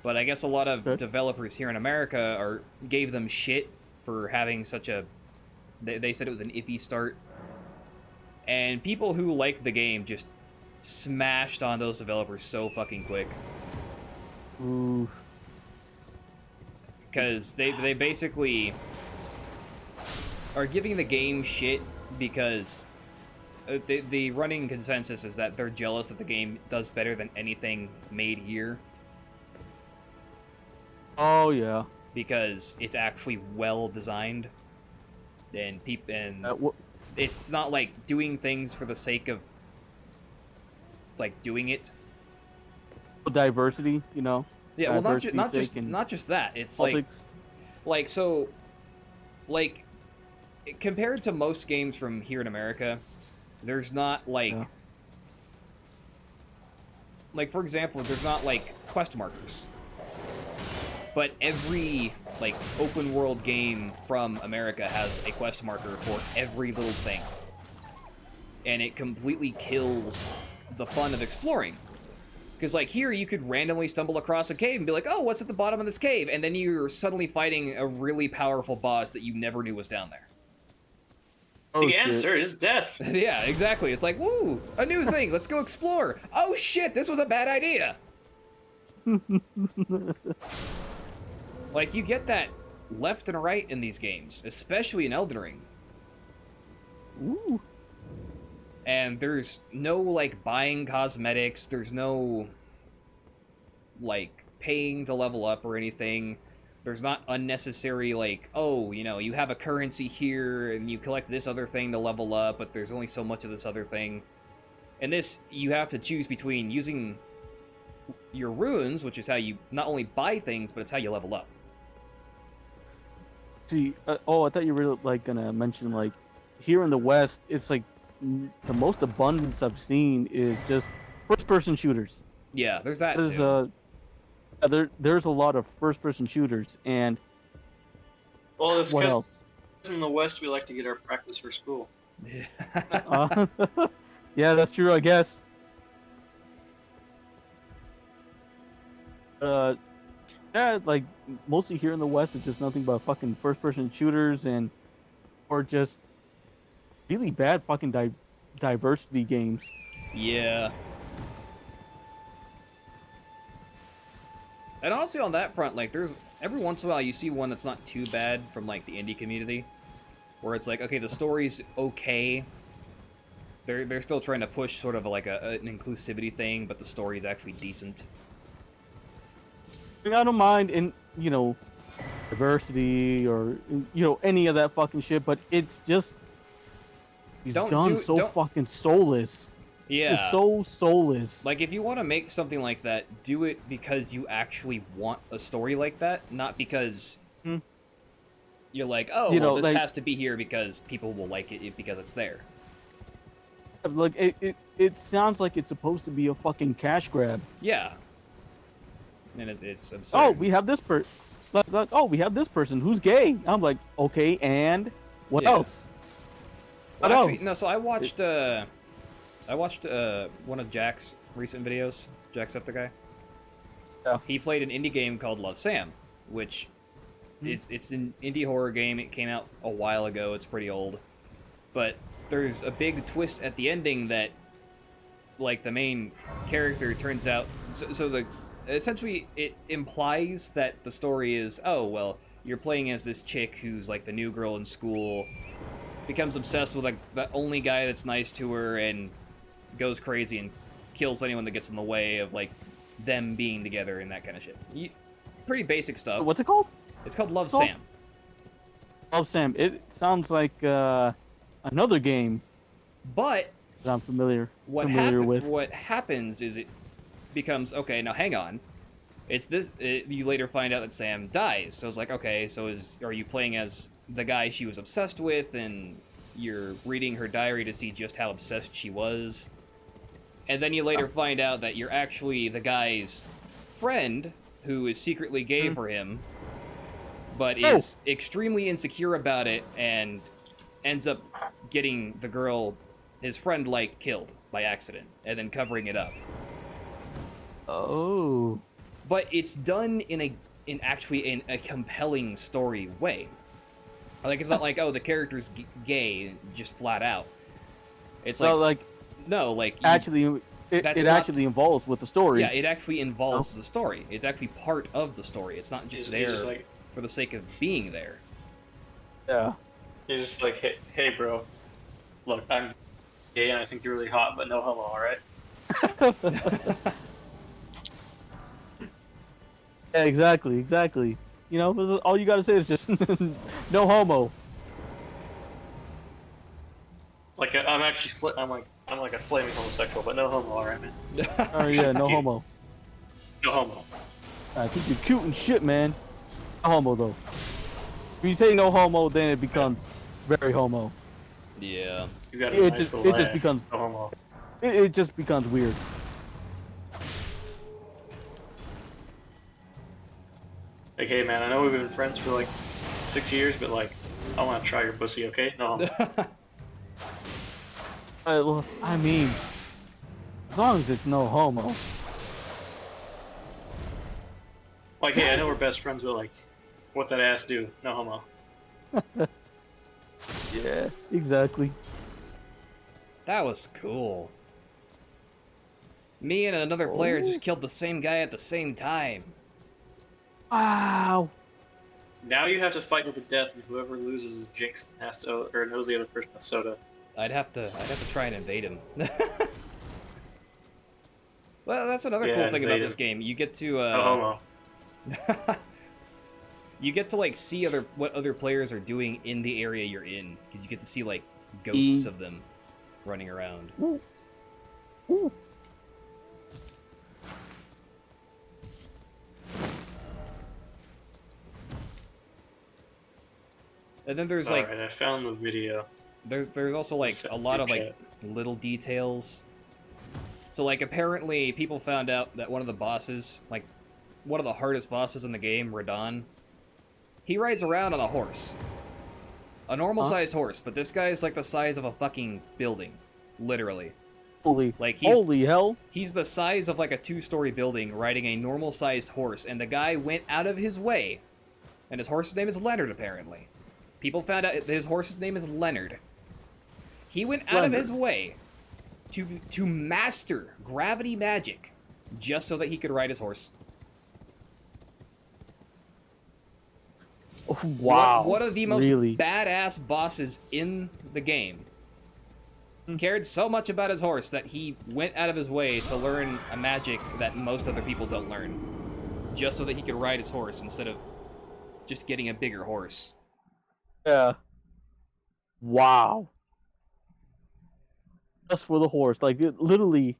But I guess a lot of developers here in America gave them shit for having such a... They said it was an iffy start. And people who like the game just smashed on those developers so fucking quick. Ooh. Because they basically are giving the game shit because the running consensus is that they're jealous that the game does better than anything made here. Oh yeah. Because it's actually well designed, and it's not like doing things for the sake of like doing it. Diversity, you know. Yeah, well, not Diversity's just that. It's politics. like compared to most games from here in America, there's not like for example, there's not like quest markers. But every like open world game from America has a quest marker for every little thing. and it completely kills the fun of exploring. Because, like, here you could randomly stumble across a cave and be like, oh, what's at the bottom of this cave? And then you're suddenly fighting a really powerful boss that you never knew was down there. Oh, The answer is death. Yeah, exactly. It's like, woo, a new thing. Let's go explore. Oh, shit, this was a bad idea. Like, you get that left and right in these games, especially in Elden Ring. Ooh. And there's no, like, buying cosmetics. There's no, like, paying to level up or anything. There's not unnecessary, like, oh, you know, you have a currency here and you collect this other thing to level up, but there's only so much of this other thing. And this, you have to choose between using your runes, which is how you not only buy things, but it's how you level up. See, I thought you were like gonna mention like here in the West, it's like the most abundance I've seen is just first-person shooters. Yeah, there's that too. There's a lot of first-person shooters, and Well, it's what because else? in the West we like to get our practice for school. Yeah, that's true, I guess. Yeah, like mostly here in the West, it's just nothing but fucking first-person shooters or just really bad fucking diversity games. Yeah. And honestly, on that front, like, there's every once in a while you see one that's not too bad from like the indie community, where it's like, okay, the story's okay. They're still trying to push sort of like an inclusivity thing, but the story's actually decent. I mean, I don't mind in diversity or any of that fucking shit, but it's just he's done so fucking soulless. Yeah. It's so soulless. Like, if you want to make something like that, do it because you actually want a story like that, not because you're like, oh, well, this has to be here because people will like it because it's there. Like, it sounds like it's supposed to be a fucking cash grab. Yeah. And it's absurd. Oh, we have this we have this person who's gay. I'm like, okay, and what else? What else? Actually, no, so I watched one of Jack's recent videos, Jacksepticeye. Yeah. He played an indie game called Love Sam, which it's an indie horror game. It came out a while ago. It's pretty old. But there's a big twist at the ending that, like, the main character turns out... Essentially, it implies that the story is, oh, well, you're playing as this chick who's, like, the new girl in school, becomes obsessed with, like, the only guy that's nice to her, and goes crazy and kills anyone that gets in the way of, like, them being together and that kind of shit. Pretty basic stuff. What's it called? It's called Love Sam. Love Sam. It sounds like another game. But that I'm familiar with. What happens is it becomes, okay, now hang on. It's this. You later find out that Sam dies. So it's like, okay, so are you playing as the guy she was obsessed with, and you're reading her diary to see just how obsessed she was? And then you later find out that you're actually the guy's friend who is secretly gay for him, but is extremely insecure about it and ends up getting the girl, his friend, like, killed by accident, and then covering it up. Oh. But it's done in actually a compelling story way. Like, it's not like, oh, the character's gay, just flat out. It's like, no, like... Actually, it actually involves with the story. Yeah, it actually involves the story. It's actually part of the story. It's not just there like, for the sake of being there. Yeah. He's just like, hey, bro, look, I'm gay and I think you're really hot, but no homo, alright? Yeah, exactly. You know, all you gotta say is just no homo. Like I'm actually, I'm like a flaming homosexual, but no homo, alright, man. Oh yeah, no homo. No homo. I think you're cute and shit, man. No homo though. If you say no homo, then it becomes very homo. Yeah. You got a nice little ass. Becomes no homo. It just becomes weird. Like, hey man, I know we've been friends for like 6 years, but like, I want to try your pussy, okay? No homo. I mean, as long as it's no homo. Like, hey, I know we're best friends, but like, what that ass do? No homo. Yeah, exactly. That was cool. Me and another player Oh. just killed the same guy at the same time. Wow. Now you have to fight to the death, and whoever loses is jinxed and has to, or knows the other person a soda. I'd have to try and invade him. Well, that's another cool thing about this game. You get to No homo. you get to like see what other players are doing in the area you're in, because you get to see like ghosts of them running around. Ooh. Ooh. And then there's like, Alright, I found the video. there's also like a lot of like little details. So like apparently people found out that one of the bosses, like one of the hardest bosses in the game, Radon, he rides around on a horse. A normal sized horse, but this guy is like the size of a fucking building. Literally. Holy, Like he's holy hell. he's the size of like a 2-story building riding a normal sized horse, and the guy went out of his way. And his horse's name is Leonard, apparently. People found out his horse's name is Leonard. He went out of his way to master gravity magic just so that he could ride his horse. Oh, wow. One of the most really? badass bosses in the game cared so much about his horse that he went out of his way to learn a magic that most other people don't learn, just so that he could ride his horse instead of just getting a bigger horse. Yeah. Wow. Just for the horse, like it literally.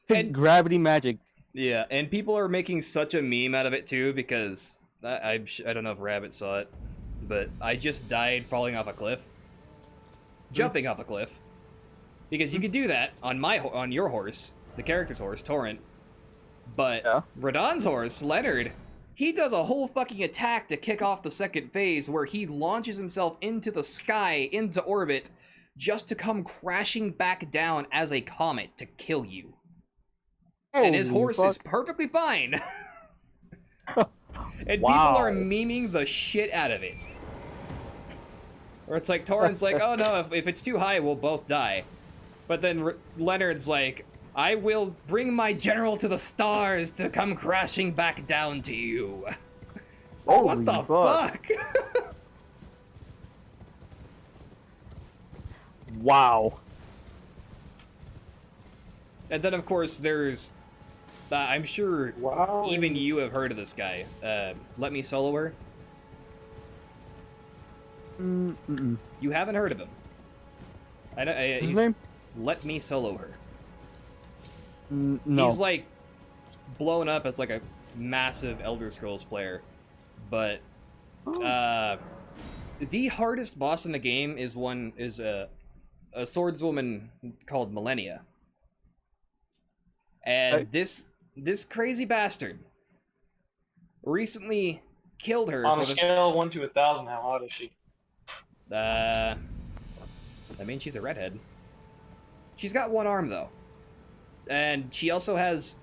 And- Gravity magic. Yeah, and people are making such a meme out of it too, because I don't know if Rabbit saw it, but I just died falling off a cliff, jumping off a cliff, because you could do that on your horse, the character's horse, Torrent, but Radon's horse, Leonard, he does a whole fucking attack to kick off the second phase where he launches himself into the sky, into orbit, just to come crashing back down as a comet to kill you. And his horse is perfectly fine. And people are memeing the shit out of it. Or it's like, Torrent's like, oh no, if it's too high, we'll both die. But then Leonard's like, I will bring my general to the stars to come crashing back down to you. Like, what the fuck? Wow. And then, of course, there's... I'm sure even you have heard of this guy. Let Me Solo Her? You haven't heard of him. His name? Let Me Solo Her. No. He's like blown up as like a massive Elder Scrolls player, but the hardest boss in the game is a swordswoman called Millennia, and this crazy bastard recently killed her. On a scale of 1 to 1,000, how hot is she? I mean, she's a redhead. She's got one arm though. And she also has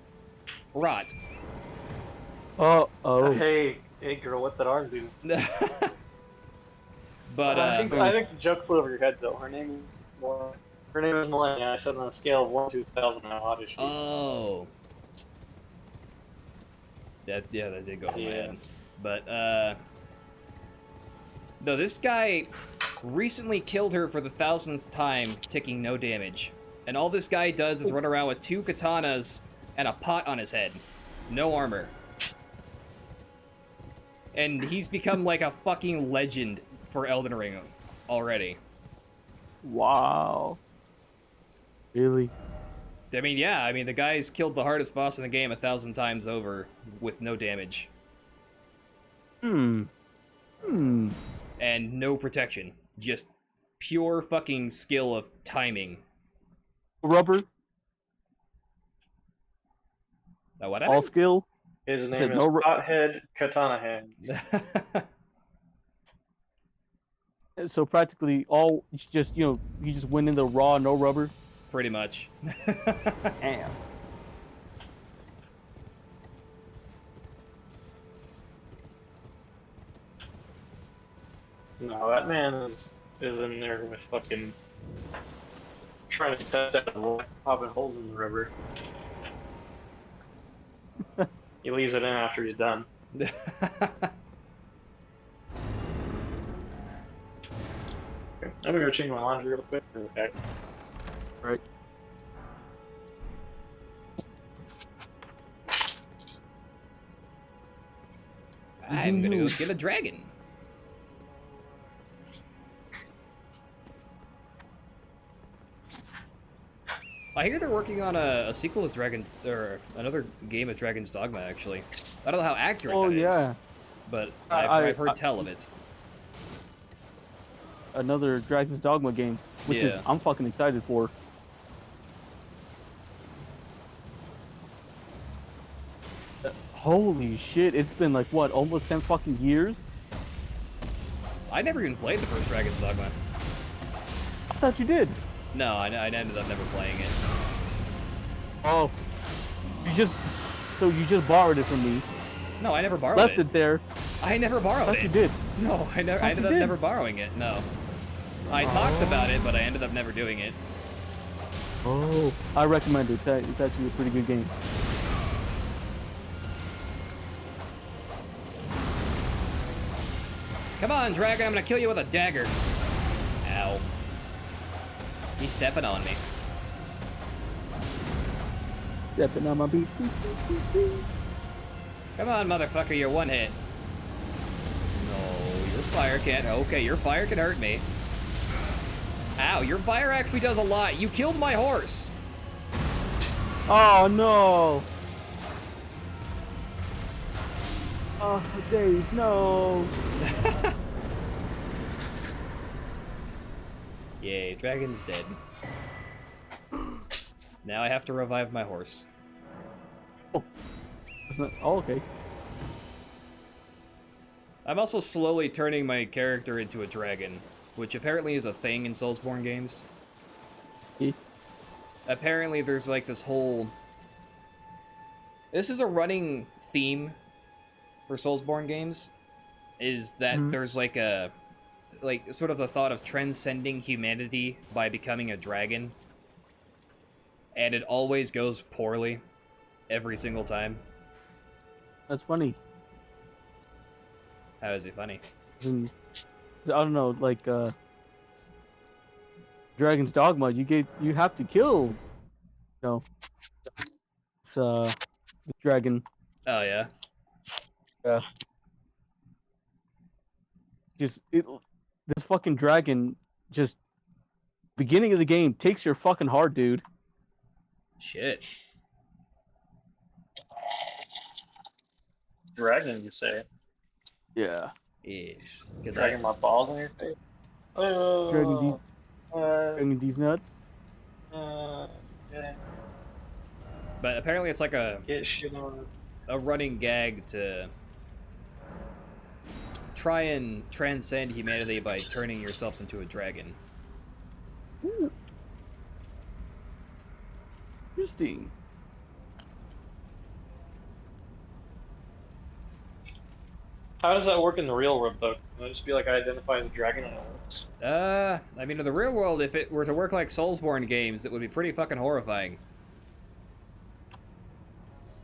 rot. Oh. Hey girl, what that arm do? But I think the joke flew over your head though. Her name is Millennia. I said on a scale of 1 to 1,000, how hot is she? Oh. That did go over my head. But no, this guy recently killed her for the 1,000th time, taking no damage. And all this guy does is run around with 2 katanas and a pot on his head. No armor. And he's become like a fucking legend for Elden Ring already. Wow. Really? I mean, yeah, the guy's killed the hardest boss in the game 1,000 times over with no damage. And no protection. Just pure fucking skill of timing. Rubber? What? All skill? His name is Pothead Katana Hands. So practically all you just went in the raw, no rubber. Pretty much. Damn. No, that man is in there with fucking trying to test out the lock, popping holes in the rubber. He leaves it in after he's done. Okay, I'm gonna go change my laundry real quick. Okay. Right. I'm gonna go kill a dragon. I hear they're working on a sequel of Dragon's, or another game of Dragon's Dogma, actually. I don't know how accurate that is, but I've heard tell of it. Another Dragon's Dogma game, which is I'm fucking excited for. Holy shit, it's been like, what, almost 10 fucking years? I never even played the first Dragon's Dogma. I thought you did. No, I ended up never playing it. Oh. So you just borrowed it from me. No, I never borrowed Left it there. I never borrowed I thought it. you did. No, I ended up never borrowing it, no. I talked about it, but I ended up never doing it. Oh. I recommend it. It's actually a pretty good game. Come on, dragon, I'm gonna kill you with a dagger. Ow. He's stepping on me. Stepping on my beat. Come on, motherfucker, you're one hit. No, your fire can't. Okay, your fire can hurt me. Ow, your fire actually does a lot. You killed my horse. Oh no. Oh, Dave, no. Yay, dragon's dead. Now I have to revive my horse. Oh, okay. I'm also slowly turning my character into a dragon, which apparently is a thing in Soulsborne games. Apparently there's like this whole... This is a running theme for Soulsborne games, is that there's like a... like, sort of the thought of transcending humanity by becoming a dragon. And it always goes poorly. Every single time. That's funny. How is it funny? I don't know, like, Dragon's Dogma, you have to kill, it's, the dragon. Oh, yeah? Yeah. This fucking dragon, just, beginning of the game, takes your fucking heart, dude. Shit. Dragon, you say? Yeah. Ish. Dragging my balls in your face? Oh, Dragging these nuts? Yeah. But apparently it's like a Get shit on. running gag to try and transcend humanity by turning yourself into a dragon. Ooh. Interesting. How does that work in the real world, though? Can I just be like, I identify as a dragon and it works? I mean, in the real world, if it were to work like Soulsborne games, it would be pretty fucking horrifying.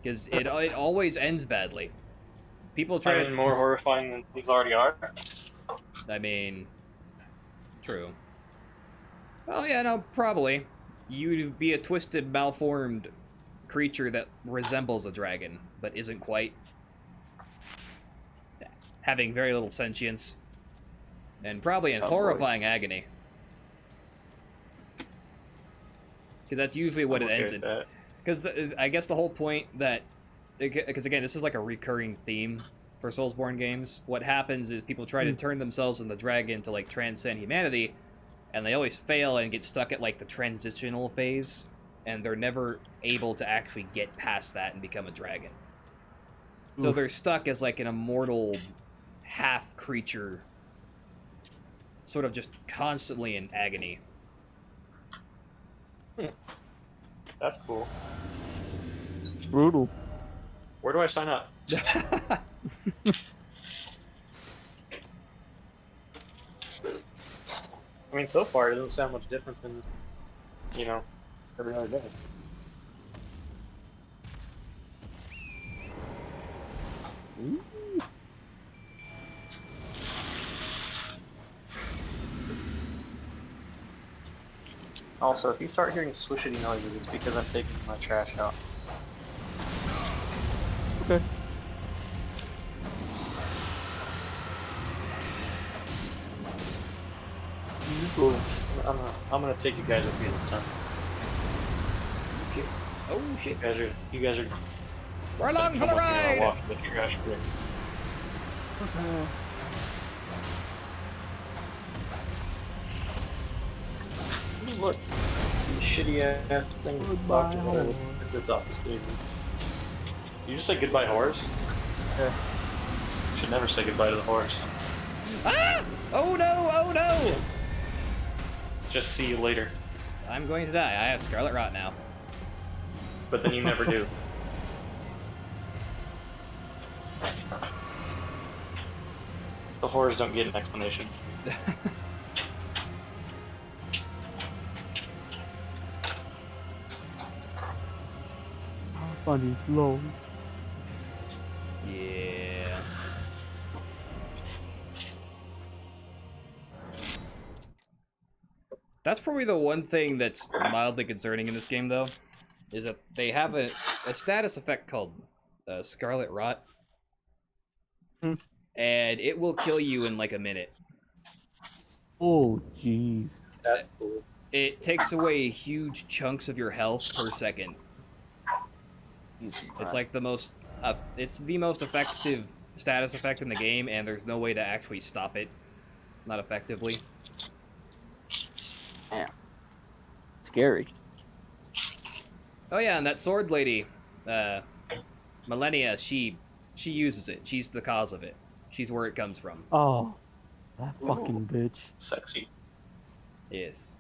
Because it always ends badly. People try I mean, more horrifying than things already are. I mean, true. Well, yeah, no, probably. You'd be a twisted, malformed creature that resembles a dragon, but isn't quite. Having very little sentience. And probably in horrifying agony. Because that's usually what it ends in. Because I guess the whole point that... Because again, this is like a recurring theme for Soulsborne games. What happens is people try to turn themselves into the dragon to like transcend humanity, and they always fail and get stuck at like the transitional phase, and they're never able to actually get past that and become a dragon. So they're stuck as like an immortal half creature, sort of just constantly in agony. That's cool. Brutal. Where do I sign up? I mean, so far it doesn't sound much different than, you know, every other day. Ooh. Also, if you start hearing swishity noises, it's because I'm taking my trash out. Okay. Cool. I'm gonna take you guys with me this time. Shit. Oh shit! You guys are. We're along for the Come with me and I'll ride. walk the trash bin. Look, shitty ass thing. Goodbye, horse. Get this off the stage. You just say goodbye, horse? Yeah. You should never say goodbye to the horse. Ah! Oh no! Oh no! Just see you later. I'm going to die. I have scarlet rot now. But then you never do. The horrors don't get an explanation. Funny flow. Yeah. That's probably the one thing that's mildly concerning in this game, though, is that they have a status effect called Scarlet Rot, Hmm. and it will kill you in like a minute. Oh, jeez. That's cool. It takes away huge chunks of your health per second. It's like the most, it's the most effective status effect in the game, and there's no way to actually stop it, not effectively. Damn. Scary. Oh yeah, and that sword lady, Millennia, she uses it. She's the cause of it. She's where it comes from. Oh, that fucking bitch. Sexy. Yes.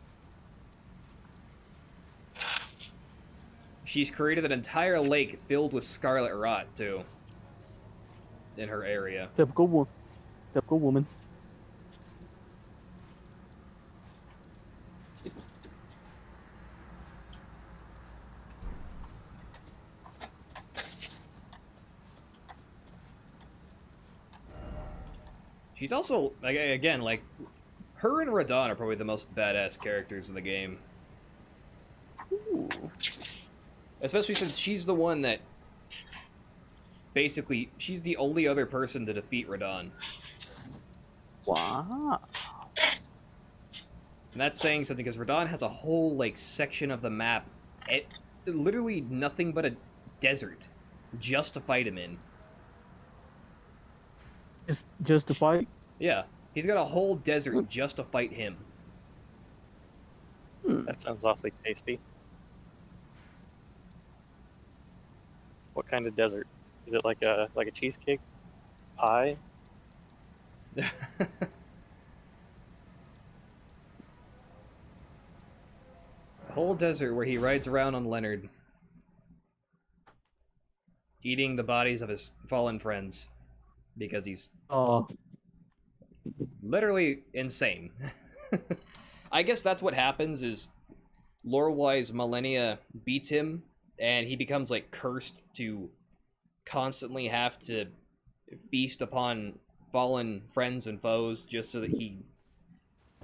She's created an entire lake filled with scarlet rot, too. In her area. Typical woman. Typical woman. She's also, again, like, her and Radon are probably the most badass characters in the game. Ooh. Especially since she's the one that, basically, she's the only other person to defeat Radon. Wow. And that's saying something, because Radon has a whole, like, section of the map, literally nothing but a desert, just to fight him in. Just to fight? Yeah, he's got a whole desert just to fight him. That sounds awfully tasty. What kind of desert? Is it like a cheesecake pie? A whole desert where he rides around on Leonard, eating the bodies of his fallen friends, because he's Oh. literally insane. I guess that's what happens is, lore-wise, Millennia beats him, and he becomes, like, cursed to constantly have to feast upon fallen friends and foes just so that he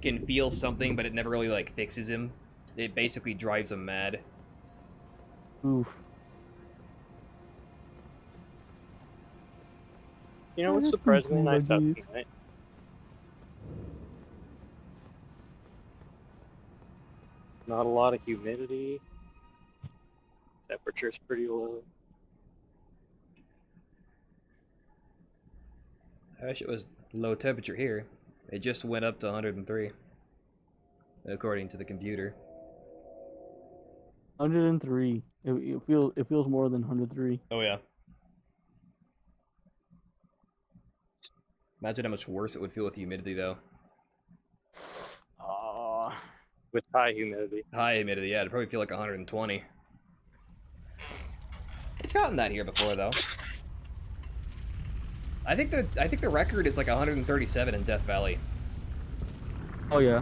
can feel something, but it never really, like, fixes him. It basically drives him mad. Oof. You know, it's surprisingly nice out tonight. Not a lot of humidity. Temperature's pretty low. I wish it was low temperature here. It just went up to 103, according to the computer. 103. It feels more than 103. Oh yeah. Imagine how much worse it would feel with humidity, though. with high humidity. High humidity, yeah, it'd probably feel like 120. It's gotten that here before, though. I think the record is like 137 in Death Valley. Oh yeah.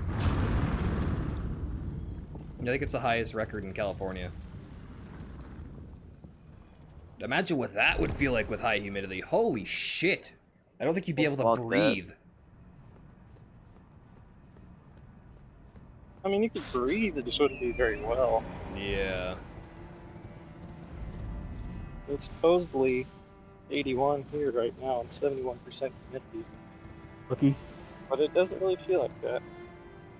I think it's the highest record in California. Imagine what that would feel like with high humidity. Holy shit! I don't think you'd be able to Fuck that. breathe. I mean, you could breathe, it just wouldn't be very well. Yeah. It's supposedly 81 here right now and 71% humidity, Lucky. but it doesn't really feel like that.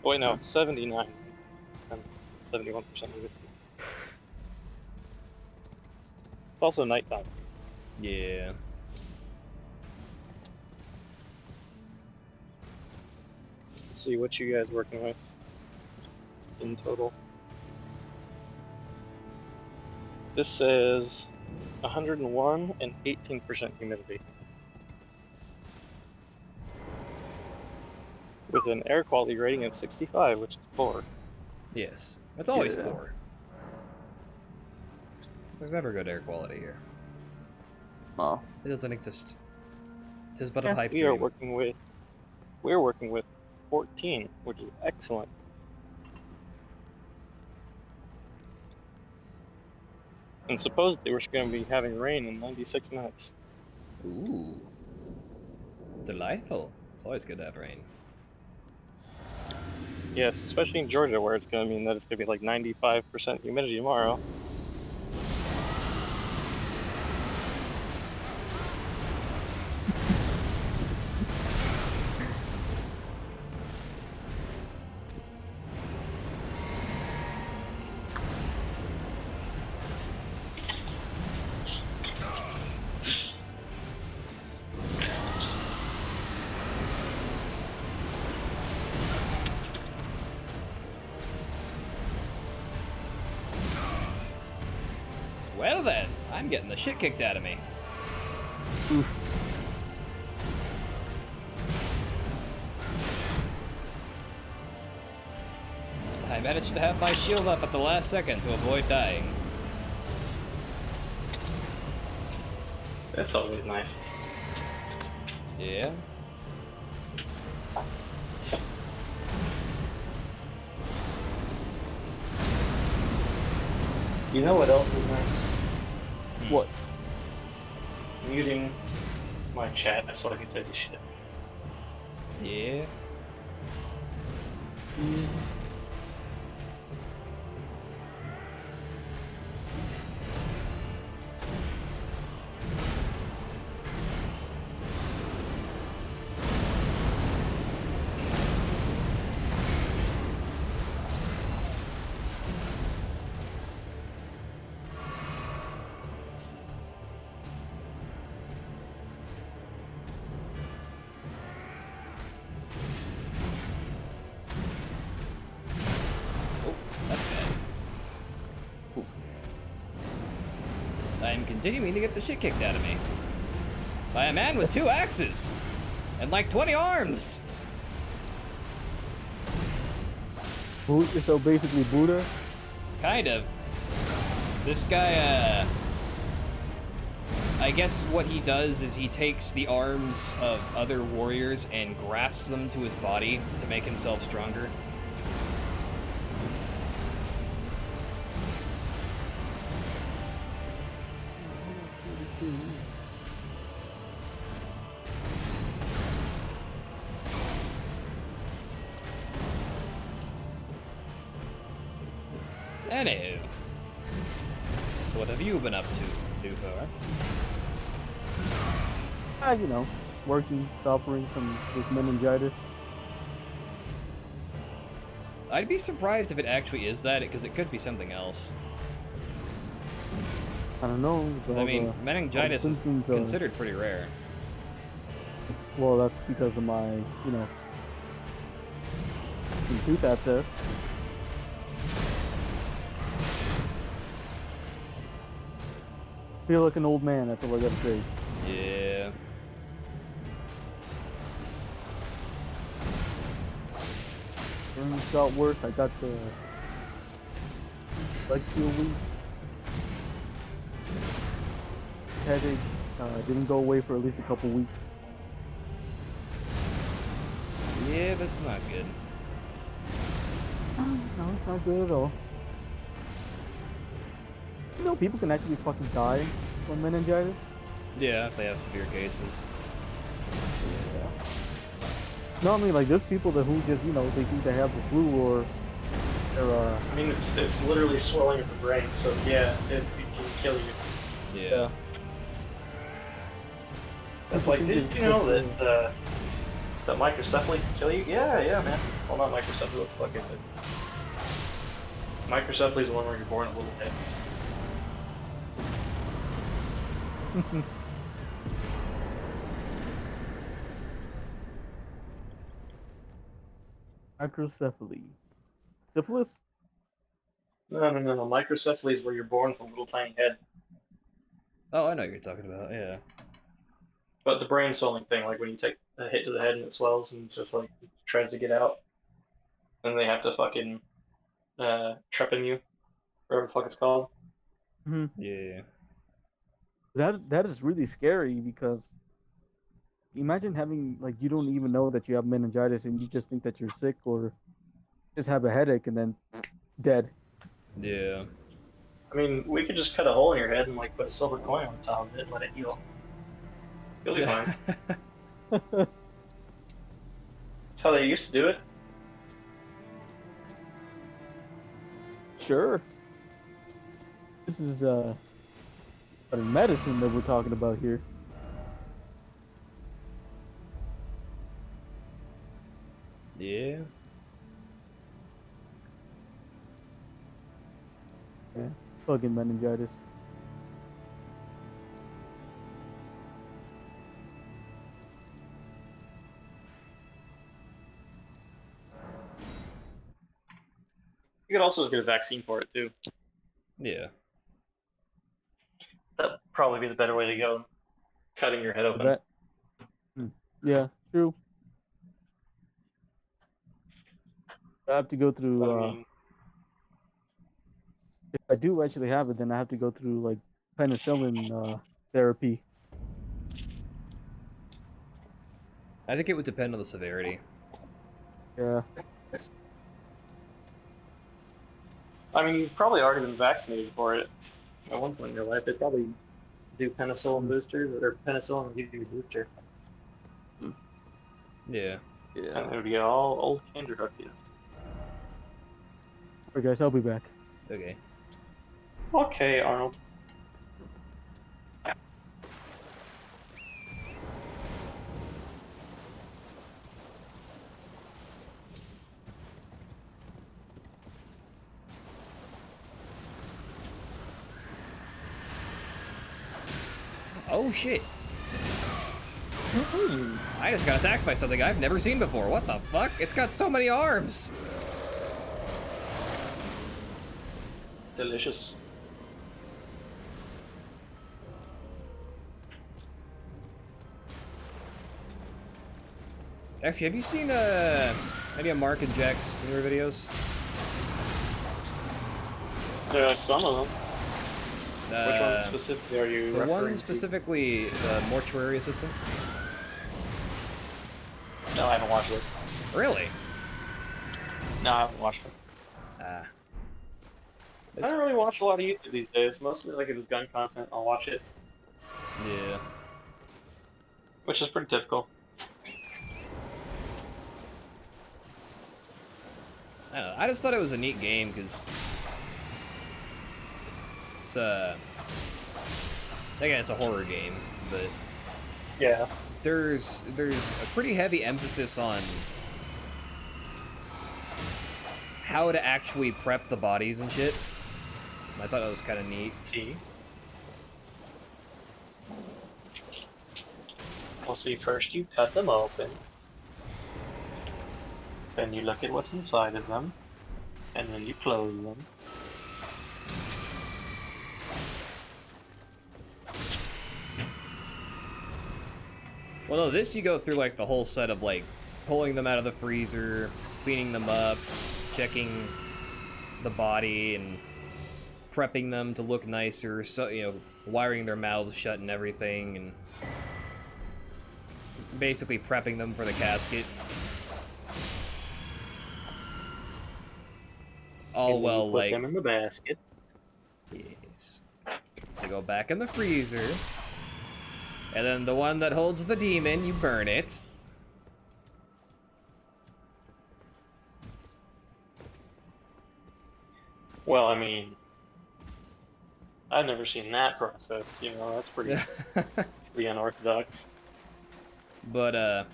Oh, wait, no, it's 79 and 71% humidity. It's also nighttime. Yeah. Let's see what you guys working with in total. This says 101 and 18% humidity. With an air quality rating of 65, which is poor. Yes. It's always Yeah. poor. There's never good air quality here. Oh. It doesn't exist. Tis but Yeah, a pipe We are dream. working with 14, which is excellent. And supposedly we're going to be having rain in 96 minutes. Ooh. Delightful. It's always good to have rain. Yes, especially in Georgia, where it's going to mean that it's going to be like 95% humidity tomorrow. Well then, I'm getting the shit kicked out of me. Oof. I managed to have my shield up at the last second to avoid dying. That's always nice. Yeah. You know what else is nice? What? Muting my chat so I can take a shit. Yeah. I'm continuing to get the shit kicked out of me by a man with 2 axes and like 20 arms. So basically Buddha? Kind of. This guy, I guess what he does is he takes the arms of other warriors and grafts them to his body to make himself stronger. Anywho. So what have you been up to, Dufar? You know, working, suffering from this meningitis. I'd be surprised if it actually is that, because it could be something else. I don't know. I mean, meningitis is symptoms are- considered pretty rare. Well, that's because of my, you know, tooth abscess. Feel like an old man, that's all I gotta say. Yeah. symptoms got worse. I got the legs feel weak. Headache didn't go away for at least a couple weeks. Yeah, that's not good. No, it's not good at all. You know, people can actually fucking die from meningitis. Yeah, if they have severe cases. Yeah. No, I mean, like, there's people that who just, you know, they think they have the flu or they're, I mean, it's literally swelling of the brain, so yeah, it can kill you. Yeah. It's like, did you know that that microcephaly can kill you? Yeah, man. Well, not microcephaly, what the fuck is it? Microcephaly is the one where you're born a little head. Microcephaly. Syphilis? No. Microcephaly is where you're born with a little tiny head. Oh, I know what you're talking about, yeah. But the brain swelling thing, like when you take a hit to the head and it swells and it's just like tries to get out, and they have to fucking trepan you, whatever the fuck it's called. Mm-hmm. Yeah. That is really scary because imagine having, like, you don't even know that you have meningitis and you just think that you're sick or just have a headache and then dead. Yeah. I mean, we could just cut a hole in your head and like put a silver coin on top of it and let it heal. You'll be fine. That's how they used to do it. Sure. This is medicine that we're talking about here. Yeah. Yeah. Fucking meningitis. You could also get a vaccine for it too. Yeah. That'd probably be the better way to go. Cutting your head open. Yeah, true. I have to go through. But, I mean, If I do actually have it, then I have to go through like penicillin therapy. I think it would depend on the severity. Yeah. I mean, you've probably already been vaccinated for it at one point in your life. They probably do penicillin boosters, or penicillin will give you a booster. Yeah. And it would be all old Kendra hook you. Alright, guys, I'll be back. Okay. Okay, Arnold. Oh shit. I just got attacked by something I've never seen before. What the fuck? It's got so many arms. Delicious. Actually, have you seen any of Mark and Jack's newer videos? There are some of them. Which one Uh, specifically are you The referring one to? specifically, the mortuary assistant. No, I haven't watched it. Really? No, I haven't watched it. Ah. I don't really watch a lot of YouTube these days. Mostly, like, if it's gun content, I'll watch it. Yeah. Which is pretty typical. I don't know. I just thought it was a neat game because it's again, it's a horror game, but Yeah. there's a pretty heavy emphasis on how to actually prep the bodies and shit. I thought that was kind of neat. See? Well, see, first you cut them open. Then you look at what's inside of them. And then you close them. Well, no, this you go through like the whole set of like pulling them out of the freezer, cleaning them up, checking the body, and prepping them to look nicer, so, you know, wiring their mouths shut and everything, and basically prepping them for the casket. All And then you well, put like, them in the basket. yes. They go back in the freezer. And then the one that holds the demon, you burn it. Well, I mean, I've never seen that processed. You know, that's pretty unorthodox. But, I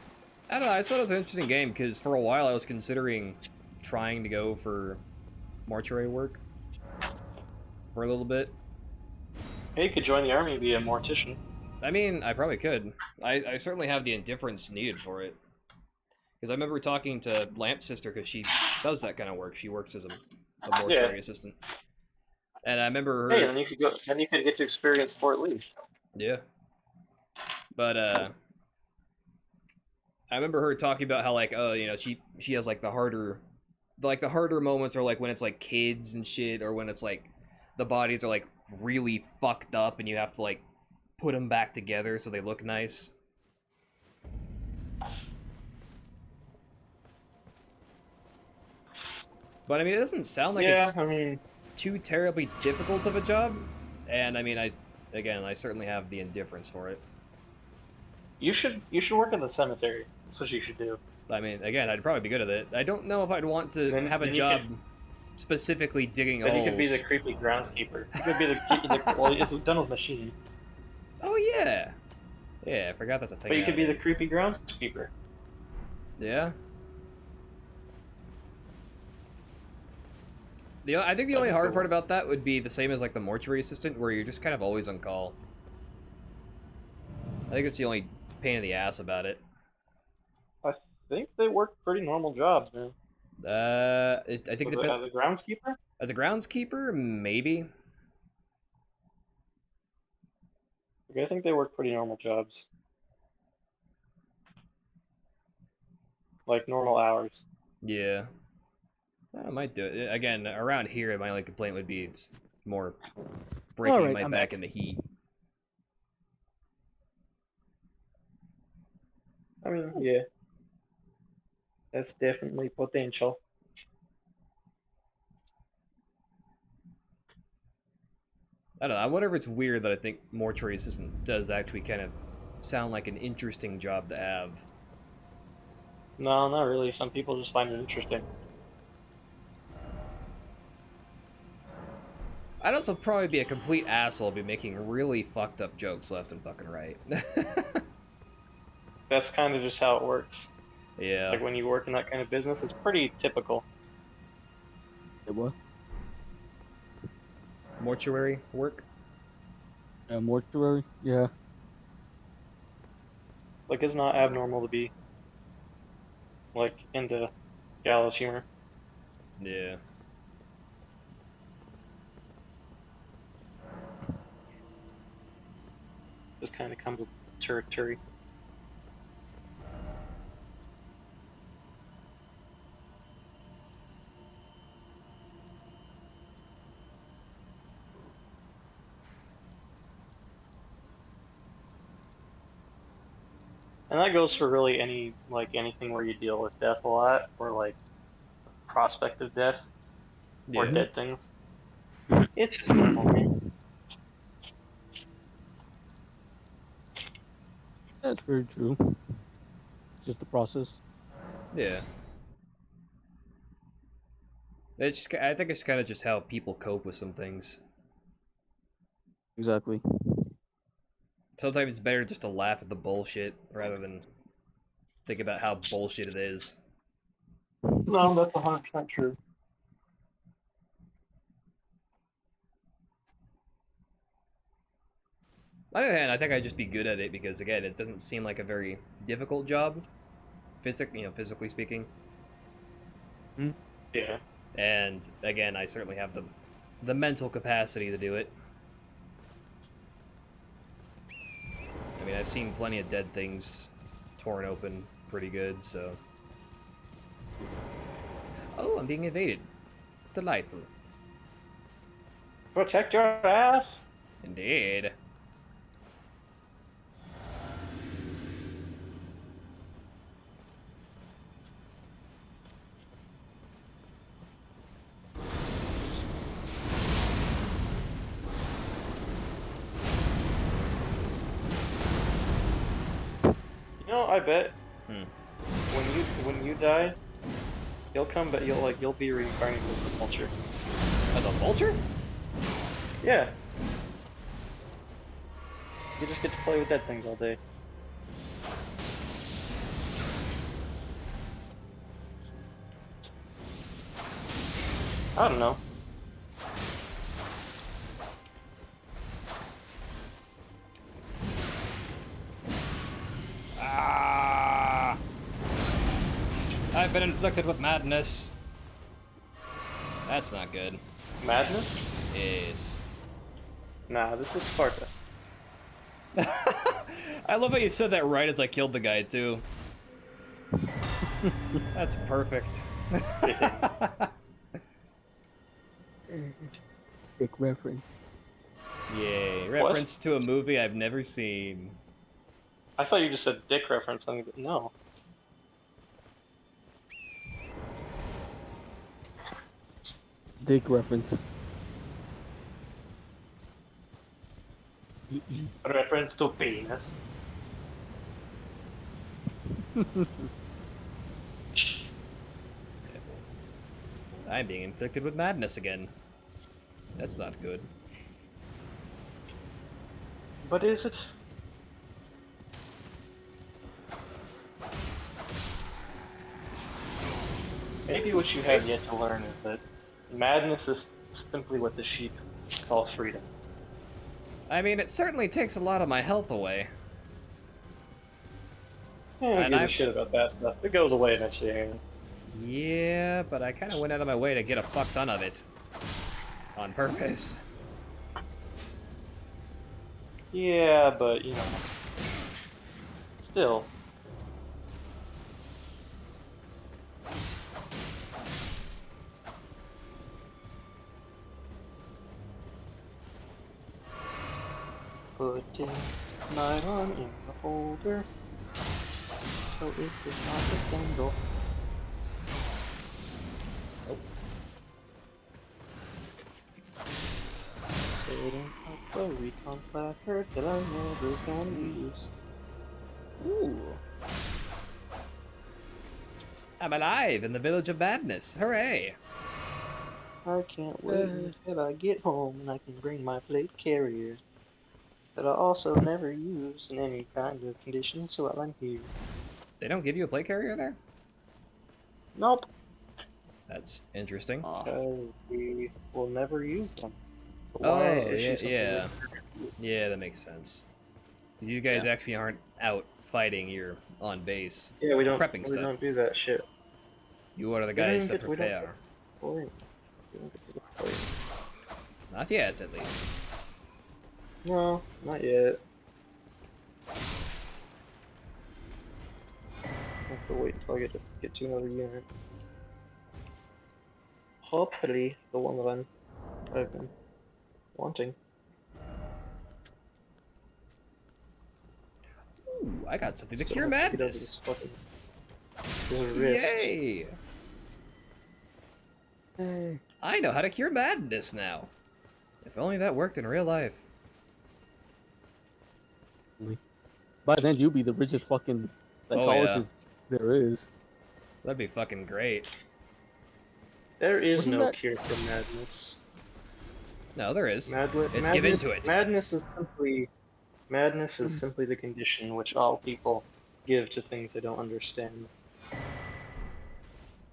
don't know, I thought it was an interesting game, because for a while I was considering trying to go for mortuary work for a little bit. Hey, you could join the army and be a mortician. I mean, I probably could. I certainly have the indifference needed for it. Because I remember talking to Lamp's sister, because she does that kind of work. She works as a mortuary assistant. And I remember her... Hey, then you could go. Then you could get to experience Fort Lee. Yeah. But, I remember her talking about how, like, you know, she has, like, the harder moments are, like, when it's, like, kids and shit, or when it's, like, the bodies are, like, really fucked up and you have to, like, put them back together so they look nice. But, I mean, it doesn't sound like it's too terribly difficult of a job, and, I mean, I certainly have the indifference for it. You should work in the cemetery. That's what you should do. I mean, again, I'd probably be good at it. I don't know if I'd want to have a job specifically digging holes. Then you could be the creepy groundskeeper. You could be the well, it's done with machine. Oh, yeah. Yeah, I forgot that's a thing. But you could be the creepy groundskeeper. Yeah. I think the only hard part about that would be the same as, like, the mortuary assistant, where you're just kind of always on call. I think it's the only pain in the ass about it. I think they work pretty normal jobs, man. I think as a groundskeeper? As a groundskeeper, maybe. I think they work pretty normal jobs. Like normal hours. Yeah. I might do it. Again, around here, my only complaint would be it's more breaking my back in the heat. I mean, yeah. That's definitely potential. I don't know. I wonder if it's weird that I think mortuary assistant does actually kind of sound like an interesting job to have. No, not really. Some people just find it interesting. I'd also probably be a complete asshole, be making really fucked up jokes left and fucking right. That's kind of just how it works. Yeah. Like when you work in that kind of business, it's pretty typical. It what? Mortuary work? Mortuary? Yeah. Like it's not abnormal to be like into gallows humor. Yeah. Just kind of comes with territory. And that goes for really anything where you deal with death a lot, or like prospect of death, or dead things. It's just normal, man. That's very true. It's just the process. Yeah. I think it's kind of just how people cope with some things. Exactly. Sometimes it's better just to laugh at the bullshit rather than think about how bullshit it is. No, that's 100% true. On the other hand, I think I'd just be good at it because, again, it doesn't seem like a very difficult job, physically speaking. Yeah. And again, I certainly have the mental capacity to do it. I mean, I've seen plenty of dead things torn open pretty good, so... Oh, I'm being invaded. Delightful. Protect your ass. Indeed. You know, I bet Hmm. when you die, you'll come back. You'll be reincarnated as a vulture. As a vulture? Yeah. You just get to play with dead things all day. I don't know. Ah! I've been inflicted with madness. That's not good. Madness? Is. Nah, this is Sparta. I love how you said that right as I killed the guy too. That's perfect. Big reference. Yay! Reference to a movie I've never seen. I thought you just said dick reference. No. Dick reference. Reference to penis. I'm being inflicted with madness again. That's not good. But is it? Maybe what you have yet to learn is that madness is simply what the sheep call freedom. I mean, it certainly takes a lot of my health away. Yeah, who And gives a I've- shit about that stuff? It goes away eventually. Anyway. Yeah, but I kind of went out of my way to get a fuck ton of it. On purpose. Yeah, but you know, still. Putting my arm in the holder, so it does not distangle. Setting up a recon placard that I never can use. Ooh. I'm alive in the village of madness. Hooray! I can't wait until I get home and I can bring my plate carrier that I also never use in any kind of conditions while I'm here. They don't give you a plate carrier there? Nope. That's interesting. We will never use them. So Oh, why yeah, issue something yeah. with- Yeah, that makes sense. You guys Yeah. actually aren't out fighting, you're on base. Yeah, we don't. Prepping we stuff. don't do that shit. You are the We don't guys even that get- we don't prepare. Point. We don't get to the point. Not yet, at least. No, not yet. I have to wait until I get to another unit. Hopefully, the one that I've been wanting. Ooh, I got something to Still cure have to get over madness. this fucking this wrist. Yay! I know how to cure madness now. If only that worked in real life. By then, you'll be the richest fucking psychologist there is. That'd be fucking great. There is Wasn't no that- cure for madness. No, there is. Madness, It's give into it. Madness is simply the condition which all people give to things they don't understand.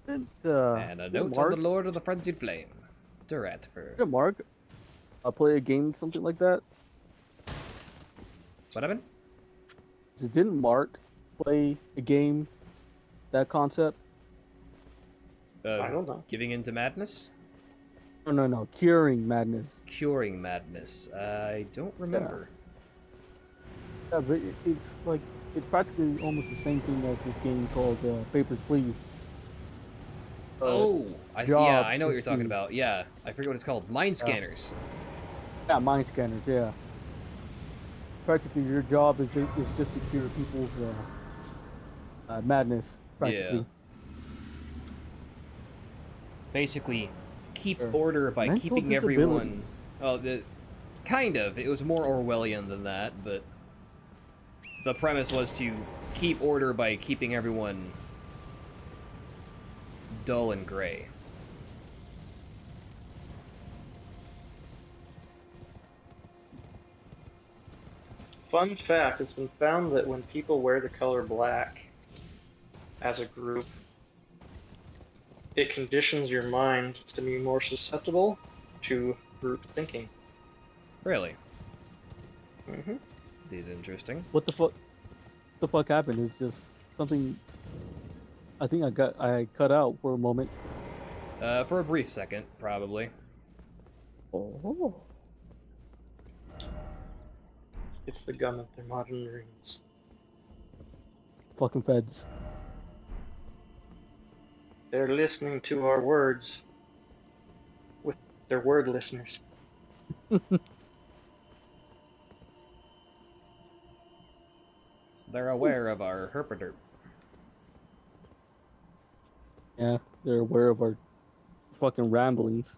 Didn't, And a note Mark, on the Lord of the Frenzied Flame. Duratfer. didn't Mark play a game something like that? What happened? Didn't Mark play a game that concept? I don't know. Giving into madness? No, curing madness. Curing madness. I don't remember. Yeah, but it's like it's practically almost the same thing as this game called Papers, Please. Oh, yeah, job I know what is you're talking to- about. Yeah, I forget what it's called. Mind scanners. Yeah, mind scanners. Yeah. Practically, your job is just to cure people's madness. Yeah. Practically. Basically, keep Or order by mental keeping everyone. disabilities. Well, kind of. It was more Orwellian than that, but the premise was to keep order by keeping everyone dull and gray. Fun fact, it's been found that when people wear the color black as a group, it conditions your mind to be more susceptible to group thinking. Really? Mm-hmm. This is interesting. What the fuck? The fuck happened? Is just something. I think I cut out for a moment. For a brief second, probably. Oh. It's the gun of their modern dreams. Fucking feds. They're listening to our words with their word listeners. They're aware of our herpaderp. Yeah, they're aware of our fucking ramblings.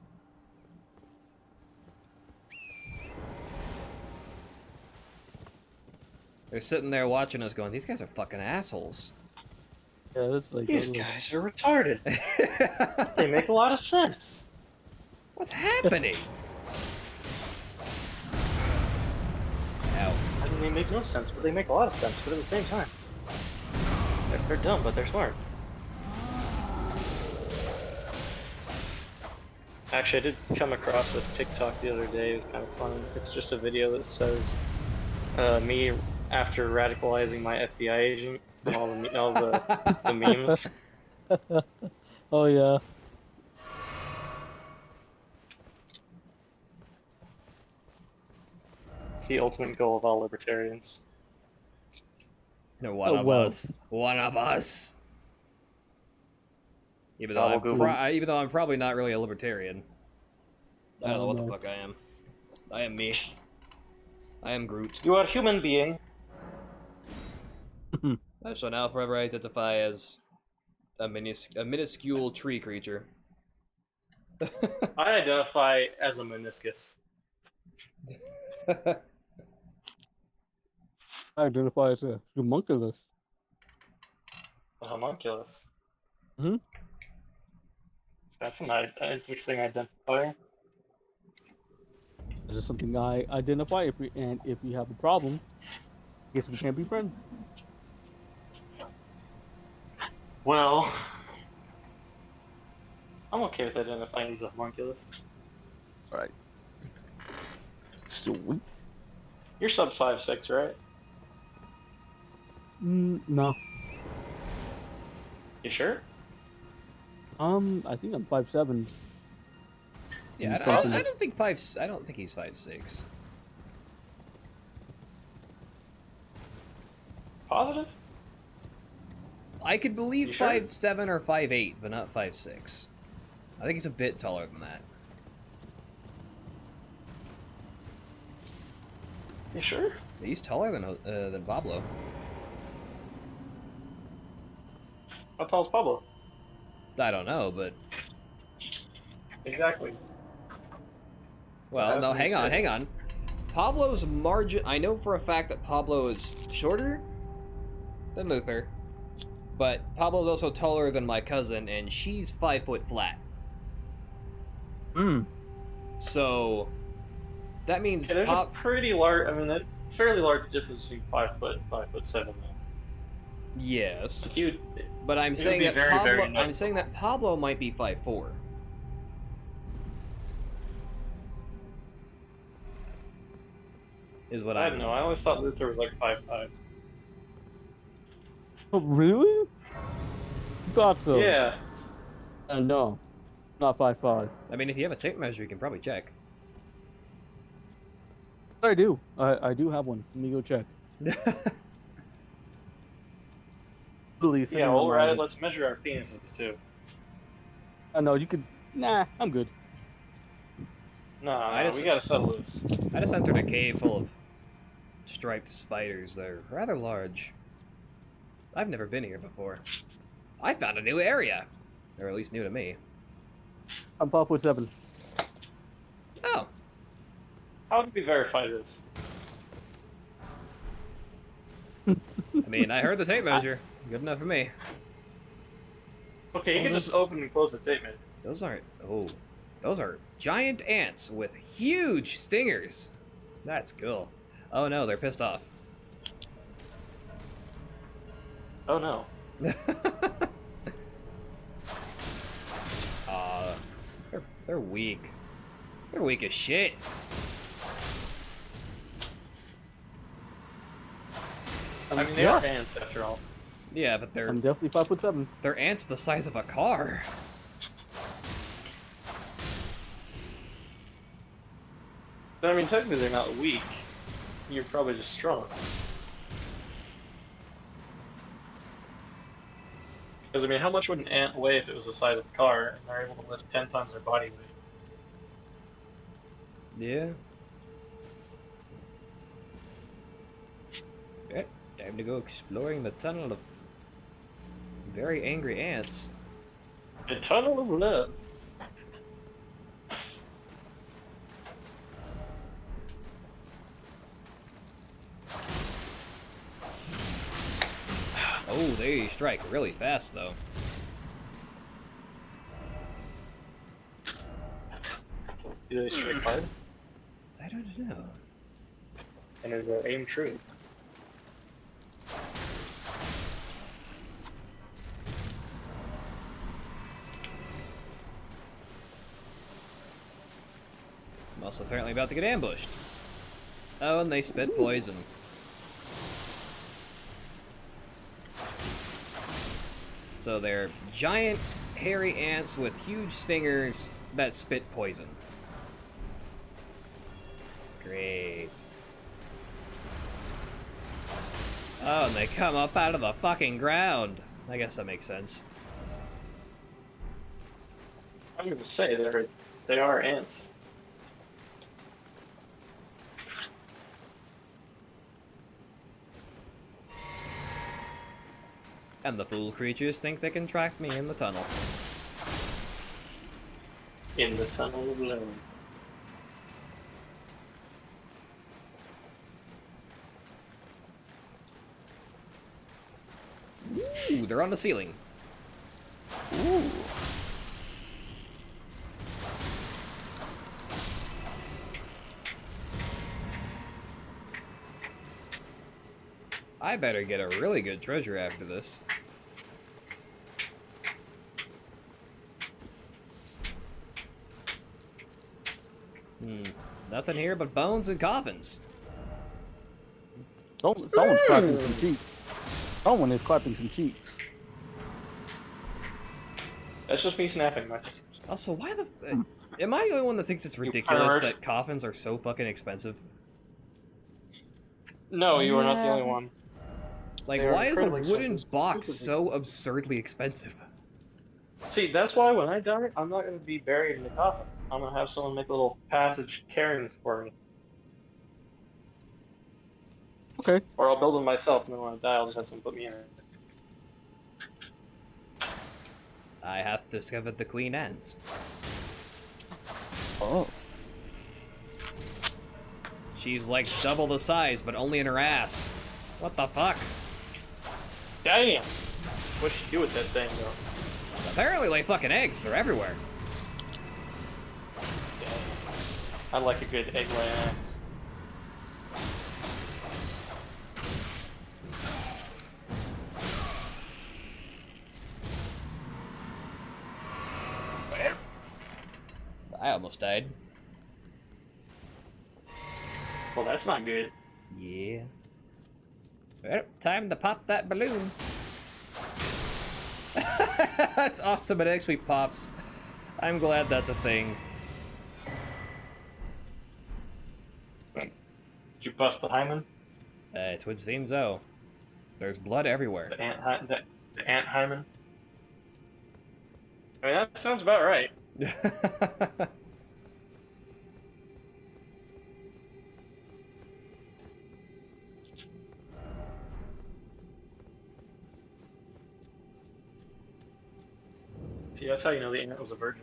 They're sitting there watching us going, these guys are fucking assholes. Yeah, it's like These guys are retarded. They make a lot of sense. What's happening? Ow. I mean, they make no sense, but they make a lot of sense. But at the same time, they're dumb, but they're smart. Actually, I did come across a TikTok the other day. It was kind of funny. It's just a video that says me after radicalizing my FBI agent from all the memes. Oh yeah. It's the ultimate goal of all libertarians. No, one Oh, of well. us. One of us. Even though, Double Google. even though I'm probably not really a libertarian. I don't know what the no. fuck I am. I am me. I am Groot. You are a human being. I shall now forever identify as a minuscule tree creature. I identify as a meniscus. I identify as a homunculus. A homunculus. Hmm. That's an interesting identifier. It's just something I identify. If you have a problem, I guess we can't be friends. Well, I'm okay with identifying as a homunculus. All right. Sweet. You're sub 5'6", right? No. You sure? I think I'm 5'7". Yeah, I don't think I don't think he's 5'6". Positive? I could believe You sure? 5'7" or 5'8", but not 5'6". I think he's a bit taller than that. You sure? He's taller than Pablo. How tall is Pablo? I don't know, but Exactly. well, So no, how hang does he on, say? hang on. Pablo's margin. I know for a fact that Pablo is shorter than Luther, but Pablo's also taller than my cousin, and she's 5 foot flat. Hmm. So that means Okay, there's a pretty large, I mean, a fairly large difference between 5 foot and 5'7", though. yes, Like you, but I'm would saying be that very, Pablo. very I'm nice. saying that Pablo might be 5'4". Is what I I don't know. I always thought Luther was like 5'5". Oh, really? You thought so? Yeah. No, not 5'5". I mean, if you have a tape measure, you can probably check. I do. I do have one. Let me go check. Literally sitting Yeah, while on we're at my- it, let's measure our penises, too. No, you could. Nah, I'm good. No, we gotta settle this. I just entered a cave full of striped spiders. They're rather large. I've never been here before. I found a new area, or at least new to me. I'm 5'7". Oh, How did we verify this? I mean, I heard the tape measure. Good enough for me. Okay, you can just open and close the tape measure. Those aren't. Oh, those are giant ants with huge stingers. That's cool. Oh no, they're pissed off. Oh no. They're weak. They're weak as shit. I mean, they are ants after all. Yeah, but they're I'm definitely 5'7". they're ants the size of a car. But I mean, technically they're not weak. You're probably just strong. Because I mean, how much would an ant weigh if it was the size of a car, and they're able to lift 10 times their body weight? Yeah. Okay, time to go exploring the tunnel of very angry ants. A tunnel of love. Oh, they strike really fast, though. Do they strike hard? I don't know. And is their aim true? I'm also apparently about to get ambushed. Oh, and they spit poison. So they're giant, hairy ants with huge stingers that spit poison. Great. Oh, and they come up out of the fucking ground. I guess that makes sense. I was gonna say they are ants. And the fool creatures think they can track me in the tunnel. In the tunnel of love. Ooh, they're on the ceiling. Ooh. I better get a really good treasure after this. Nothing here but bones and coffins. Someone's clapping some cheeks. Someone is clapping some cheeks. That's just me snapping my fingers. Also, why the... am I the only one that thinks it's ridiculous that coffins are so fucking expensive? No, you are not the only one. Like, why is a wooden box so absurdly expensive? See, that's why when I die, I'm not going to be buried in a coffin. I'm going to have someone make a little passage carrying for me. Okay. Or I'll build one myself, and then when I die, I'll just have someone put me in it. I hath discovered the Queen Ant. Oh. She's like double the size, but only in her ass. What the fuck? Damn! What'd she do with that thing, though? Apparently lay fucking eggs. They're everywhere. Damn. I like a good egg-laying axe. I almost died. Well, that's not good. Yeah. Well, time to pop that balloon. That's awesome, it actually pops. I'm glad that's a thing. Did you bust the hymen? It would seem so. There's blood everywhere. The ant hymen? I mean, that sounds about right. See, that's how you know the ant was a virgin.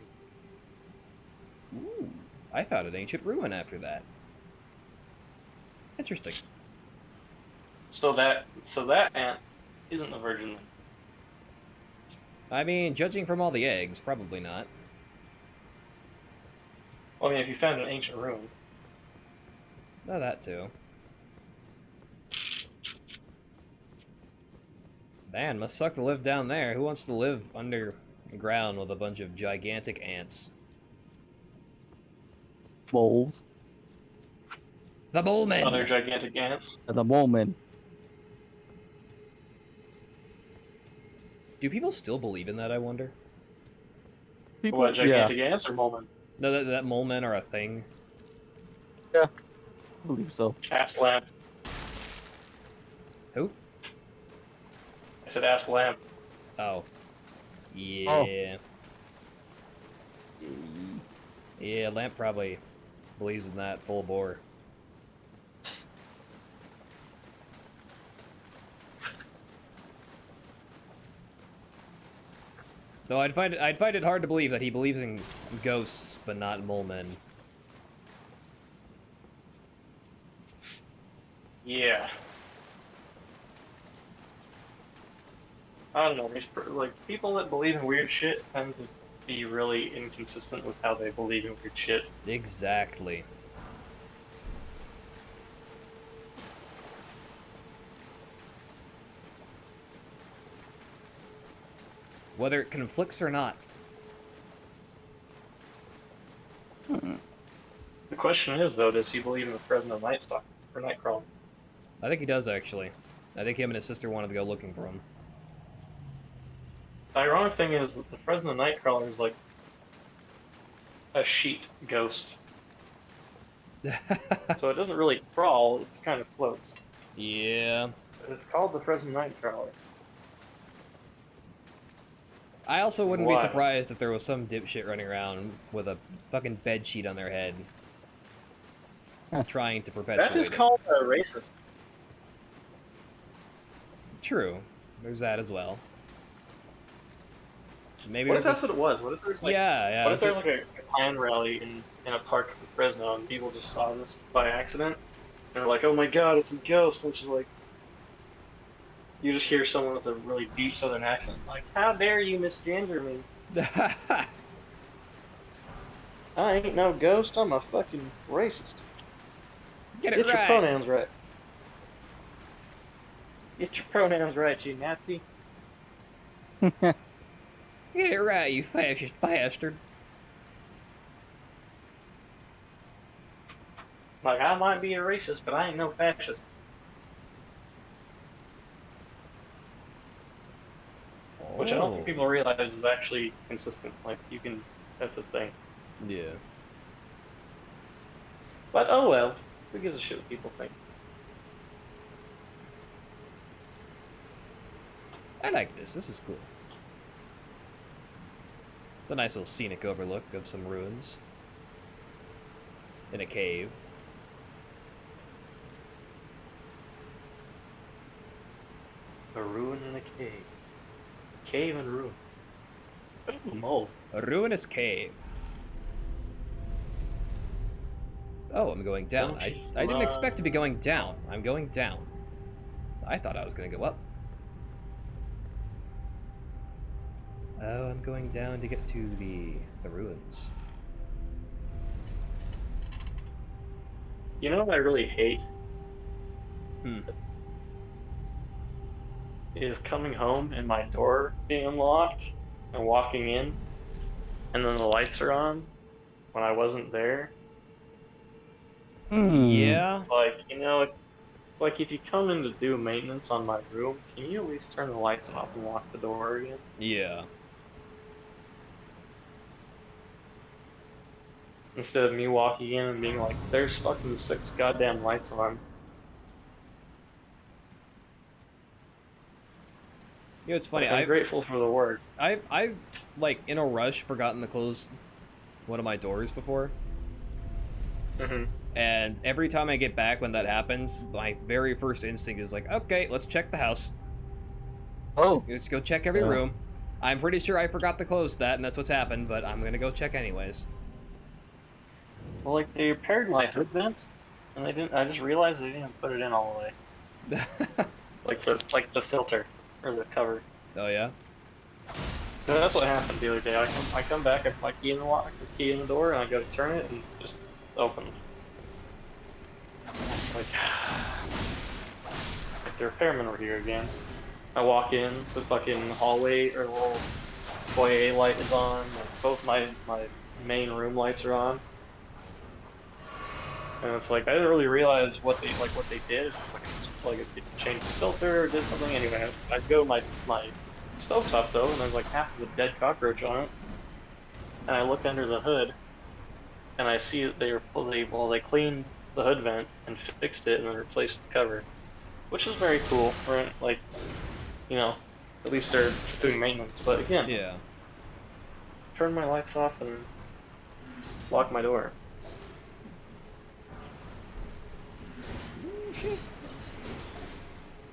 Ooh, I found an ancient ruin after that. Interesting. So that ant isn't a virgin. I mean, judging from all the eggs, probably not. Well, I mean, if you found an ancient ruin. Oh, that too. Man, must suck to live down there. Who wants to live underground with a bunch of gigantic ants? Moles The Bullmen! Other gigantic ants. at the moment. Do people still believe in that, I wonder? People, What, gigantic ants or Molmen? No, that mole men are a thing. Yeah, I believe so. Ask Lamp. Who? I said ask Lamp. Oh. Yeah. Yeah, Lamp probably believes in that full bore. Though I'd find it hard to believe that he believes in ghosts, but not mole men. Yeah. I don't know. Like people that believe in weird shit tend to be really inconsistent with how they believe in weird shit. Exactly. Whether it conflicts or not. The question is, though, does he believe in the Fresno Night Stalker or Nightcrawler? I think he does, actually. I think him and his sister wanted to go looking for him. The ironic thing is that the Fresno Nightcrawler is like a sheet ghost. So it doesn't really crawl, it just kind of floats. Yeah. But it's called the Fresno Nightcrawler. I also wouldn't be Why? surprised if there was some dipshit running around with a fucking bed sheet on their head. Trying to perpetuate That is it. called a racist. True. There's that as well. Maybe What if there's that's what it was? What if there's like yeah. what if there's like a Klan rally in a park in Fresno and people just saw this by accident? And they're like, oh my god, it's a ghost. And she's like, you just hear someone with a really deep southern accent, like, how dare you misgender me? I ain't no ghost, I'm a fucking racist. Get it Get your right. pronouns right. Get your pronouns right, you Nazi. Get it right, you fascist bastard. Like, I might be a racist, but I ain't no fascist. Which I don't think people realize is actually consistent. Like, you can, that's a thing. Yeah. But oh well, who gives a shit what people think? I like this. This is cool. It's a nice little scenic overlook of some ruins. In a cave. A ruin in a cave. Cave and ruins. Ooh, mold. A ruinous cave. Oh, I'm going down. Don't I you didn't expect to be fly. going down. I'm going down. I thought I was going to go up. Oh, I'm going down to get to the ruins. You know what I really hate? Hmm. Is coming home and my door being unlocked and walking in and then the lights are on when I wasn't there. Yeah. It's like, you know, it's like if you come in to do maintenance on my room, can you at least turn the lights off and lock the door again? Yeah. Instead of me walking in and being like, there's fucking 6 goddamn lights on. You know, it's funny. Like, I'm grateful for the work. I've like in a rush forgotten to close one of my doors before, and every time I get back when that happens, my very first instinct is like, okay, let's check the house. Oh. Let's go check every room. I'm pretty sure I forgot to close that, and that's what's happened. But I'm gonna go check anyways. Well, like they repaired my hood vent, and they didn't. I just realized they didn't put it in all the way. like the filter or the cover. Oh yeah. So that's what happened the other day. I come back, I put my key in the lock, the key in the door, and I go to turn it, and it just opens. It's like the repairmen were here again. I walk in, the fucking hallway or the little foyer light is on. Both my main room lights are on. And it's like I didn't really realize what they did. Like if they changed the filter or did something. Anyway, I'd go my stovetop though, and there's like half of a dead cockroach on it. And I look under the hood, and I see that they cleaned the hood vent and fixed it and then replaced the cover, which is very cool. Right? Like, you know, at least they're doing maintenance. But again, Yeah. turn my lights off and lock my door.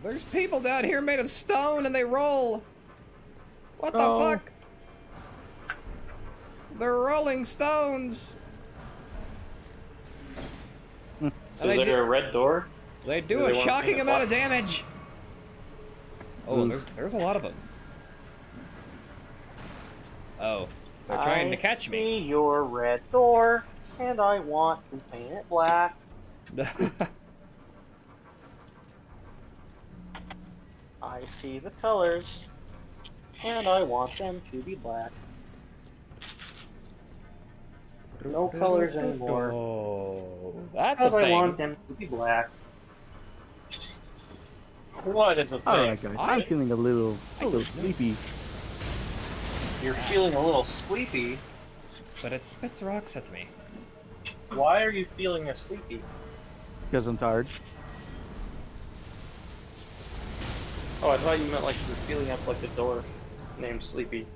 There's people down here made of stone and they roll. What the fuck? They're rolling stones. Is there a red door? They do a shocking amount of damage. Oh, and there's a lot of them. Oh, they're trying to catch me. I see your red door, and I want to paint it black. I see the colors, and I want them to be black. No colors anymore. Oh, that's a Because thing. I want them to be black. What is a thing? Alright guys, I'm feeling a little sleepy. You're feeling a little sleepy. But it spits rocks at me. Why are you feeling sleepy? Because I'm tired. Oh, I thought you meant like you're feeling up like a door named Sleepy.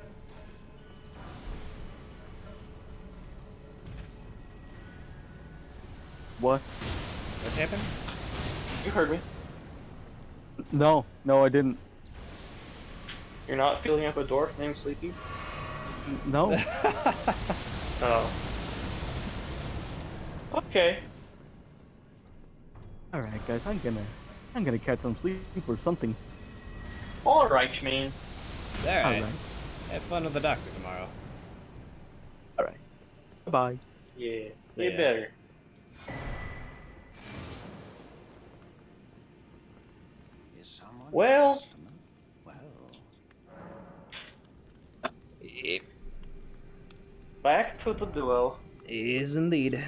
What? What happened? You heard me. No, I didn't. You're not feeling up a dwarf named Sleepy? No. Oh. Okay. Alright guys, I'm gonna catch some sleep or something. Alright, you mean. Alright. Have fun with the doctor tomorrow. Alright. Bye-bye. Yeah. See You ya. better. Well. Yep. Back to the duo. Is indeed.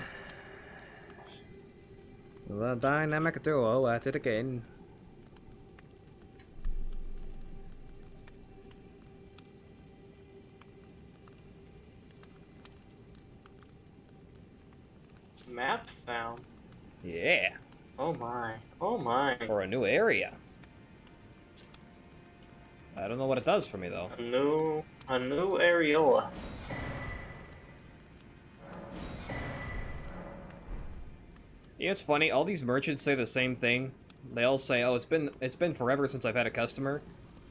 The dynamic duo at it again. Map found. Yeah. Oh my. Oh my. For a new area. I don't know what it does for me though. A new areola. You know, it's funny, all these merchants say the same thing. They all say, oh, it's been forever since I've had a customer.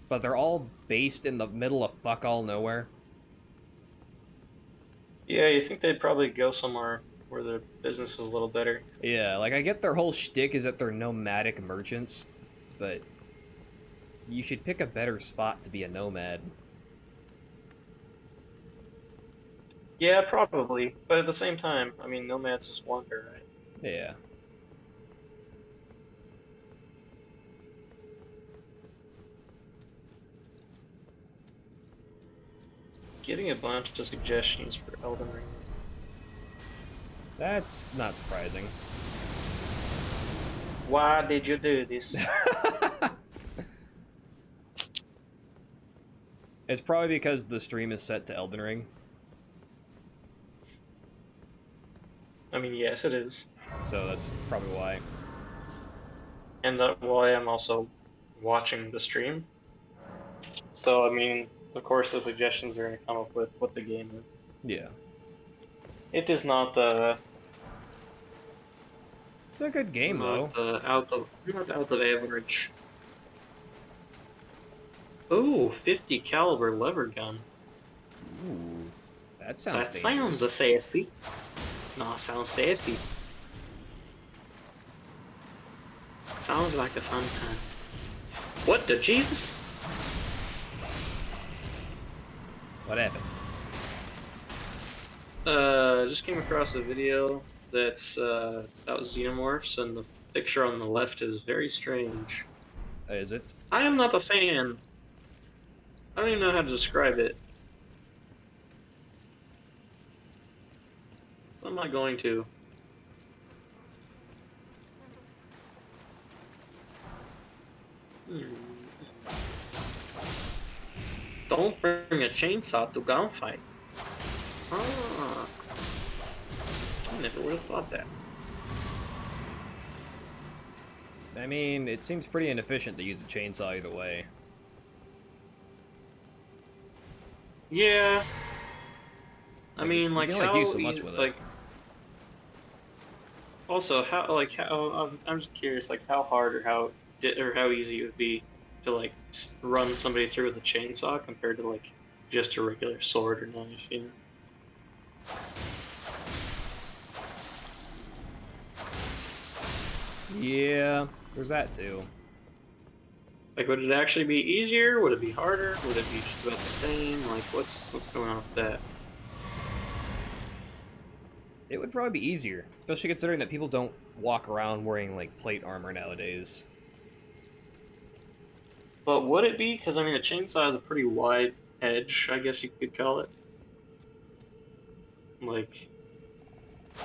But they're all based in the middle of fuck all nowhere. Yeah, you think they'd probably go somewhere where the business was a little better. Yeah, like I get their whole shtick is that they're nomadic merchants, but you should pick a better spot to be a nomad. Yeah, probably. But at the same time, I mean, nomads just wander, right? Yeah. Getting a bunch of suggestions for Elden Ring. That's not surprising. Why did you do this? It's probably because the stream is set to Elden Ring. I mean, yes, it is. So that's probably why. And that why I'm also watching the stream. So, I mean, of course, the suggestions are going to come up with what the game is. Yeah. It is not the It's a good game, though. not out of average. Ooh, 50 caliber lever gun. Ooh, that sounds That dangerous. sounds sassy. No, sounds sassy. Sounds like a fun time. What the Jesus? What happened? Just came across a video that's about xenomorphs, and the picture on the left is very strange. Is it? I am not a fan. I don't even know how to describe it. I'm not going to. Don't bring a chainsaw to gunfight. Ah, I never would have thought that. I mean, it seems pretty inefficient to use a chainsaw either way. Yeah. I mean, you like, can only how do so much easy, with it. like, also, I'm just curious, like, how hard or how easy it would be to, like, run somebody through with a chainsaw compared to, like, just a regular sword or knife, you know? Yeah, there's that too. Like, would it actually be easier? Would it be harder? Would it be just about the same? Like, what's going on with that? It would probably be easier, especially considering that people don't walk around wearing, like, plate armor nowadays. But would it be? Because, I mean, a chainsaw has a pretty wide edge, I guess you could call it. Like,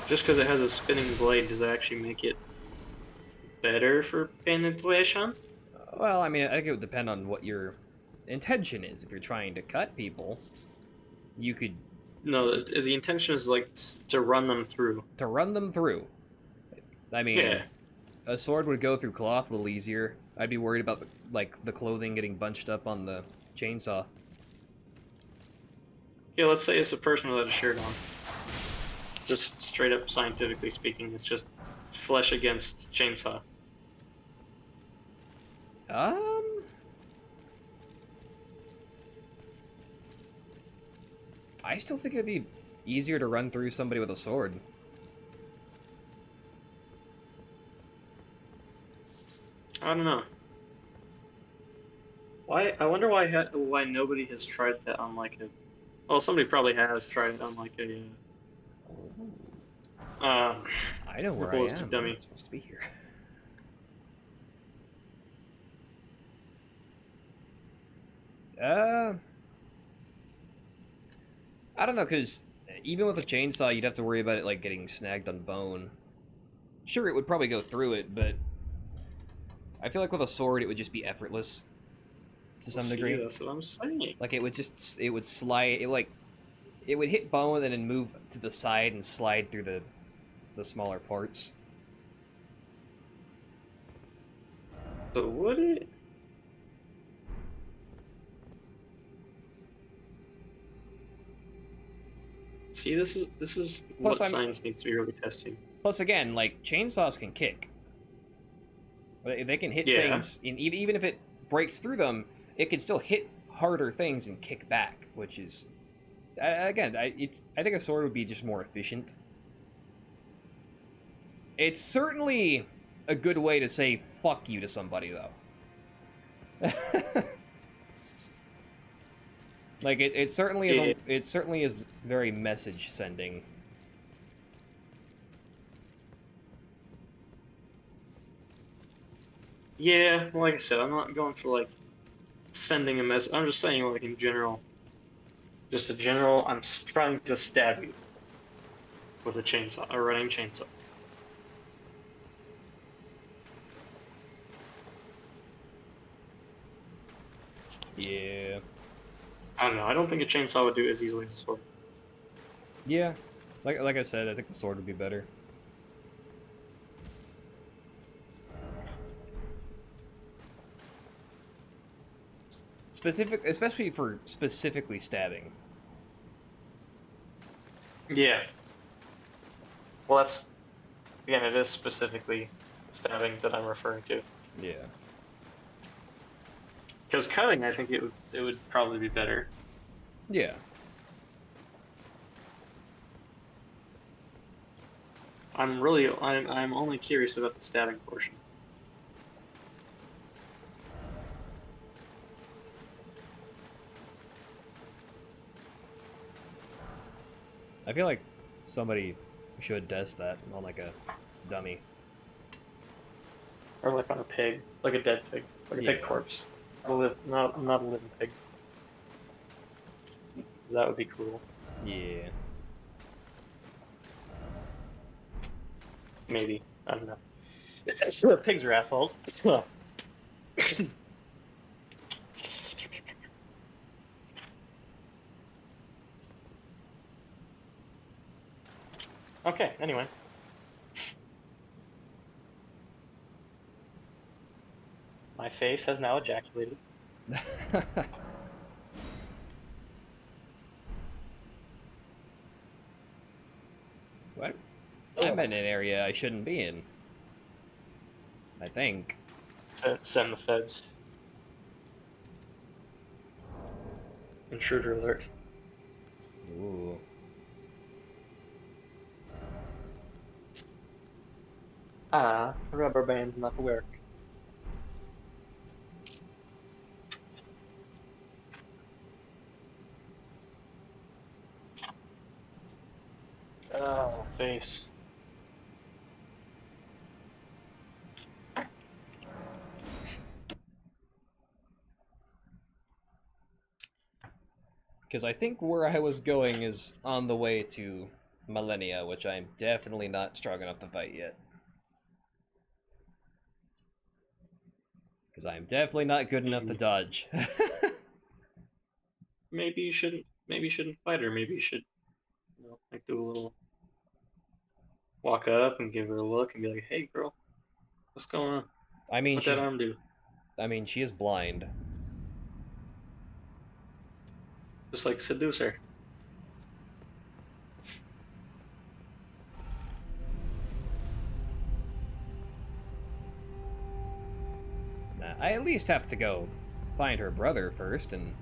just because it has a spinning blade, does that actually make it better for penetration? Well, I mean, I think it would depend on what your intention is. If you're trying to cut people, you could... No, the intention is, like, to run them through. to run them through. I mean, Yeah. a sword would go through cloth a little easier. I'd be worried about, the clothing getting bunched up on the chainsaw. Yeah, let's say it's a person without a shirt on. Just straight up scientifically speaking, it's just flesh against chainsaw. I still think it'd be easier to run through somebody with a sword. I don't know. Why? I wonder why nobody has tried that on like a. Well, somebody probably has tried it on like a. I know where I ballistic am. dummy. I'm supposed to be here. I don't know, because even with a chainsaw, you'd have to worry about it, like, getting snagged on bone. Sure, it would probably go through it, but I feel like with a sword, it would just be effortless to some degree. That's what I'm saying. Like, it would slide, it would hit bone and then move to the side and slide through the smaller parts. But would it? See, this is Plus, what science needs to be really testing. Plus, again, like, chainsaws can kick. They can hit Yeah. things, even if it breaks through them, it can still hit harder things and kick back, which is, again, I think a sword would be just more efficient. It's certainly a good way to say fuck you to somebody, though. Like, it certainly is. Yeah. It certainly is very message sending. Yeah, like I said, I'm not going for like sending a message. I'm just saying, like in general, just a general. I'm trying to stab you with a chainsaw, a running chainsaw. Yeah. I don't know. I don't think a chainsaw would do it as easily as a sword. Yeah. Like I said, I think the sword would be better. especially for specifically stabbing. Yeah. Well, that's again, it is specifically stabbing that I'm referring to. Yeah. Because cutting, I think it would probably be better. Yeah. I'm only curious about the stabbing portion. I feel like somebody should test that on like a dummy. Or like on a pig, like a dead pig, like a pig corpse. Not a living pig. 'Cause that would be cool. Yeah. Maybe. I don't know. Pigs are assholes. Okay, anyway. My face has now ejaculated. What? I'm in an area I shouldn't be in. I think. Send the feds. Intruder alert. Ooh. Rubber band not work. Oh, face. Because I think where I was going is on the way to Millennia, which I'm definitely not strong enough to fight yet. Because I'm definitely not good enough to dodge. Maybe you shouldn't fight her. Maybe you should, like do a little walk up and give her a look and be like, "Hey, girl, what's going on? I mean, What that arm do?" she is blind. Just like seduce her. I at least have to go find her brother first and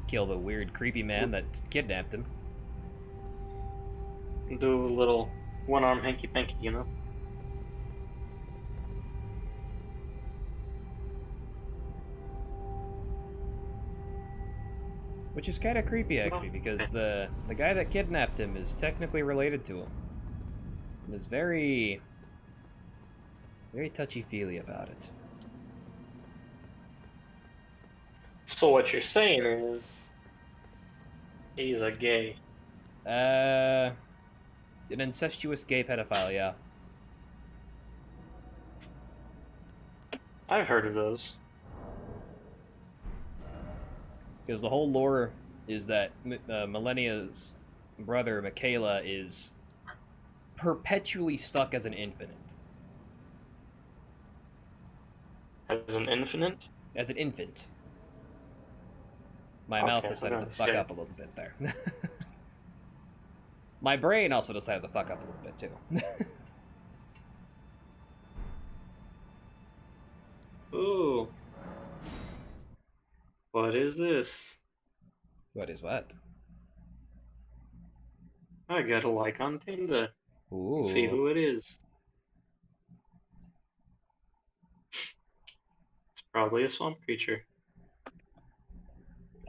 kill the weird, creepy man that kidnapped him. Do a little one-arm hanky-panky, Which is kind of creepy, actually, because the guy that kidnapped him is technically related to him. And is very touchy-feely about it. So what you're saying is, he's a gay. An incestuous gay pedophile, yeah. I've heard of those. Because the whole lore is that Millennia's brother, Michaela, is perpetually stuck as an infinite. As an infinite? As an infant. My mouth decided to fuck up a little bit there. My brain also decided to fuck up a little bit, too. Ooh. What is this? What is what? I got a like on Tinder. Ooh. See who it is. It's probably a swamp creature.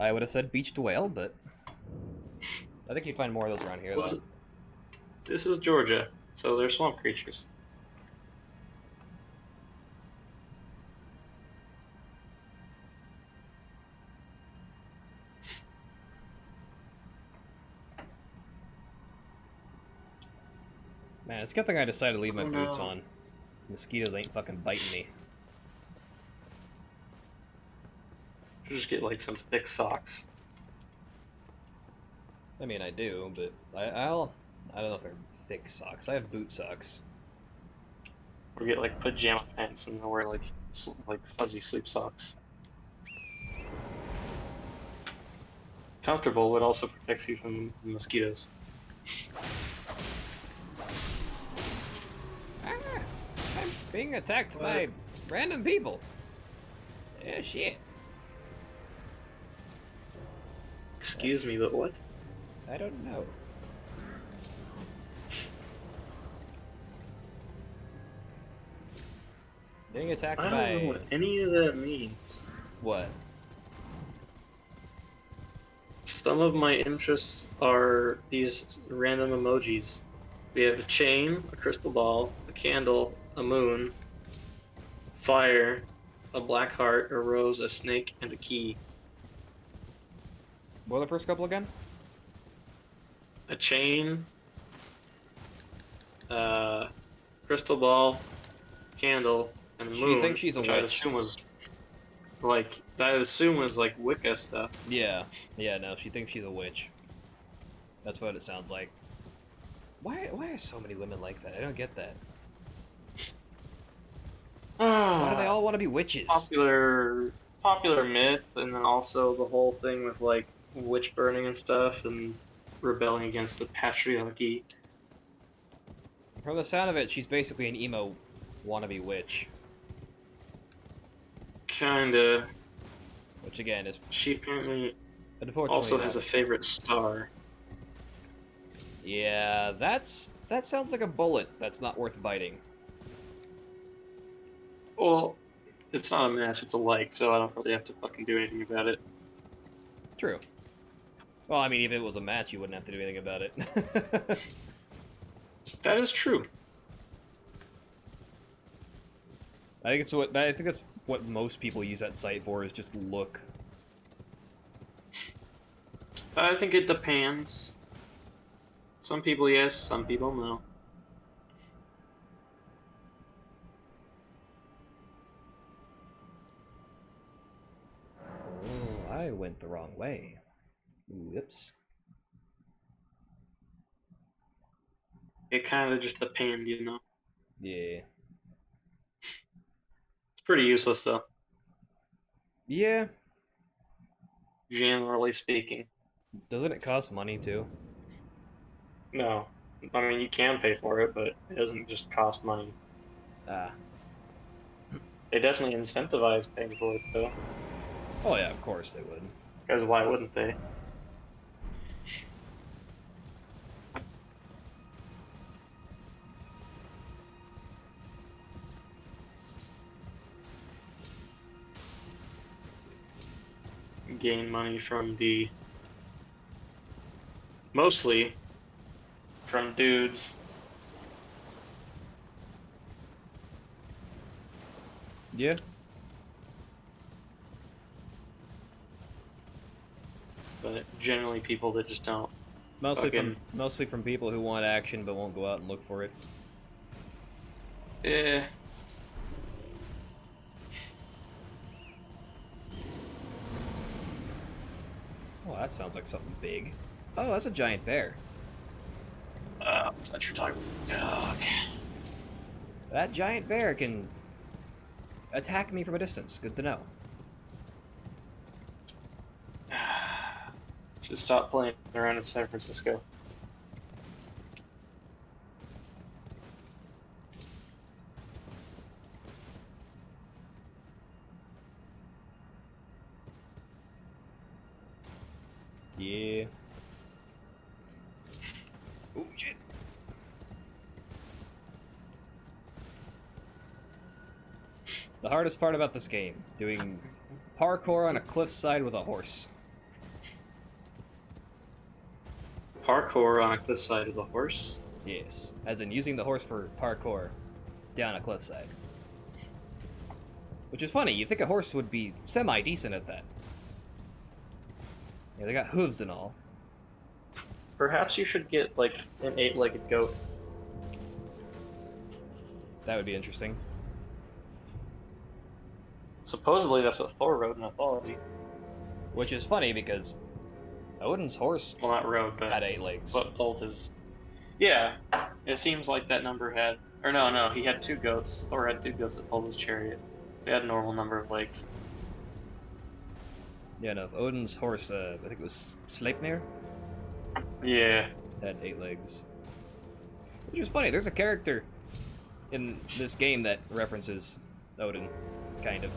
I would have said beached whale, but I think you'd find more of those around here, though. This is Georgia, so they're swamp creatures. Man, it's a good thing I decided to leave my boots on. Mosquitoes ain't fucking biting me. Just get like some thick socks. I mean, I do, but I don't know if they're thick socks. I have boot socks. Or get like pajama pants and wear like fuzzy sleep socks. comfortable, but also protects you from mosquitoes. Ah, I'm being attacked by random people. Yeah, shit. Excuse me, but what? I don't know. Being attacked I by... don't know what any of that means. What? Some of my interests are these random emojis. We have a chain, a crystal ball, a candle, a moon, fire, a black heart, a rose, a snake, and a key. What are the first couple again? A chain, crystal ball, candle, and a She moon, thinks she's a which I'd witch. assume was like Wicca stuff. Yeah. Yeah, no, she thinks she's a witch. That's what it sounds like. Why are so many women like that? I don't get that. Why do they all want to be witches? Popular myth, and then also the whole thing with like witch burning and stuff, and rebelling against the patriarchy. From the sound of it, she's basically an emo wannabe witch. Kinda. Which again is She apparently unfortunately also not has a a- favorite star. Yeah, that sounds like a bullet that's not worth biting. Well, it's not a match, it's a like, so I don't really have to fucking do anything about it. True. Well, I mean, if it was a match, you wouldn't have to do anything about it. That is true. I think that's what most people use that site for, is just look. I think it depends. Some people yes, some people no. Oh, I went the wrong way. Whoops. It kind of just depends, you know. Yeah. It's pretty useless though, Yeah. generally speaking. Doesn't it cost money too? No. I mean, you can pay for it, but it doesn't just cost money. Ah. They definitely incentivize paying for it, though. Oh yeah, of course they would. Because why wouldn't they? Gain money from the... mostly from dudes. Yeah. But generally people that just don't. Mostly from people who want action but won't go out and look for it. Eh. Oh, that sounds like something big. Oh, that's a giant bear. That you're talking about. That giant bear can attack me from a distance. Good to know. Should stop playing around in San Francisco. Yeah. Oh, shit. The hardest part about this game, doing parkour on a cliffside with a horse. Parkour on a cliffside with a horse? Yes, as in using the horse for parkour down a cliffside. Which is funny, you'd think a horse would be semi-decent at that. Yeah, they got hooves and all. Perhaps you should get, like, an 8-legged goat. That would be interesting. Supposedly that's what Thor wrote in mythology. Which is funny because Odin's horse Well, not wrote, but had 8 legs. what bolt is... Yeah, it seems like that number had... Or no, he had 2 goats. Thor had 2 goats that pulled his chariot. They had a normal number of legs. Yeah, no, Odin's horse, I think it was Sleipnir, Yeah. had 8 legs. Which is funny, there's a character in this game that references Odin, kind of.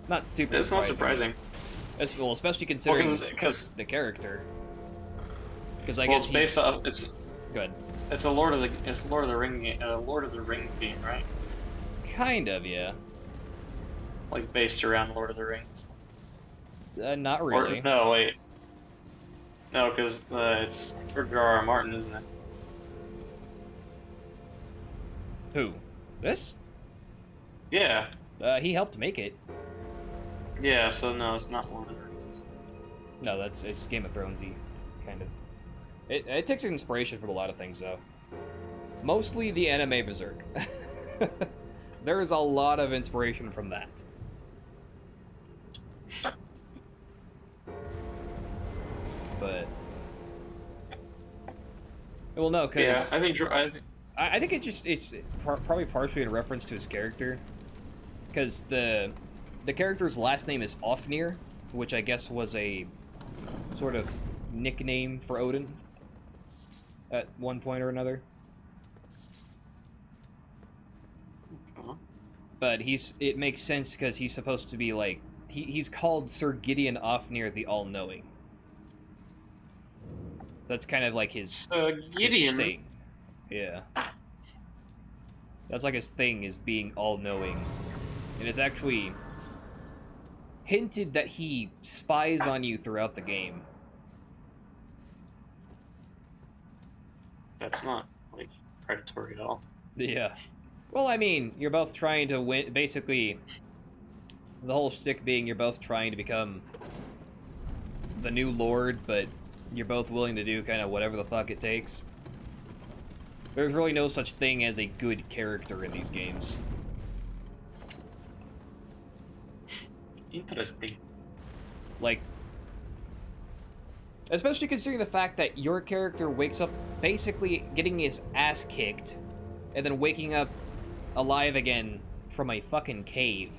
Not super It's not surprising. surprising. Well, especially considering Because the character. Because I well, guess it's based off. It's good. it's a Lord of the Rings game, right? Kind of, yeah. Like based around Lord of the Rings. Not really. Or, no, wait. No, because it's George R. R. Martin, isn't it? Who? This? Yeah. He helped make it. Yeah. So no, it's not Lord of the Rings. No, it's Game of Thronesy, kind of. It takes inspiration from a lot of things, though. Mostly the anime Berserk. There is a lot of inspiration from that. But well, no, because Yeah, I think it's probably partially in reference to his character, because the character's last name is Ofnir, which I guess was a sort of nickname for Odin at one point or another. But it makes sense because he's supposed to be like he's called Sir Gideon Ofnir the All-Knowing. So that's kind of like his Gideon. thing. Yeah. That's like his thing, is being all-knowing. And it's actually hinted that he spies on you throughout the game. That's not like predatory at all. Yeah. Well, I mean, you're both trying to win. Basically, the whole shtick being you're both trying to become the new lord, but you're both willing to do kind of whatever the fuck it takes. There's really no such thing as a good character in these games. Interesting. Like, especially considering the fact that your character wakes up basically getting his ass kicked and then waking up alive again from a fucking cave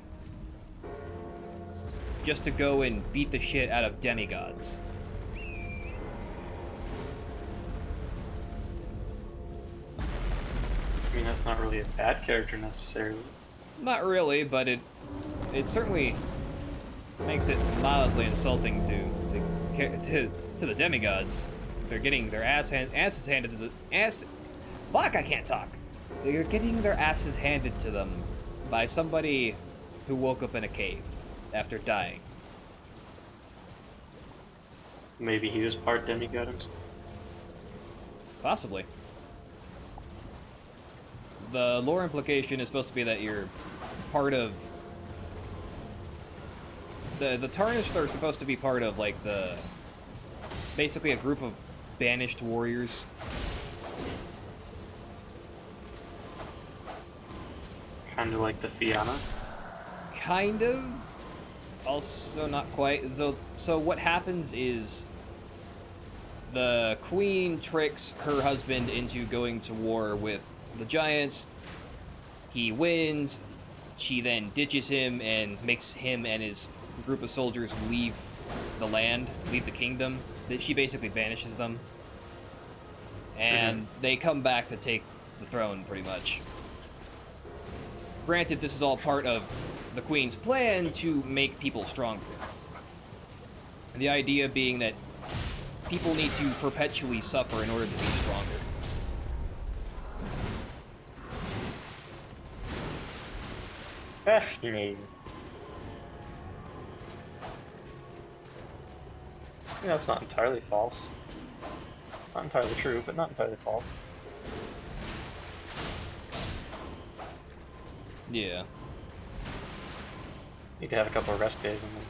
just to go and beat the shit out of demigods. I mean, that's not really a bad character necessarily. Not really, but it certainly makes it mildly insulting to the demigods. They're getting their asses handed to the fuck, I can't talk. They're getting their asses handed to them by somebody who woke up in a cave after dying. Maybe he was part demigod himself. Possibly. The lore implication is supposed to be that you're part of the Tarnished are supposed to be part of like basically a group of banished warriors. Kind of like the Fianna. Kind of. Also not quite. So what happens is the queen tricks her husband into going to war with the giants. He wins. She then ditches him and makes him and his group of soldiers leave the land, leave the kingdom. She basically banishes them. And they come back to take the throne, pretty much. Granted, this is all part of the Queen's plan to make people stronger. And the idea being that people need to perpetually suffer in order to be stronger. Fascinating. Yeah, that's not entirely false. Not entirely true, but not entirely false. Yeah. Need to have a couple of rest days and then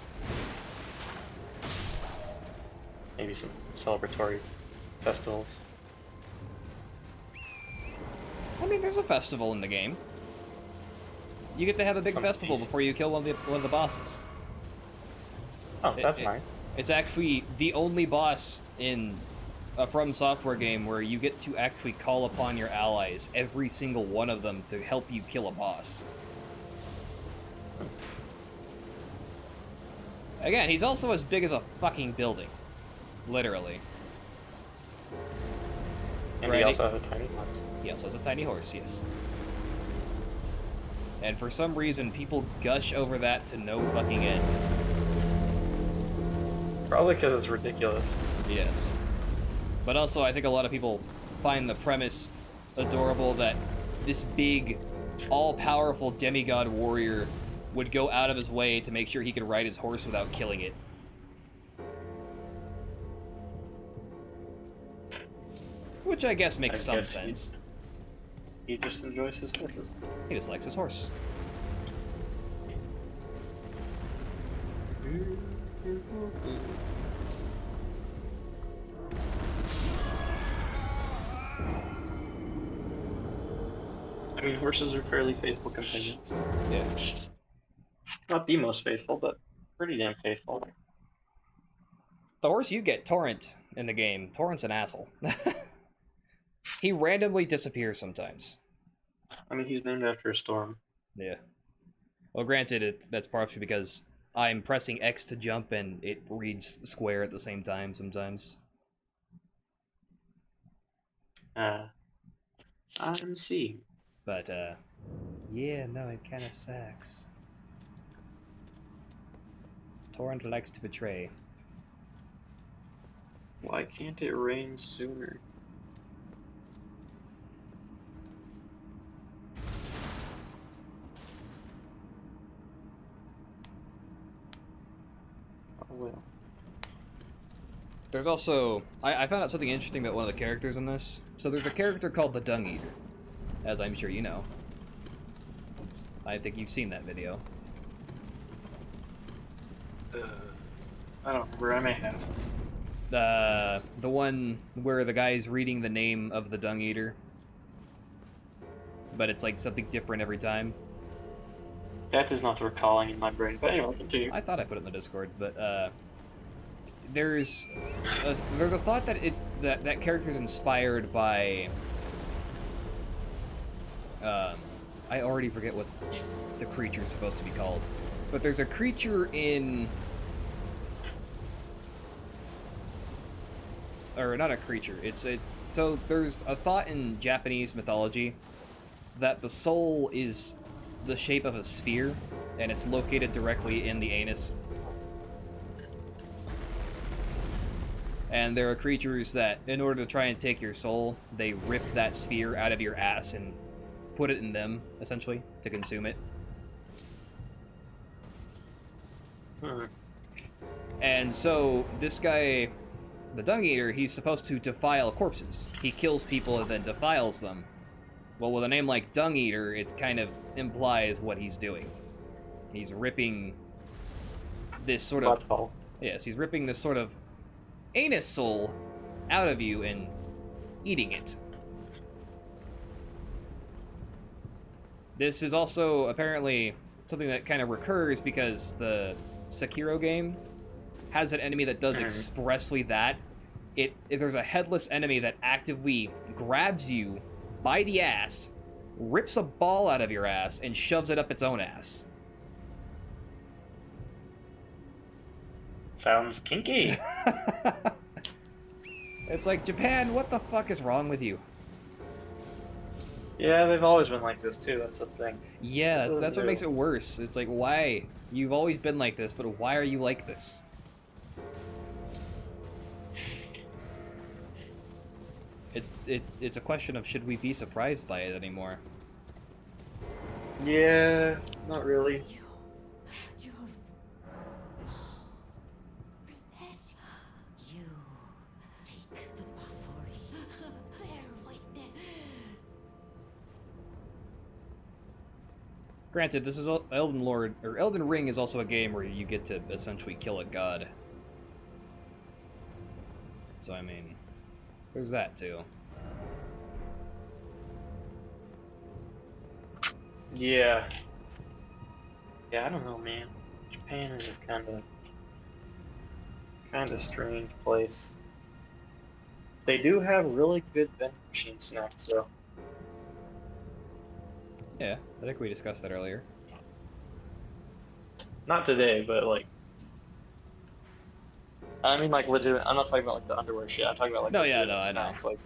maybe some celebratory festivals. I mean, there's a festival in the game. You get to have a big Some festival feast. before you kill one of the bosses. Oh, that's nice. It's actually the only boss in a From Software game where you get to actually call upon your allies, every single one of them, to help you kill a boss. Again, he's also as big as a fucking building. Literally. And Right. he also has a tiny horse. He also has a tiny horse, yes. And for some reason, people gush over that to no fucking end. Probably because it's ridiculous. Yes. But also, I think a lot of people find the premise adorable that this big, all-powerful demigod warrior would go out of his way to make sure he could ride his horse without killing it. Which I guess makes some sense. He just enjoys his horses. He just likes his horse. I mean, horses are fairly faithful companions. Yeah. Not the most faithful, but pretty damn faithful. The horse you get, Torrent, in the game. Torrent's an asshole. He randomly disappears sometimes. I mean, he's named after a storm. Yeah. Well, granted, that's partially because I'm pressing X to jump and it reads square at the same time sometimes. I'm seeing. But, yeah, no, it kind of sucks. Torrent likes to betray. Why can't it rain sooner? Oh well. There's also... I found out something interesting about one of the characters in this. So there's a character called the Dung Eater, as I'm sure you know. I think you've seen that video. I don't remember, I may have. The one where the guy's reading the name of the Dung Eater, but it's like something different every time. That is not recalling in my brain, but anyway, continue. I thought I put it in the Discord, but there's a thought that that character's inspired by I already forget what the creature's supposed to be called, but there's a creature in, or not a creature, so there's a thought in Japanese mythology that the soul is the shape of a sphere, and it's located directly in the anus. And there are creatures that, in order to try and take your soul, they rip that sphere out of your ass and put it in them, essentially, to consume it. And so, this guy, the Dung Eater, he's supposed to defile corpses. He kills people and then defiles them. Well, with a name like Dung Eater, it kind of implies what he's doing. He's ripping this sort of... Butthole. Yes, he's ripping this sort of anus soul out of you and eating it. This is also apparently something that kind of recurs because the Sekiro game has an enemy that does expressly that. There's a headless enemy that actively grabs you by the ass, rips a ball out of your ass, and shoves it up its own ass. Sounds kinky. It's like, Japan, what the fuck is wrong with you? Yeah, they've always been like this too, that's the thing. Yeah, that's what makes it worse. It's like, why? You've always been like this, but why are you like this? It's a question of, should we be surprised by it anymore? Yeah, not really. Granted, this is Elden Ring is also a game where you get to essentially kill a god. So I mean, there's that too. Yeah. Yeah, I don't know, man. Japan is just kind of strange place. They do have really good vending machine snacks, though. Yeah, I think we discussed that earlier. Not today, but like I mean, like legit. I'm not talking about like the underwear shit. I'm talking about like No, yeah, legitimate no, I know. snacks, like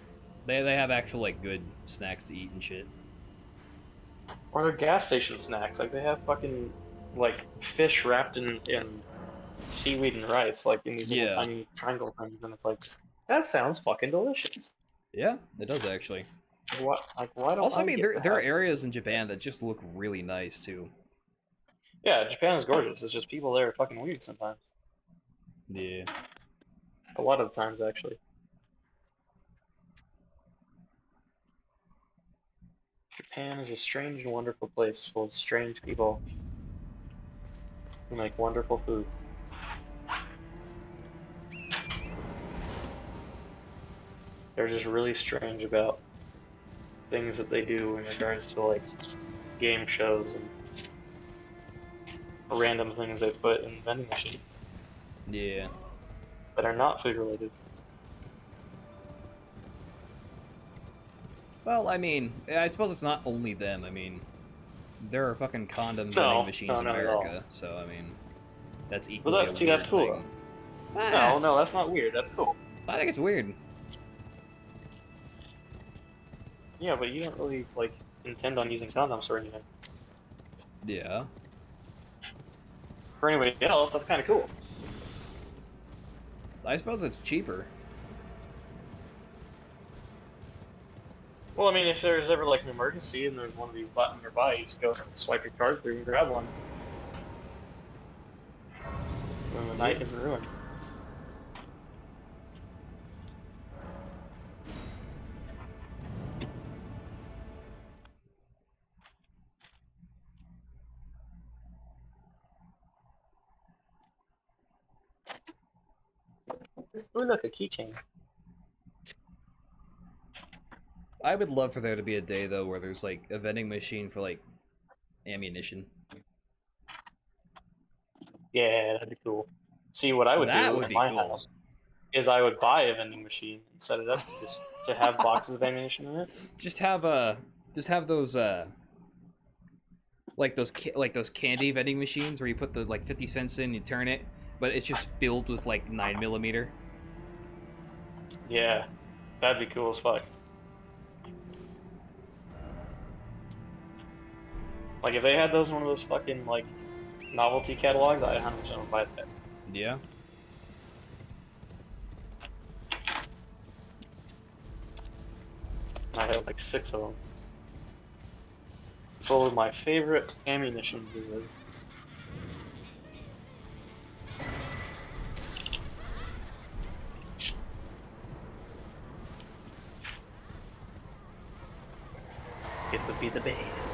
They have actual like good snacks to eat and shit. or their gas station snacks. Like they have fucking like fish wrapped in seaweed and rice, like in these little Yeah, tiny triangle things, and it's like that sounds fucking delicious. yeah, it does actually. What? Like why don't Also, I I mean, get there are that? areas in Japan that just look really nice too. Yeah, Japan is gorgeous. It's just people there are fucking weird sometimes. Yeah. A lot of the times, actually. Japan is a strange and wonderful place full of strange people who make wonderful food. They're just really strange about things that they do in regards to like game shows and random things they put in vending machines Yeah. that are not food related. Well, I mean, I suppose it's not only them. I mean, there are fucking condom vending No, machines no, in not at all. America, so I mean, that's But equally a that's weird cool thing. though. Ah, No, no, that's not weird. That's cool. I think it's weird. Yeah, but you don't really like intend on using condoms or anything. Yeah. For anybody else, that's kind of cool. I suppose it's cheaper. Well, I mean, if there's ever like an emergency and there's one of these buttons nearby, you just go swipe your card through and grab one. And then the night isn't ruined. Ooh, look, a keychain. I would love for there to be a day though where there's like a vending machine for like ammunition. Yeah, that'd be cool. See, what I would That do would in be my cool. house is I would buy a vending machine and set it up just to have boxes of ammunition in it. Just have those like those candy vending machines where you put the like 50 cents in, you turn it, but it's just filled with like 9mm. Yeah, that'd be cool as fuck. Like if they had those in one of those fucking like novelty catalogs, I'd 100% would buy that. Yeah. I have like 6 of them. Full of my favorite ammunition is. It would be the base.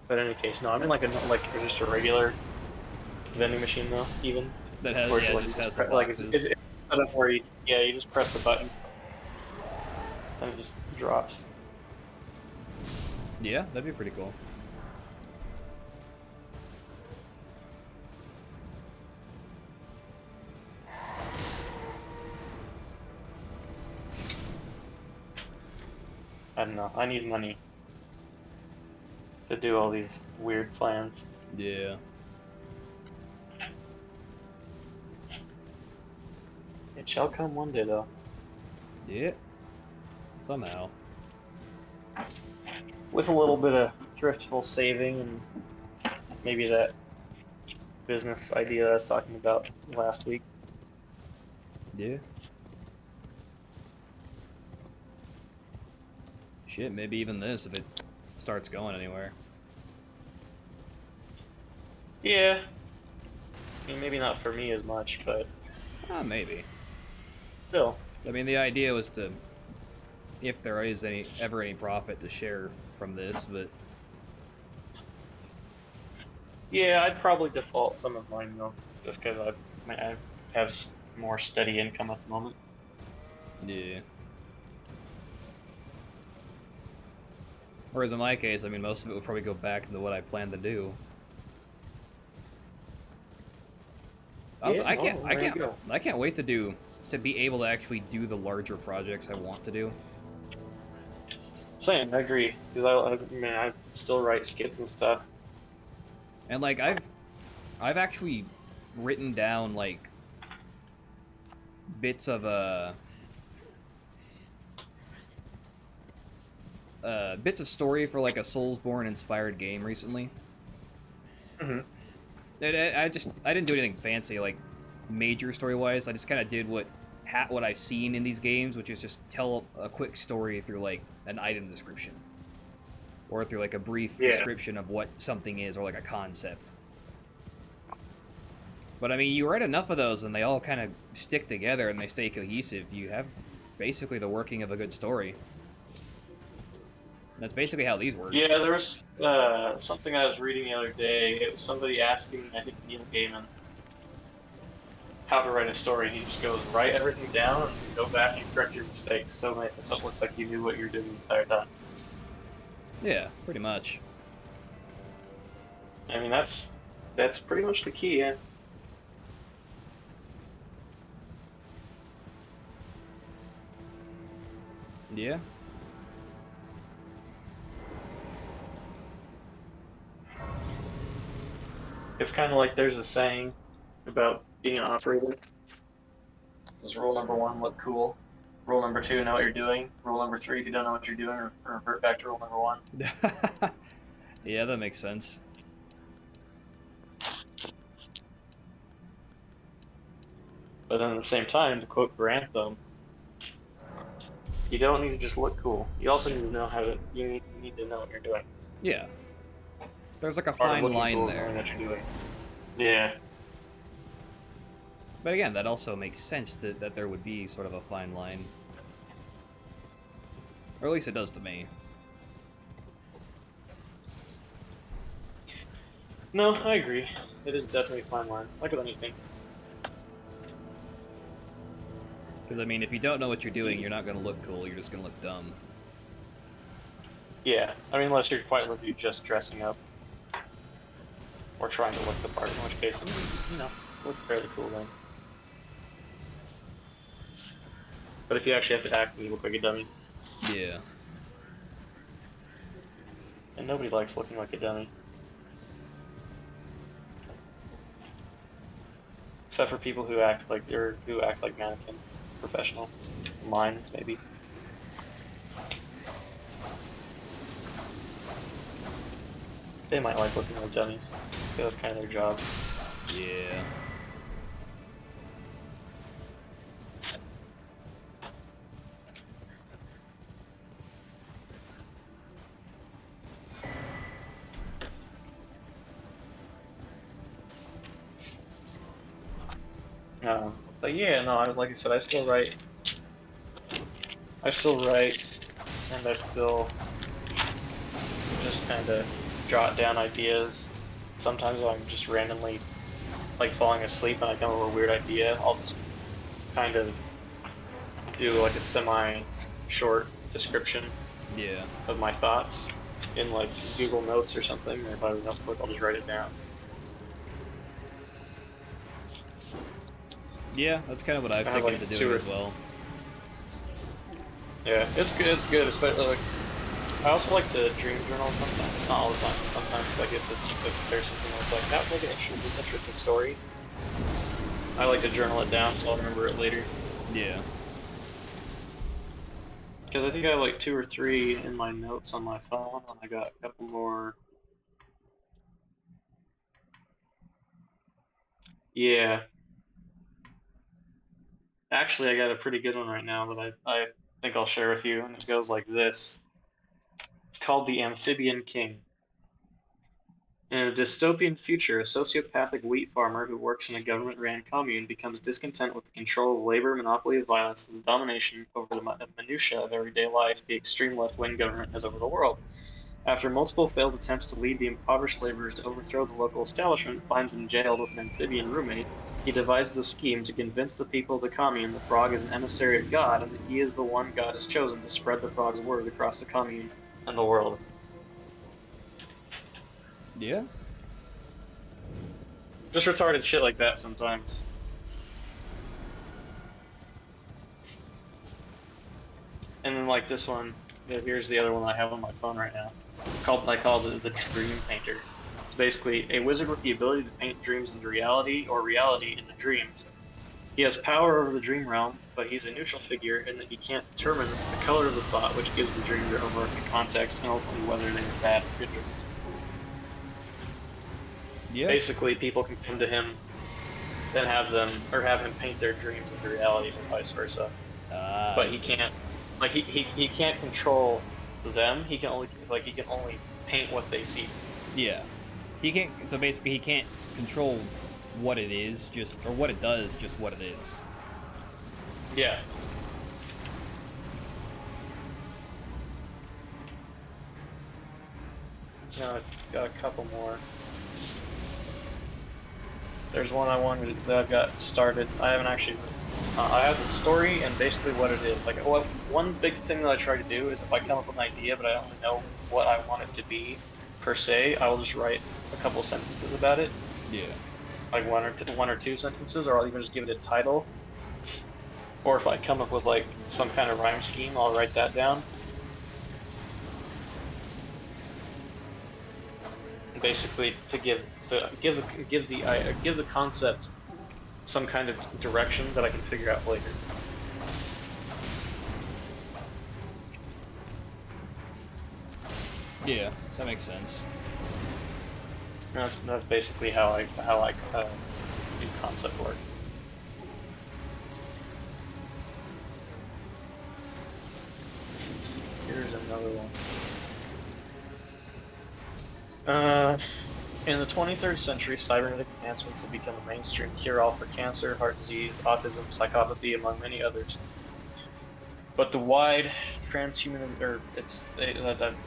But in any case, no, I mean like just a regular vending machine though, even. That has, Where it's yeah, like, just you has just the like boxes. it's set up where you just press the button and it just drops. Yeah, that'd be pretty cool. I don't know. I need money to do all these weird plans. Yeah. It shall come one day though. Yeah. Somehow. With a little bit of thriftful saving and maybe that business idea I was talking about last week. Yeah. Shit, maybe even this if it starts going anywhere. Yeah. I mean, maybe not for me as much, but Maybe. still. I mean, the idea was to, if there is ever any profit, to share from this, but Yeah, I'd probably default some of mine though, just because I have more steady income at the moment. yeah. Whereas in my case, I mean, most of it would probably go back into what I plan to do. Also, Yeah, oh, there you go. I can't wait to be able to actually do the larger projects I want to do. Same, I agree. Because I mean, I still write skits and stuff. And like I've actually written down like bits of bits of story for like a Soulsborne inspired game recently. Hmm. I didn't do anything fancy like major story wise. I just kind of did what I've seen in these games, which is just tell a quick story through like an item description or through like a brief Yeah. description of what something is or like a concept. But I mean, you write enough of those and they all kind of stick together and they stay cohesive. You have basically the working of a good story. That's basically how these work. Yeah, there was something I was reading the other day. It was somebody asking, I think Neil Gaiman, how to write a story. He just goes, write everything down and go back and correct your mistakes so it looks like you knew what you're doing the entire time. Yeah, pretty much. I mean, that's pretty much the key, yeah. Yeah. It's kind of like there's a saying about being an operator. There's rule number 1, look cool. Rule number 2, know what you're doing. Rule number 3, if you don't know what you're doing, revert back to rule number 1. Yeah, that makes sense. But then at the same time, to quote Grantham, you don't need to just look cool. You also need to know you need to know what you're doing. Yeah. There's like a Part of fine looking line cool is there. knowing what you're doing. Yeah. But again, that also makes sense that there would be sort of a fine line. Or at least it does to me. No, I agree. It is definitely a fine line, like with anything. Because, I mean, if you don't know what you're doing, you're not going to look cool, you're just going to look dumb. Yeah, I mean, unless you're quite literally just dressing up. Or trying to look the part, in which case, you know, look fairly cool then. But if you actually have to act, you look like a dummy. Yeah. And nobody likes looking like a dummy. Except for people who act like mannequins, professional minds maybe. They might like looking like dummies. That's kind of their job. Yeah. But yeah, no, like I said, I still write, and I still just kind of jot down ideas. Sometimes when I'm just randomly, like, falling asleep and I come up with a weird idea, I'll just kind of do like a semi-short description Yeah. of my thoughts in like Google Notes or something, or if I have a notebook, I'll just write it down. Yeah, that's kind of what I've I have, taken like, to 2 doing or as well. Yeah, it's good, especially like, I also like to dream journal sometimes, not all the time, but sometimes I get if there's something where it's like, that would make an interesting story. I like to journal it down so I'll remember it later. Yeah. Because I think I have like 2 or 3 in my notes on my phone, and I got a couple more. Yeah. Actually, I got a pretty good one right now that I think I'll share with you, and it goes like this. It's called The Amphibian King. In a dystopian future, a sociopathic wheat farmer who works in a government-ran commune becomes discontent with the control of labor, monopoly of violence, and the domination over the minutiae of everyday life the extreme left-wing government has over the world. After multiple failed attempts to lead the impoverished laborers to overthrow the local establishment finds him jailed with an amphibian roommate, he devises a scheme to convince the people of the commune the frog is an emissary of God and that he is the one God has chosen to spread the frog's word across the commune and the world. Yeah? Just retarded shit like that sometimes. like this one. Here's the other one I have on my phone right now. I call it the Dream Painter. It's basically a wizard with the ability to paint dreams into reality or reality into dreams. He has power over the dream realm, but he's a neutral figure in that he can't determine the color of the thought, which gives the dream their overarching context and ultimately whether they are bad or good dreams. Yeah. Basically, people can come to him and have him paint their dreams into reality or vice versa. But he can't, like he can't control them. He can only paint what they see. Yeah. He can't. So basically, he can't control what it is, or what it does, just what it is. Yeah. Got a couple more. There's one that I've got started. I haven't actually. I have the story and basically what it is. Like, one big thing that I try to do is if I come up with an idea but I don't really know what I want it to be, per se, I will just write a couple sentences about it. Yeah. Like one or two sentences, or I'll even just give it a title. Or if I come up with like some kind of rhyme scheme, I'll write that down. Basically, to give the concept some kind of direction that I can figure out later. Yeah, that makes sense. That's basically how I do concept work. Let's see, here's another one. In the 23rd century, cybernetic enhancements have become a mainstream cure-all for cancer, heart disease, autism, psychopathy, among many others. But the wide transhumanism, I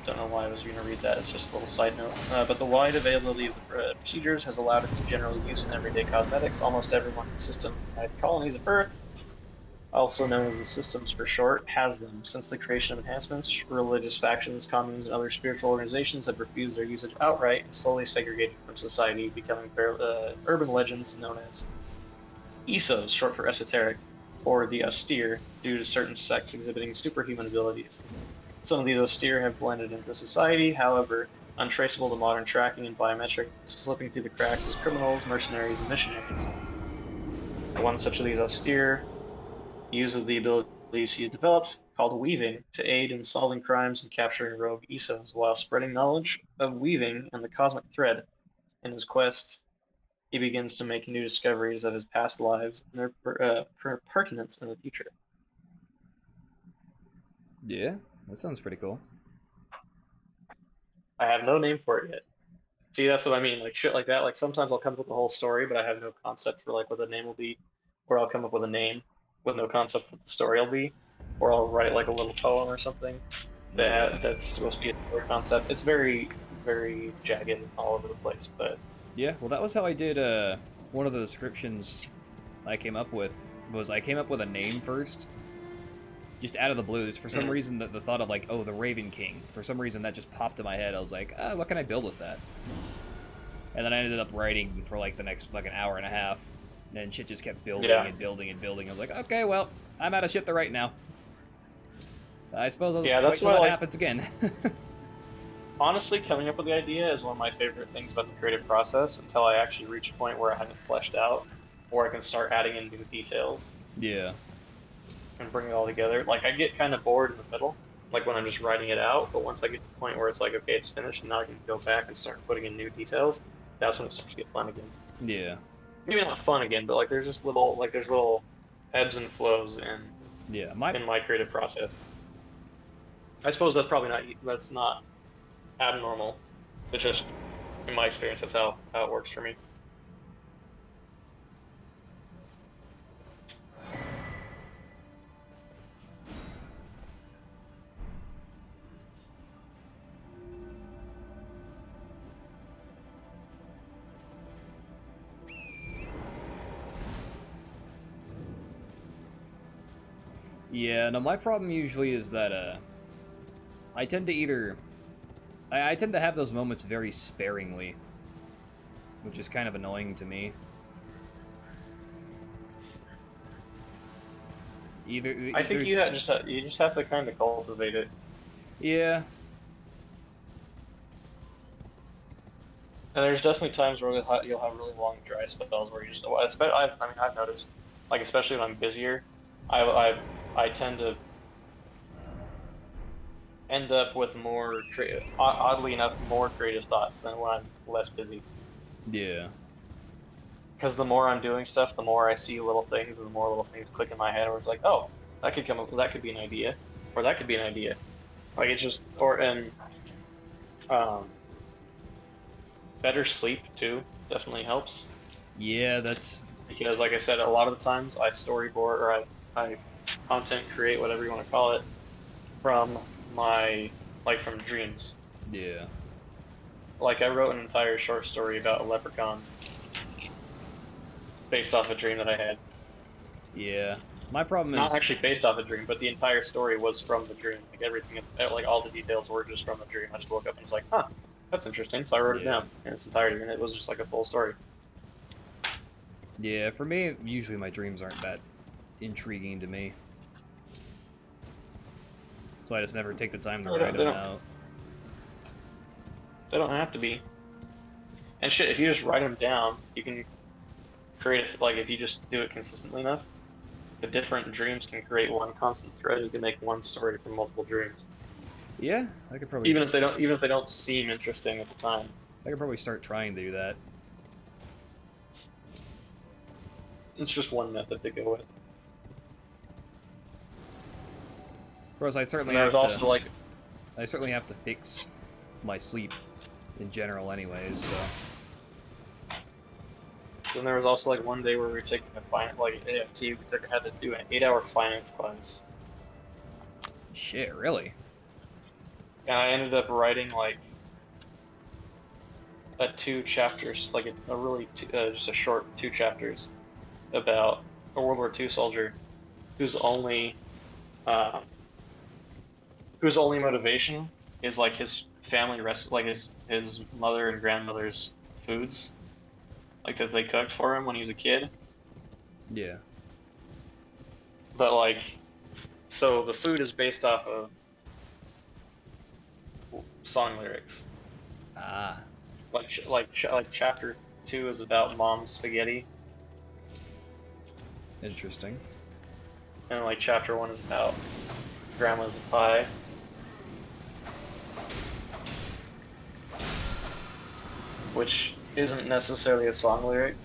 don't know why I was going to read that, it's just a little side note. But the wide availability of the procedures has allowed its general use in everyday cosmetics. Almost everyone in the system of the United Colonies of Earth, also known as the systems for short, has them. Since the creation of enhancements, religious factions, communes, and other spiritual organizations have refused their usage outright and slowly segregated from society, becoming urban legends known as ESOs, short for esoteric, or the austere, due to certain sects exhibiting superhuman abilities. Some of these austere have blended into society, however, untraceable to modern tracking and biometric, slipping through the cracks as criminals, mercenaries, and missionaries. One such of these austere uses the abilities he developed, called weaving, to aid in solving crimes and capturing rogue ESOs while spreading knowledge of weaving and the cosmic thread. In his quest, he begins to make new discoveries of his past lives and their pertinence in the future. Yeah, that sounds pretty cool. I have no name for it yet. See, that's what I mean. Like shit like that. Like sometimes I'll come up with the whole story, but I have no concept for like what the name will be, or I'll come up with a name with no concept what the story will be, or I'll write like a little poem or something that's supposed to be a story concept. It's very, very jagged and all over the place. But yeah, well, that was how I did. One of the descriptions I came up with was I came up with a name first, just out of the blue. For some reason, the thought of like, oh, the Raven King. For some reason, that just popped in my head. I was like, what can I build with that? And then I ended up writing for like the next like an hour and a half, and shit just kept building and building and building. I was like, okay, well, I'm out of shit to write now. I suppose I'll wait till that happens again. Honestly, coming up with the idea is one of my favorite things about the creative process until I actually reach a point where I haven't fleshed out, or I can start adding in new details. Yeah. And bring it all together. Like, I get kind of bored in the middle, like when I'm just writing it out, but once I get to the point where it's like, okay, it's finished, and now I can go back and start putting in new details, that's when it starts to get fun again. Yeah. Maybe not fun again, but like there's just little ebbs and flows in my creative process. I suppose that's not abnormal. It's just, in my experience, that's how it works for me. Yeah, no, my problem usually is that, I tend to I tend to have those moments very sparingly, which is kind of annoying to me. Either I think you just have to kind of cultivate it. yeah, And there's definitely times where you'll have really long dry spells where you just, I mean, I've noticed, like especially when I'm busier, I tend to end up with oddly enough, more creative thoughts than when I'm less busy. yeah, Because the more I'm doing stuff, the more I see little things, and the more little things click in my head, where it's like, oh, that could be an idea, or that could be an idea. Like it's just, um, better sleep too definitely helps. yeah. That's Because like I said, a lot of the times I storyboard or I content create, whatever you want to call it, from from dreams. yeah, Like I wrote an entire short story about a leprechaun based off a dream that I had. yeah. My problem Not is actually based off a dream, but the entire story was from the dream. Like everything, like all the details were just from the dream. I just woke up and was like, huh, that's interesting. So I wrote it yeah, down in its entirety, and it was just like a full story. yeah. For me, usually my dreams aren't that intriguing to me, so I just never take the time to write them out. They don't have to be. And shit, if you just write them down, you can create it. Like if you just do it consistently enough, the different dreams can create one constant thread. You can make one story from multiple dreams, Yeah, I could probably even if they don't seem interesting at the time. start trying to do that. It's just one method to go with. Of course, And there's also like, I certainly have to fix my sleep in general, anyways. So then there was also like one day where we were taking AFT. Had to do an 8-hour finance class, shit, really? and I ended up writing like a 2 chapters, like a really just a short 2 chapters about a World War II soldier whose only uh, motivation is like his family like his mother and grandmother's foods, like that they cooked for him when he was a kid. Yeah. But like, so the food is based off of song lyrics. Ah, Like chapter 2 is about mom's spaghetti, interesting. and like chapter 1 is about grandma's pie. Which isn't necessarily a song lyric,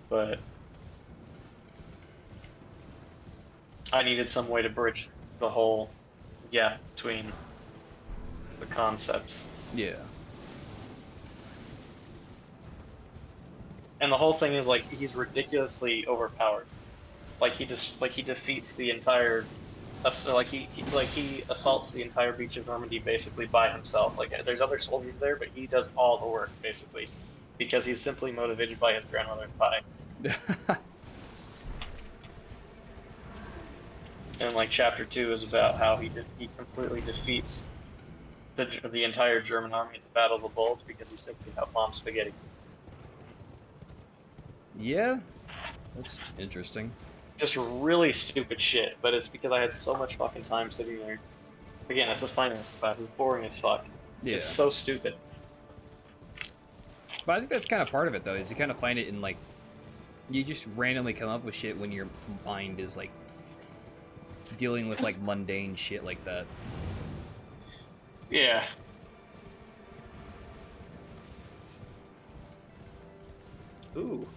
but I needed some way to bridge the whole gap between the concepts. Yeah. And the whole thing is like he's ridiculously overpowered. Like he defeats the entire he assaults the entire beach of Normandy basically by himself. Like there's other soldiers there, but he does all the work basically because he's simply motivated by his grandmother's pie. And like chapter 2 is about how he completely defeats the entire German army at the Battle of the Bulge because he simply got mom's spaghetti. Yeah, that's interesting. Just really stupid shit, but it's because I had so much fucking time sitting there. Again, it's a finance class. It's boring as fuck. Yeah. It's so stupid. But I think that's kind of part of it, though, is you kind of find it in, like, you just randomly come up with shit when your mind is, like, dealing with, like, mundane shit like that. Yeah. Ooh.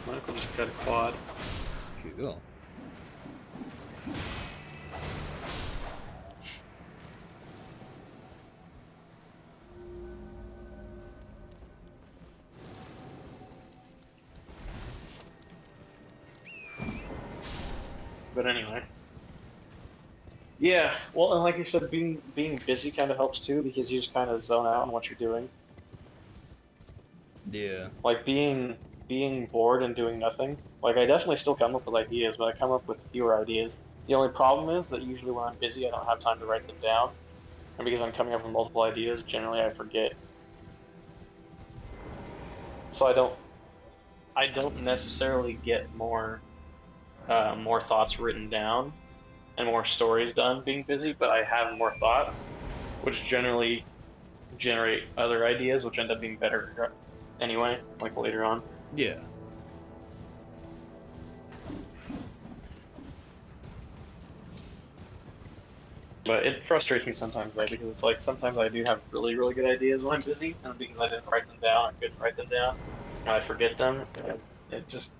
Michael just got a quad. Cool. But anyway. Yeah, well, and like you said, being busy kind of helps too because you just kind of zone out on what you're doing. Yeah. Like being bored and doing nothing. Like I definitely still come up with ideas, but I come up with fewer ideas. The only problem is that usually when I'm busy, I don't have time to write them down, and because I'm coming up with multiple ideas, generally I forget. So I don't necessarily get more thoughts written down and more stories done being busy, but I have more thoughts, which generally generate other ideas, which end up being better anyway, like later on. Yeah. But it frustrates me sometimes, though, because it's like sometimes I do have really, really good ideas when I'm busy, and because I didn't write them down, I couldn't write them down, and I forget them. And it's just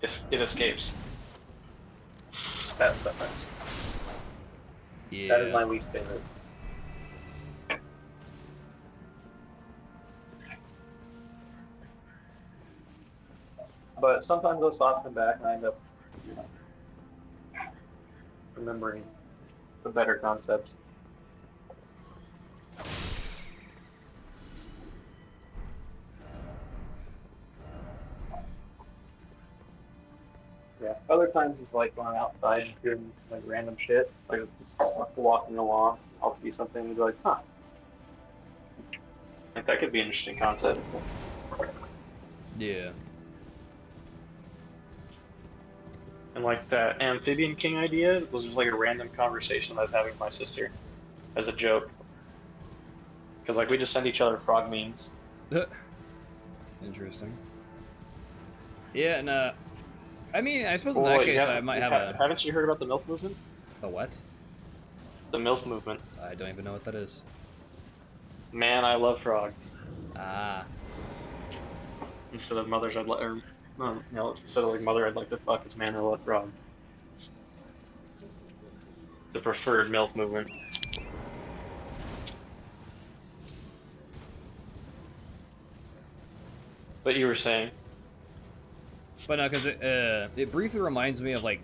it escapes. That's nice. Yeah. That is my least favorite. But sometimes those thoughts come back, and I end up remembering the better concepts. Yeah. Other times it's like going outside and doing like random shit, like walking along. I'll see something and be like, huh. Like that could be an interesting concept. Yeah. And like that amphibian king idea was just like a random conversation I was having with my sister as a joke. Because like we just send each other frog memes. Interesting. Yeah, and I mean, I suppose in Well, that wait, case I might have a... Haven't you heard about the MILF movement? A what? The MILF movement. I don't even know what that is. Man, I love frogs. Ah. Instead of mothers, I'd let, or no, instead of like mother, I'd like to fuck. It's man, I love frogs. The preferred MILF movement. But you were saying? But no, because it briefly reminds me of, like,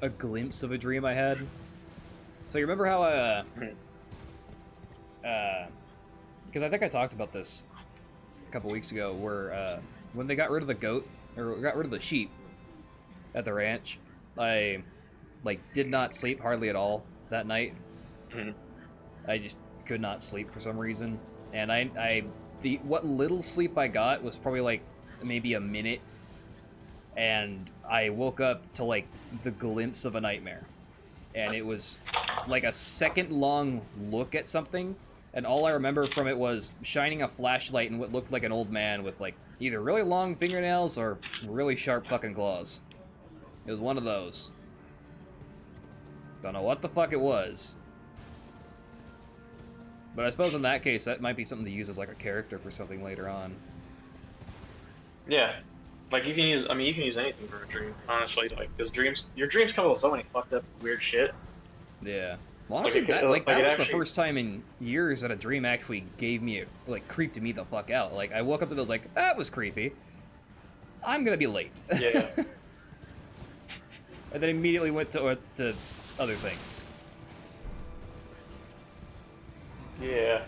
a glimpse of a dream I had. So you remember how, because I think I talked about this a couple weeks ago, where, when they got rid of the goat, or got rid of the sheep at the ranch, I, like, did not sleep hardly at all that night. I just could not sleep for some reason. And what little sleep I got was probably, like, maybe a minute. And I woke up to, like, the glimpse of a nightmare. And it was, like, a second-long look at something. And all I remember from it was shining a flashlight in what looked like an old man with, like, either really long fingernails or really sharp fucking claws. It was one of those. Don't know what the fuck it was. But I suppose in that case, that might be something to use as, like, a character for something later on. Yeah. Like you can use, I mean, you can use anything for a dream, honestly. Like, because your dreams come up with so many fucked up, weird shit. Yeah. Well, honestly, that was actually... the first time in years that a dream actually gave me, creeped me the fuck out. Like, I woke up to those, like, that was creepy. I'm gonna be late. Yeah. And then immediately went to other things. Yeah.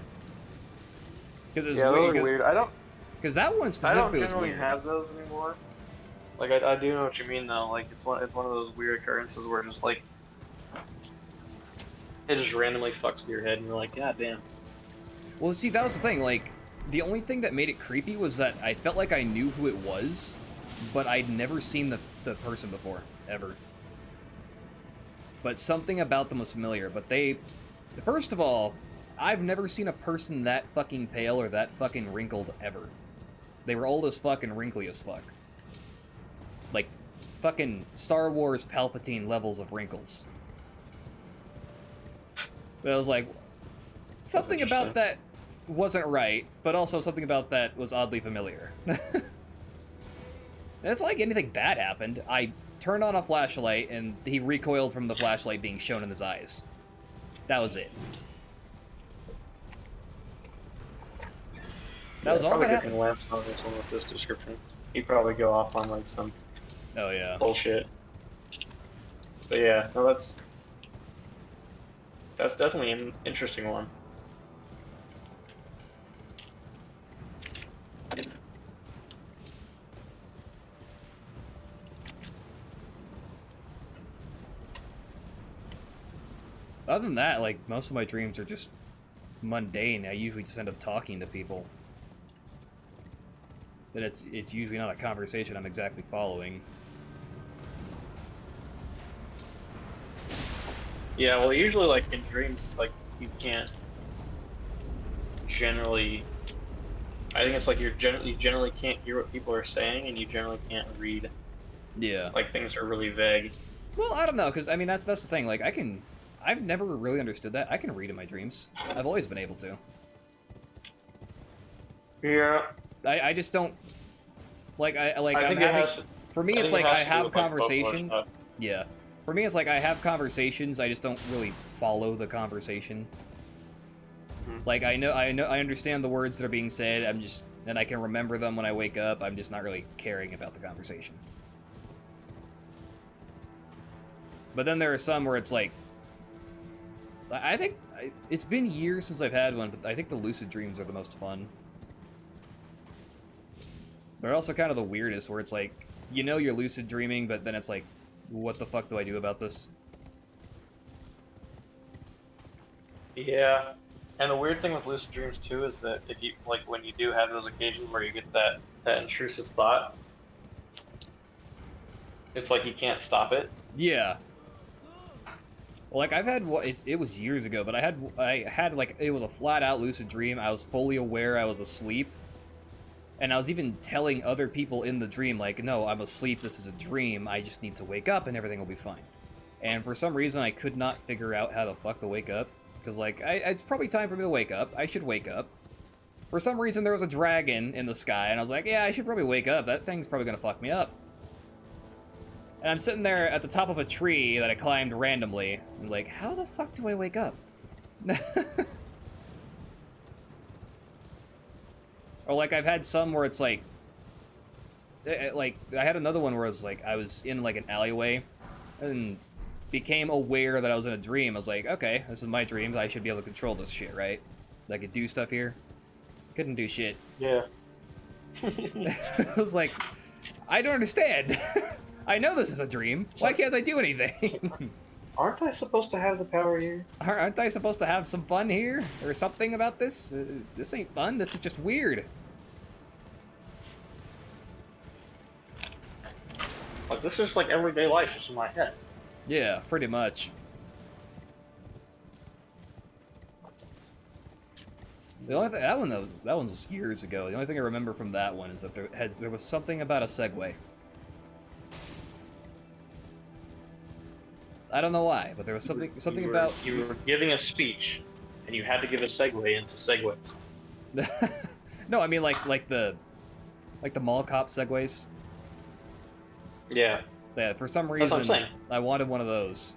Because it was weird. I don't. Because that one specifically was weird. I don't generally have those anymore. Like I do know what you mean though. Like it's one of those weird occurrences where just like it just randomly fucks with your head and you're like, God damn. Well, see, that was the thing. Like, the only thing that made it creepy was that I felt like I knew who it was, but I'd never seen the person before, ever. But something about them was familiar. But first of all, I've never seen a person that fucking pale or that fucking wrinkled ever. They were old as fuck and wrinkly as fuck. Like, fucking Star Wars Palpatine levels of wrinkles. But I was like, something about that wasn't right, but also something about that was oddly familiar. It's like anything bad happened. I turned on a flashlight, and he recoiled from the flashlight being shown in his eyes. That was it. That was all that happened. Lamps on this one with this description. He'd probably go off on like some bullshit. But yeah, no, that's definitely an interesting one. Other than that, like, most of my dreams are just mundane. I usually just end up talking to people. that it's usually not a conversation I'm exactly following. Yeah, well, usually, like, in dreams, like, you can't generally... I think it's like you generally can't hear what people are saying, and you generally can't read. Yeah. Like, things are really vague. Well, I don't know, because, I mean, that's the thing. Like, I've never really understood that. I can read in my dreams. I've always been able to. Yeah. I just don't... Like, I I'm think having... it has... For me, it's think like it I has to do have with, like, folklore conversation. stuff. Yeah. For me, it's like I have conversations, I just don't really follow the conversation. Like, I understand the words that are being said, and I can remember them when I wake up, I'm just not really caring about the conversation. But then there are some where it's like... I think... It's been years since I've had one, but I think the lucid dreams are the most fun. They're also kind of the weirdest, where it's like, you know you're lucid dreaming, but then it's like, what the fuck do I do about this? Yeah. And the weird thing with lucid dreams, too, is that if you, like, when you do have those occasions where you get that intrusive thought, it's like you can't stop it. Yeah. Like, I've had, it was years ago, but I had, like, it was a flat-out lucid dream. I was fully aware I was asleep. And I was even telling other people in the dream, like, no, I'm asleep, this is a dream, I just need to wake up and everything will be fine. And for some reason, I could not figure out how the fuck to wake up. Because, like, it's probably time for me to wake up. I should wake up. For some reason, there was a dragon in the sky, and I was like, yeah, I should probably wake up. That thing's probably gonna fuck me up. And I'm sitting there at the top of a tree that I climbed randomly, and like, how the fuck do I wake up? Or, like, I've had some where it's like, I had another one where it was like, I was in, like, an alleyway, and became aware that I was in a dream. I was like, okay, this is my dream, I should be able to control this shit, right? I could do stuff here. Couldn't do shit. Yeah. I was like, I don't understand. I know this is a dream. Why can't I do anything? Aren't I supposed to have the power here? Aren't I supposed to have some fun here? Or something about this? This ain't fun, this is just weird. Like, this is like everyday life just in my head. Yeah, pretty much. The only thing, that one was years ago. The only thing I remember from that one is that there was something about a Segway. I don't know why, but there was something about... You were giving a speech, and you had to give a segue into segues. No, I mean like the mall cop Segways. Yeah. Yeah, for some reason, That's what I'm saying. I wanted one of those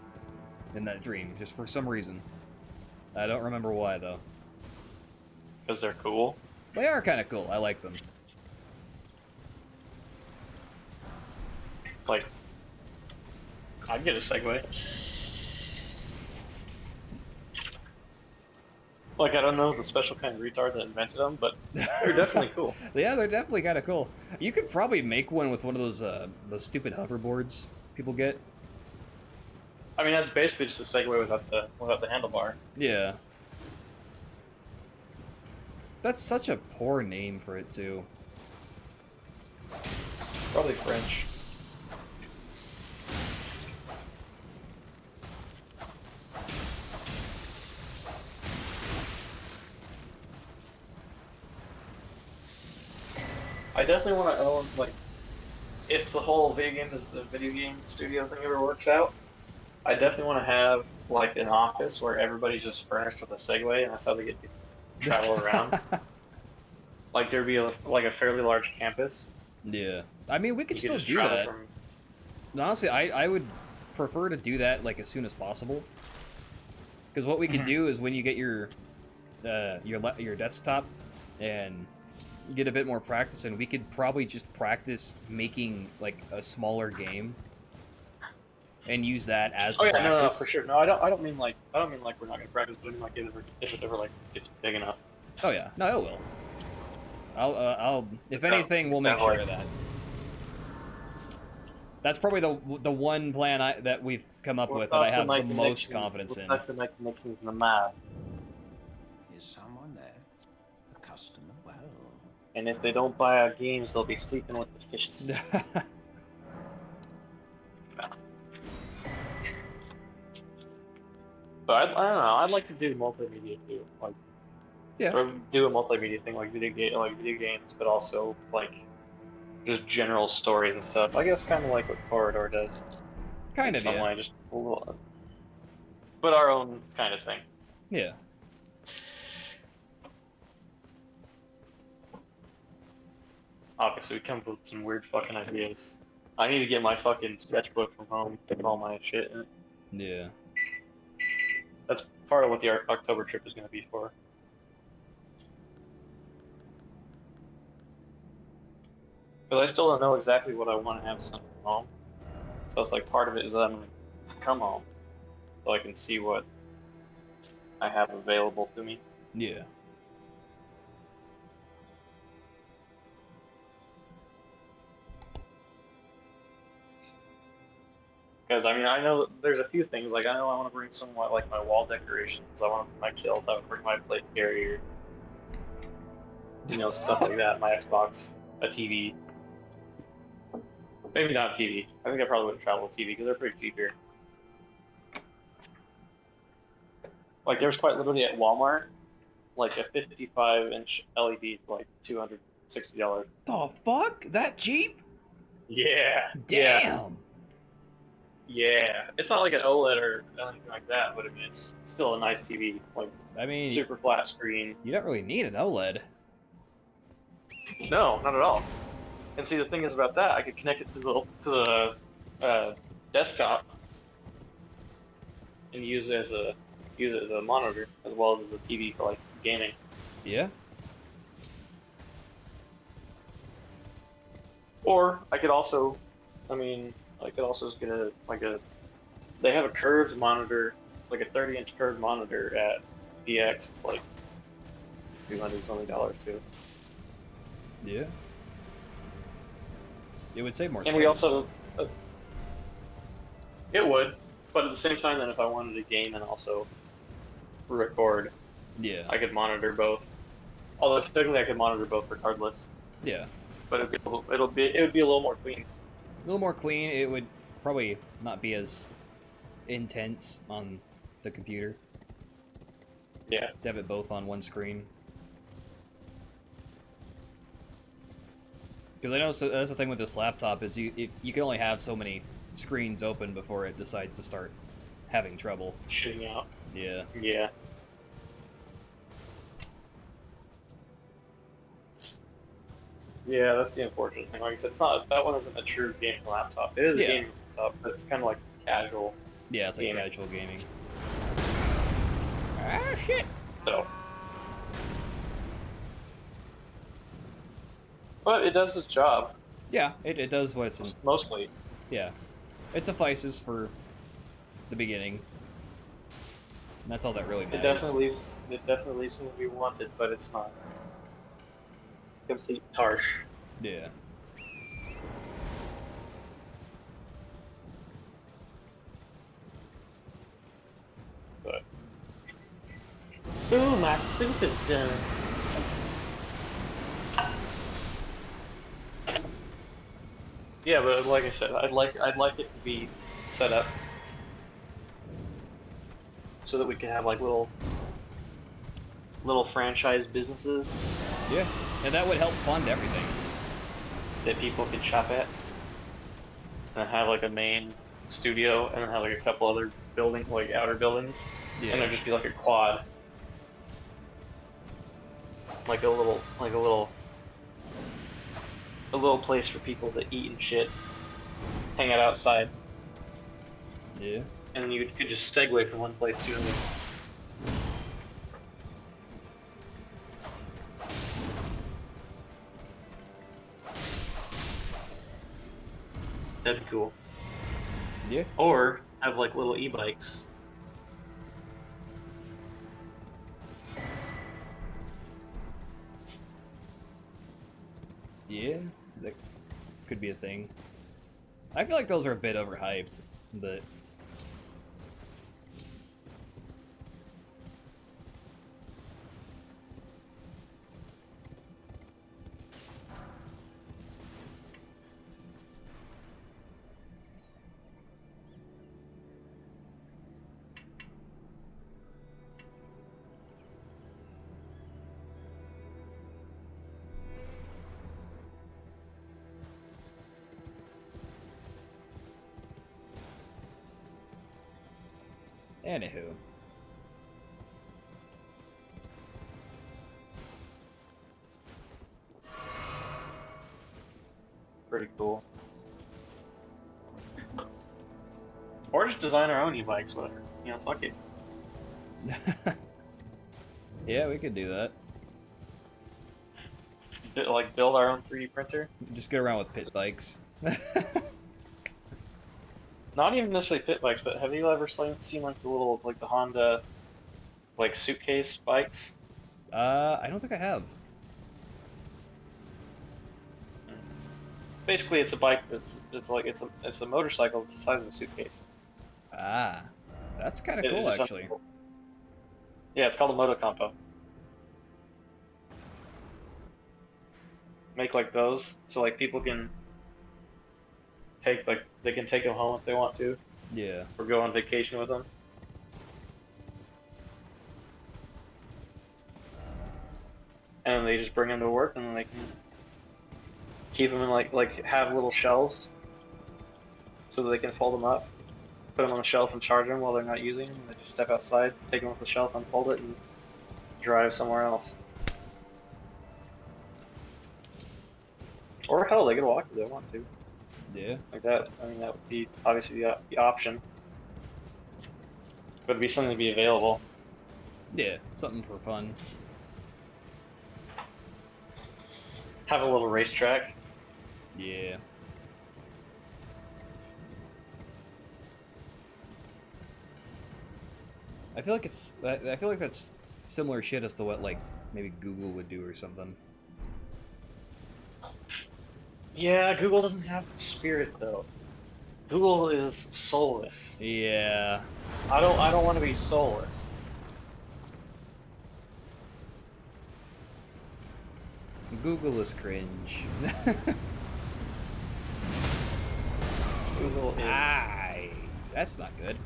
in that dream, just for some reason. I don't remember why, though. Because they're cool. They are kind of cool. I like them. Like, I'd get a Segway. Like, I don't know the special kind of retard that invented them, but they're definitely cool. Yeah, they're definitely kind of cool. You could probably make one with one of those stupid hoverboards people get. I mean, that's basically just a Segway without the handlebar. Yeah. That's such a poor name for it, too. Probably French. I definitely want to own, like, if the whole video game studio thing ever works out, I definitely want to have, like, an office where everybody's just furnished with a Segway, and that's how they get to travel around. Like, there'd be, a fairly large campus. Yeah. I mean, we could still just do travel that. from... Honestly, I would prefer to do that, like, as soon as possible. Because what we could do is when you get your desktop and get a bit more practice, and we could probably just practice making, like, a smaller game and use that as the practice. No, for sure. No, I don't mean like we're not gonna practice, but I mean like if it ever like gets big enough. Oh yeah, no, it will. I'll if anything, we'll make sure of that. That's probably the one plan that we've come up with that I have the most confidence in. What's the connections in the map? Is someone there? A customer? Well, And if they don't buy our games, they'll be sleeping with the fishes. But I don't know. I'd like to do multimedia too, like Yeah, or do a multimedia thing like video games, but also like just general stories and stuff. I guess kind of like what Corridor does in kind of, some yeah. way, just a little, but our own kind of thing. Yeah. Obviously, we come up with some weird fucking ideas. I need to get my fucking sketchbook from home, put all my shit in it. Yeah. That's part of what the October trip is going to be for. Because I still don't know exactly what I want to have sent from home. So it's like part of it is that I'm going to come home so I can see what I have available to me. Yeah. Because I mean, I know there's a few things. Like I know I want to bring some like my wall decorations. I want to bring my kilt. I want to bring my plate carrier. You know, stuff like that. My Xbox, a TV. Maybe not a TV. I think I probably wouldn't travel with TV because they're pretty cheap here. Like there's quite literally at Walmart, like a 55-inch LED for like $260. The fuck? That cheap? Yeah. Damn. Yeah. Yeah. It's not like an OLED or anything like that, but I mean it's still a nice TV. Like I mean, super flat screen. you don't really need an OLED. No, not at all. And see, the thing is about that, I could connect it to the desktop and use it as a monitor as well as a TV for like gaming. Yeah. Or I could also, I mean, I could also just get they have a curved monitor, like a 30-inch curved monitor at DX. It's like $200 too. Yeah. It would save more space. And we also, it would, but at the same time, then if I wanted to game and also record, Yeah. I could monitor both. Although technically I could monitor both regardless, Yeah. but it would be a little more clean. A little more clean. It would probably not be as intense on the computer. Yeah. To have it both on one screen. Because I know that's the thing with this laptop is you can only have so many screens open before it decides to start having trouble. Shitting out. Yeah. Yeah. Yeah, that's the unfortunate thing. Like I said, that one isn't a true gaming laptop. It is a gaming laptop, but it's kind of like casual. Yeah, it's like gaming. casual gaming. Ah, shit! So. But it does its job. Yeah, it does what it's in. Mostly. Yeah. It suffices for the beginning. And that's all that really matters. It definitely leaves something to be wanted, but it's not complete tarsh. Yeah. But ooh, my soup is done. Yeah, but like I said, I'd like it to be set up so that we can have like little franchise businesses Yeah. And that would help fund everything. that people could shop at, and have like a main studio, and then have like a couple other like outer buildings, Yeah. and there'd just be like a quad, like a little place for people to eat and shit, hang out outside, Yeah. and then you could just segue from one place to another. That'd be cool. Yeah. Or have like little e-bikes. Yeah. That could be a thing. I feel like those are a bit overhyped, but Anywho. Pretty cool. Or just design our own e-bikes, whatever. You know, fuck it. Yeah, we could do that. Like build our own 3D printer. Just get around with pit bikes. Not even necessarily pit bikes, but have you ever seen like the little like the Honda like suitcase bikes? I don't think I have. Basically, it's a bike it's a motorcycle. It's the size of a suitcase. Ah, that's kind of It's cool, just actually. Yeah, it's called a motocompo. Make like those, so like people can take they can take them home if they want to, Yeah. or go on vacation with them. And then they just bring them to work, and then they can keep them in like have little shelves, so that they can fold them up, put them on the shelf, and charge them while they're not using them. And they just step outside, take them off the shelf, unfold it, and drive somewhere else. Or hell, they could walk if they want to. Yeah. Like that. I mean, that would be obviously the option. But it'd be something to be available. Yeah, something for fun. Have a little racetrack. Yeah. I feel like I feel like that's similar shit as to what like maybe Google would do or something. Yeah, Google doesn't have the spirit though. Google is soulless. Yeah. I don't want to be soulless. Google is cringe. Google is. Aye. That's not good.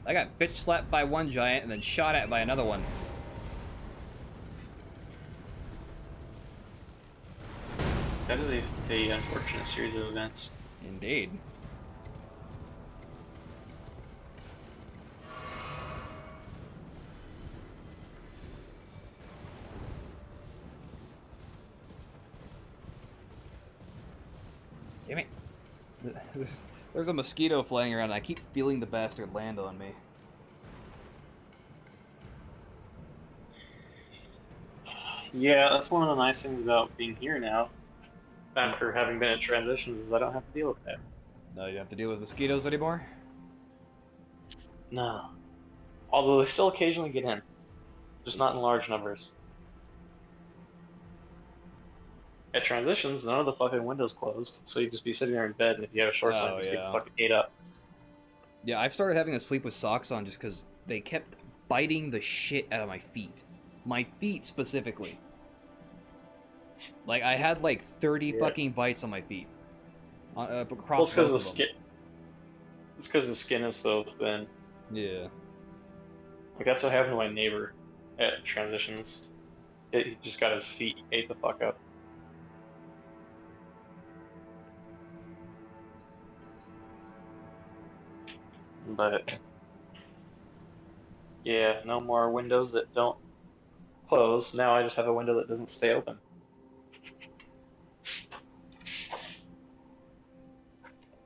I got bitch slapped by one giant and then shot at by another one. That is a unfortunate series of events. Indeed. Damn it. There's a mosquito flying around and I keep feeling the bastard land on me. Yeah, that's one of the nice things about being here now. After having been at transitions, is I don't have to deal with that. No, you don't have to deal with mosquitoes anymore? No. Although they still occasionally get in. Just not in large numbers. At transitions, none of the fucking windows closed, so you just be sitting there in bed, and if you have a short time, just get fucking ate up. Yeah, I've started having to sleep with socks on just because they kept biting the shit out of my feet. My feet specifically. Like, I had like 30 fucking bites on my feet. Across both of them. Skin. It's because the skin is so thin. Yeah. Like, that's what happened to my neighbor at transitions. He just got his feet ate the fuck up. But yeah, no more windows that don't close. Now I just have a window that doesn't stay open.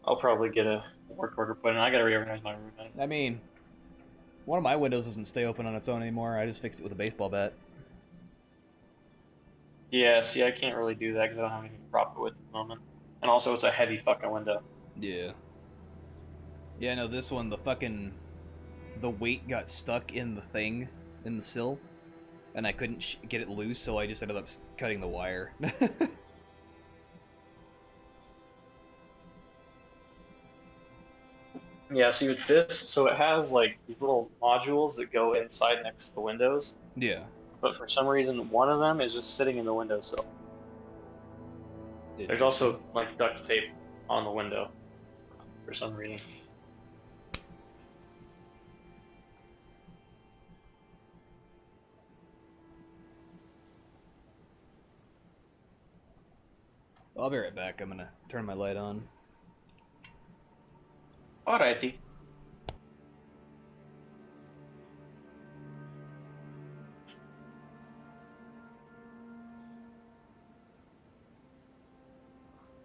I'll probably get a work order put in. I gotta reorganize my room. I mean, one of my windows doesn't stay open on its own anymore. I just fixed it with a baseball bat. Yeah, see, I can't really do that because I don't have anything to prop it with at the moment. And also, it's a heavy fucking window. Yeah. Yeah, no, this one, the weight got stuck in the thing, in the sill, and I couldn't get it loose, so I just ended up cutting the wire. Yeah, see with this, so it has like these little modules that go inside next to the windows. Yeah. But for some reason, one of them is just sitting in the windowsill. There's also like duct tape on the window for some reason. I'll be right back. I'm gonna turn my light on. Alrighty.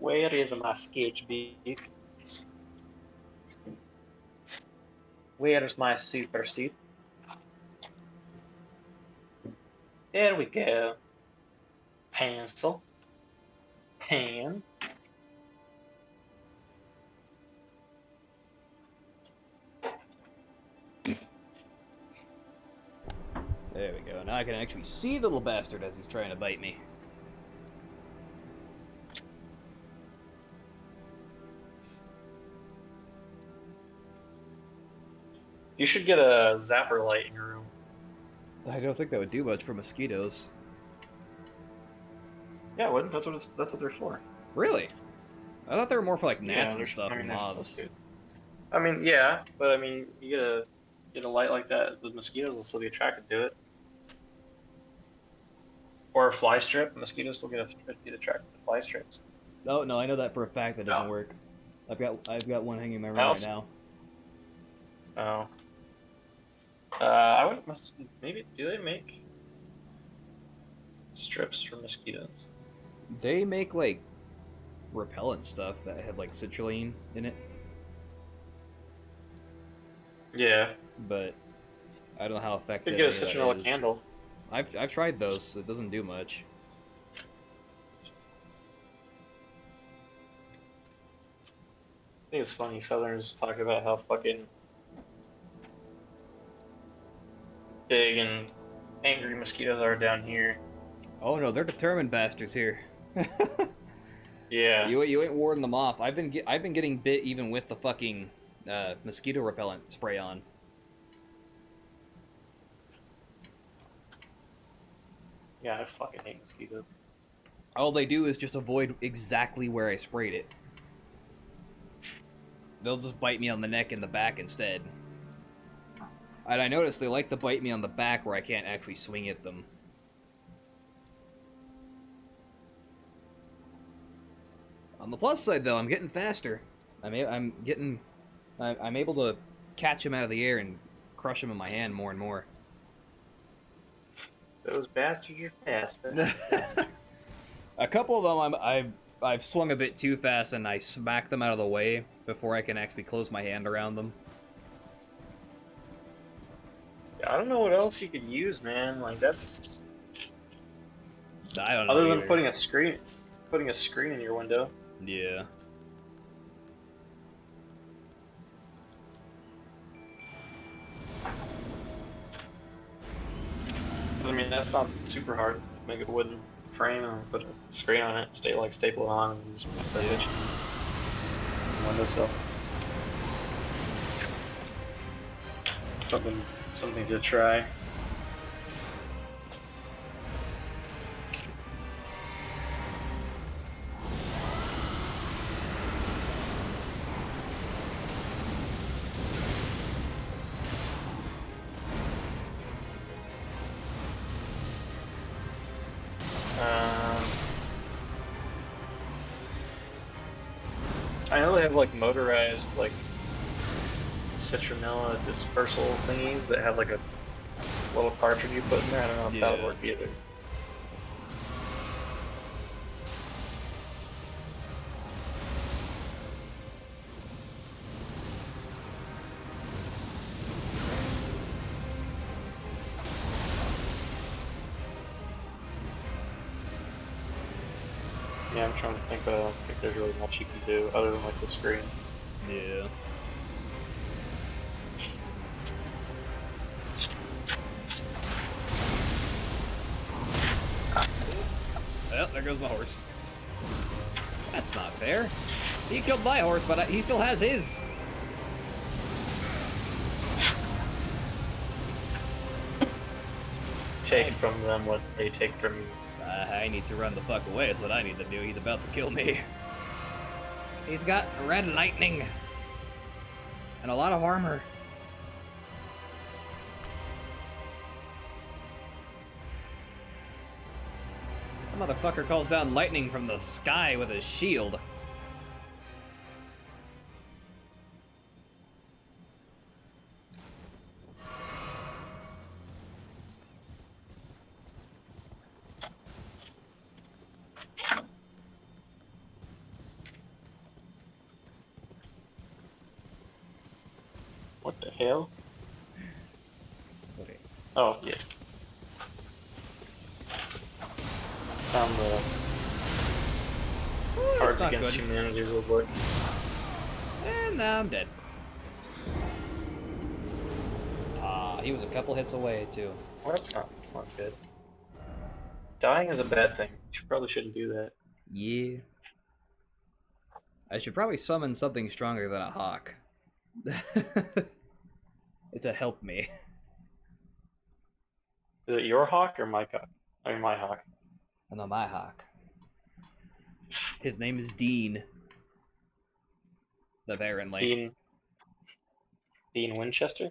Where is my sketch book? Where's my super suit? There we go. Pencil. Pen. There we go. Now I can actually see the little bastard as he's trying to bite me. You should get a zapper light in your room. I don't think that would do much for mosquitoes. Yeah, wouldn't? That's what they're for. Really? I thought they were more for like gnats Yeah, and stuff and they're moths. supposed to. I mean, yeah, but I mean, you get a light like that, the mosquitoes will still be attracted to it. Or a fly strip, mosquitoes still get attracted to fly strips. Oh no, I know that for a fact that doesn't No. work. I've got one hanging in my room Mouse? right now. Oh. I wouldn't. Maybe do they make strips for mosquitoes? They make like repellent stuff that have like citrulline in it, Yeah. but I don't know how You effective. could get a any of that citronella is. candle. I've tried those. It doesn't do much. I think it's funny. Southerners talk about how fucking big and angry mosquitoes are down here. Oh no, they're determined bastards here. Yeah. You ain't warding them off. I've been getting bit even with the fucking mosquito repellent spray on. Yeah, I fucking hate mosquitoes. All they do is just avoid exactly where I sprayed it. They'll just bite me on the neck and the back instead. And I noticed they like to bite me on the back where I can't actually swing at them. On the plus side, though, I'm getting faster. I'm able to catch them out of the air and crush them in my hand more and more. Those bastards are fast. A couple of them I've swung a bit too fast and I smack them out of the way before I can actually close my hand around them. I don't know what else you could use, man. Like that's I don't know. other than either. putting a screen in your window. Yeah. I mean, that's not super hard. Make a wooden frame and put a screen on it, staple it on, and just put it in the windowsill. Something to try. I know they have like motorized like citronella dispersal thingies that have like a little cartridge you put in there. I don't know if that would work either. Yeah, I'm trying to think, but I don't think there's really much you can do other than like the screen. Yeah. Well, there goes my horse. That's not fair. He killed my horse, but he still has his. Take from them what they take from you. I need to run the fuck away is what I need to do. He's about to kill me. He's got red lightning. And a lot of armor. The motherfucker calls down lightning from the sky with his shield. What the hell? Okay. Oh, yeah. Found the Ooh, that's Cards not Against good. Humanity rulebook. And now I'm dead. Ah, he was a couple hits away, too. Well, that's not good. Dying is a bad thing. You probably shouldn't do that. Yeah. I should probably summon something stronger than a hawk. To help me. Is it your hawk or my hawk? I mean, my hawk. Oh, no, my hawk. His name is Dean. Apparently. Dean Winchester?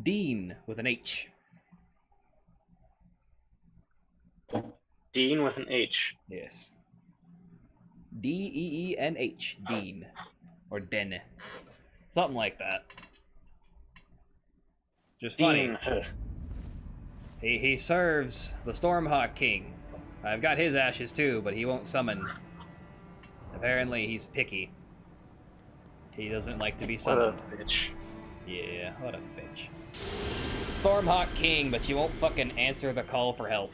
Dean with an H. Dean with an H. Yes. D-E-E-N-H. Dean. Or Den. Something like that. Just funny. Dean. He serves the Stormhawk King. I've got his ashes too, but he won't summon. Apparently he's picky. He doesn't like to be summoned. What a bitch. Yeah, what a bitch. Stormhawk King, but you won't fucking answer the call for help.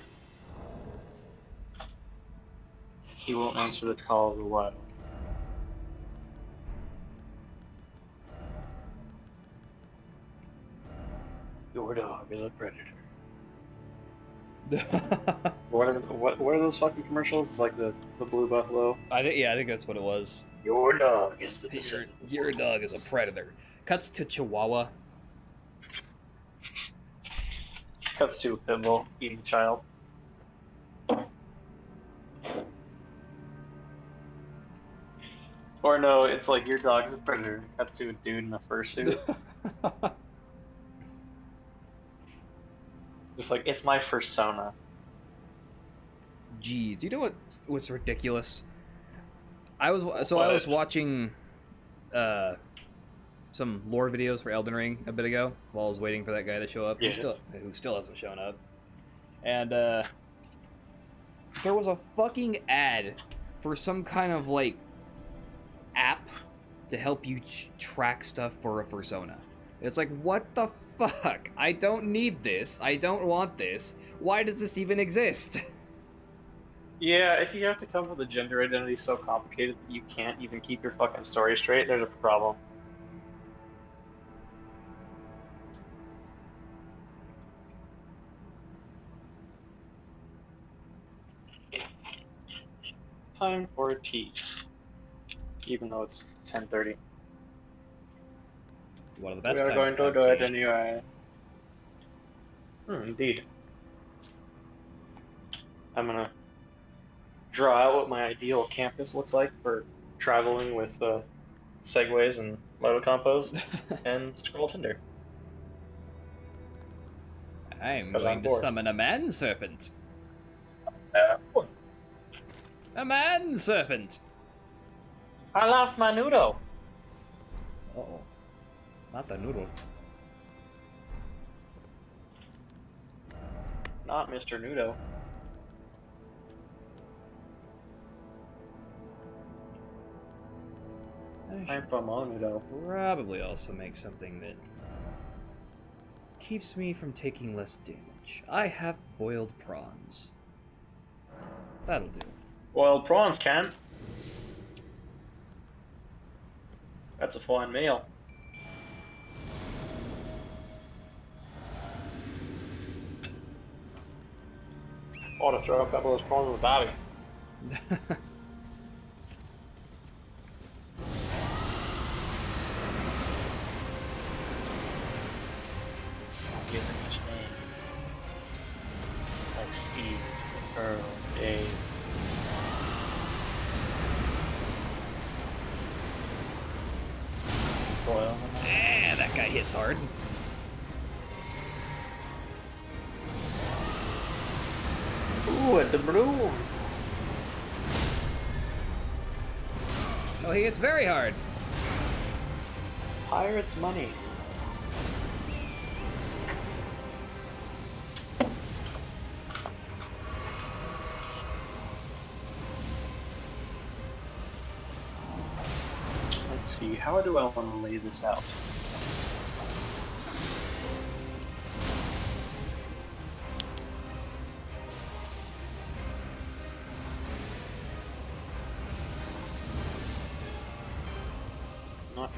He won't answer the call of the wild. Your dog is a predator. What are those fucking commercials? It's like the blue buffalo. I think that's what it was. Your dog is the descendant. Your dog is a predator. Cuts to Chihuahua. Cuts to a pit bull eating a child. Or no, it's like your dog's a predator. Cuts to a dude in a fursuit. Just like, it's my fursona. Jeez, you know what's ridiculous? I was watching some lore videos for Elden Ring a bit ago while I was waiting for that guy to show up. Yes. Who still hasn't shown up. And there was a fucking ad for some kind of like app to help you track stuff for a fursona. It's like, what the fuck? I don't need this. I don't want this. Why does this even exist? Yeah, if you have to come up with a gender identity so complicated that you can't even keep your fucking story straight, there's a problem. Time for tea. Even though it's 10:30. One of the best We are times going to have do it tea. anyway. Indeed. I'm gonna draw out what my ideal campus looks like for traveling with segways and moto compos and scroll Tinder. I'm 'Cause going I'm to bored. summon a man serpent. What? A man serpent. I lost my noodle. Uh-oh. Not the noodle. Not Mr. Nudo. I'm from Nudo. Probably also make something that keeps me from taking less damage. I have boiled prawns. That'll do. Boiled prawns, Ken. That's a fine meal. Ought to throw a couple of those prawns in the bobby. Give them much names. Like Steve, Earl, Dave. Boil. That guy hits hard. Ooh, at the bloom. Oh, he hits very hard. Pirates' money. Let's see, how do I want to lay this out?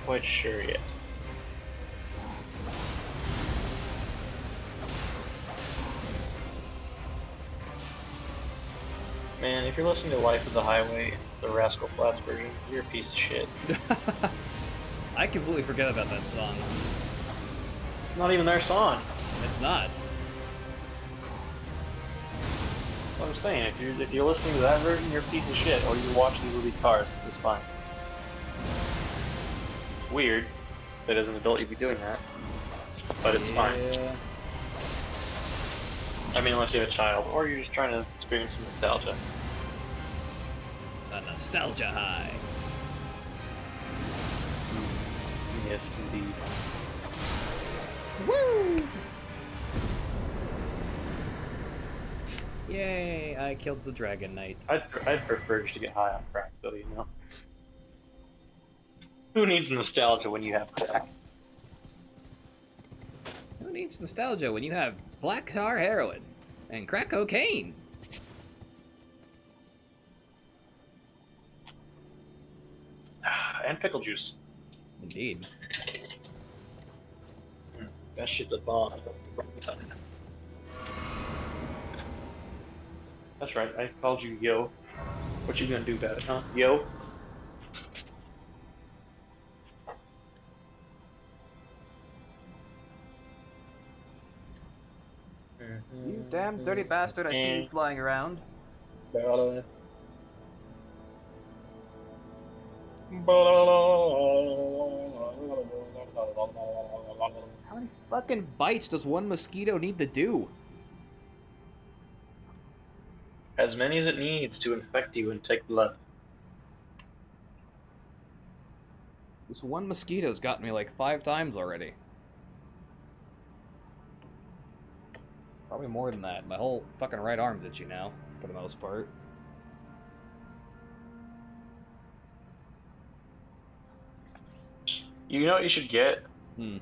quite sure yet. Man, if you're listening to Life is a Highway and it's the Rascal Flatts version, you're a piece of shit. I completely forget about that song. It's not even their song. It's not. What I'm saying, if you're listening to that version, you're a piece of shit, or you're watching the movie Cars, it's fine. It's weird that as an adult you'd be doing that, but it's fine. I mean, unless you have a child, or you're just trying to experience some nostalgia. A nostalgia high. Yes, indeed. Woo! Yay! I killed the Dragon Knight. I'd prefer just to get high on crack, though, you know. Who needs nostalgia when you have crack? Who needs nostalgia when you have black tar heroin and crack cocaine? And pickle juice. Indeed. That shit's a bomb. That's right, I called you yo. What you gonna do about it, huh? Yo? You damn dirty bastard, I see you flying around. How How many fucking bites does one mosquito need to do? as many as it needs to infect you and take blood. This one mosquito's gotten me like 5 times already. Probably more than that. My whole fucking right arm's itchy now, for the most part. You know what you should get? Hmm.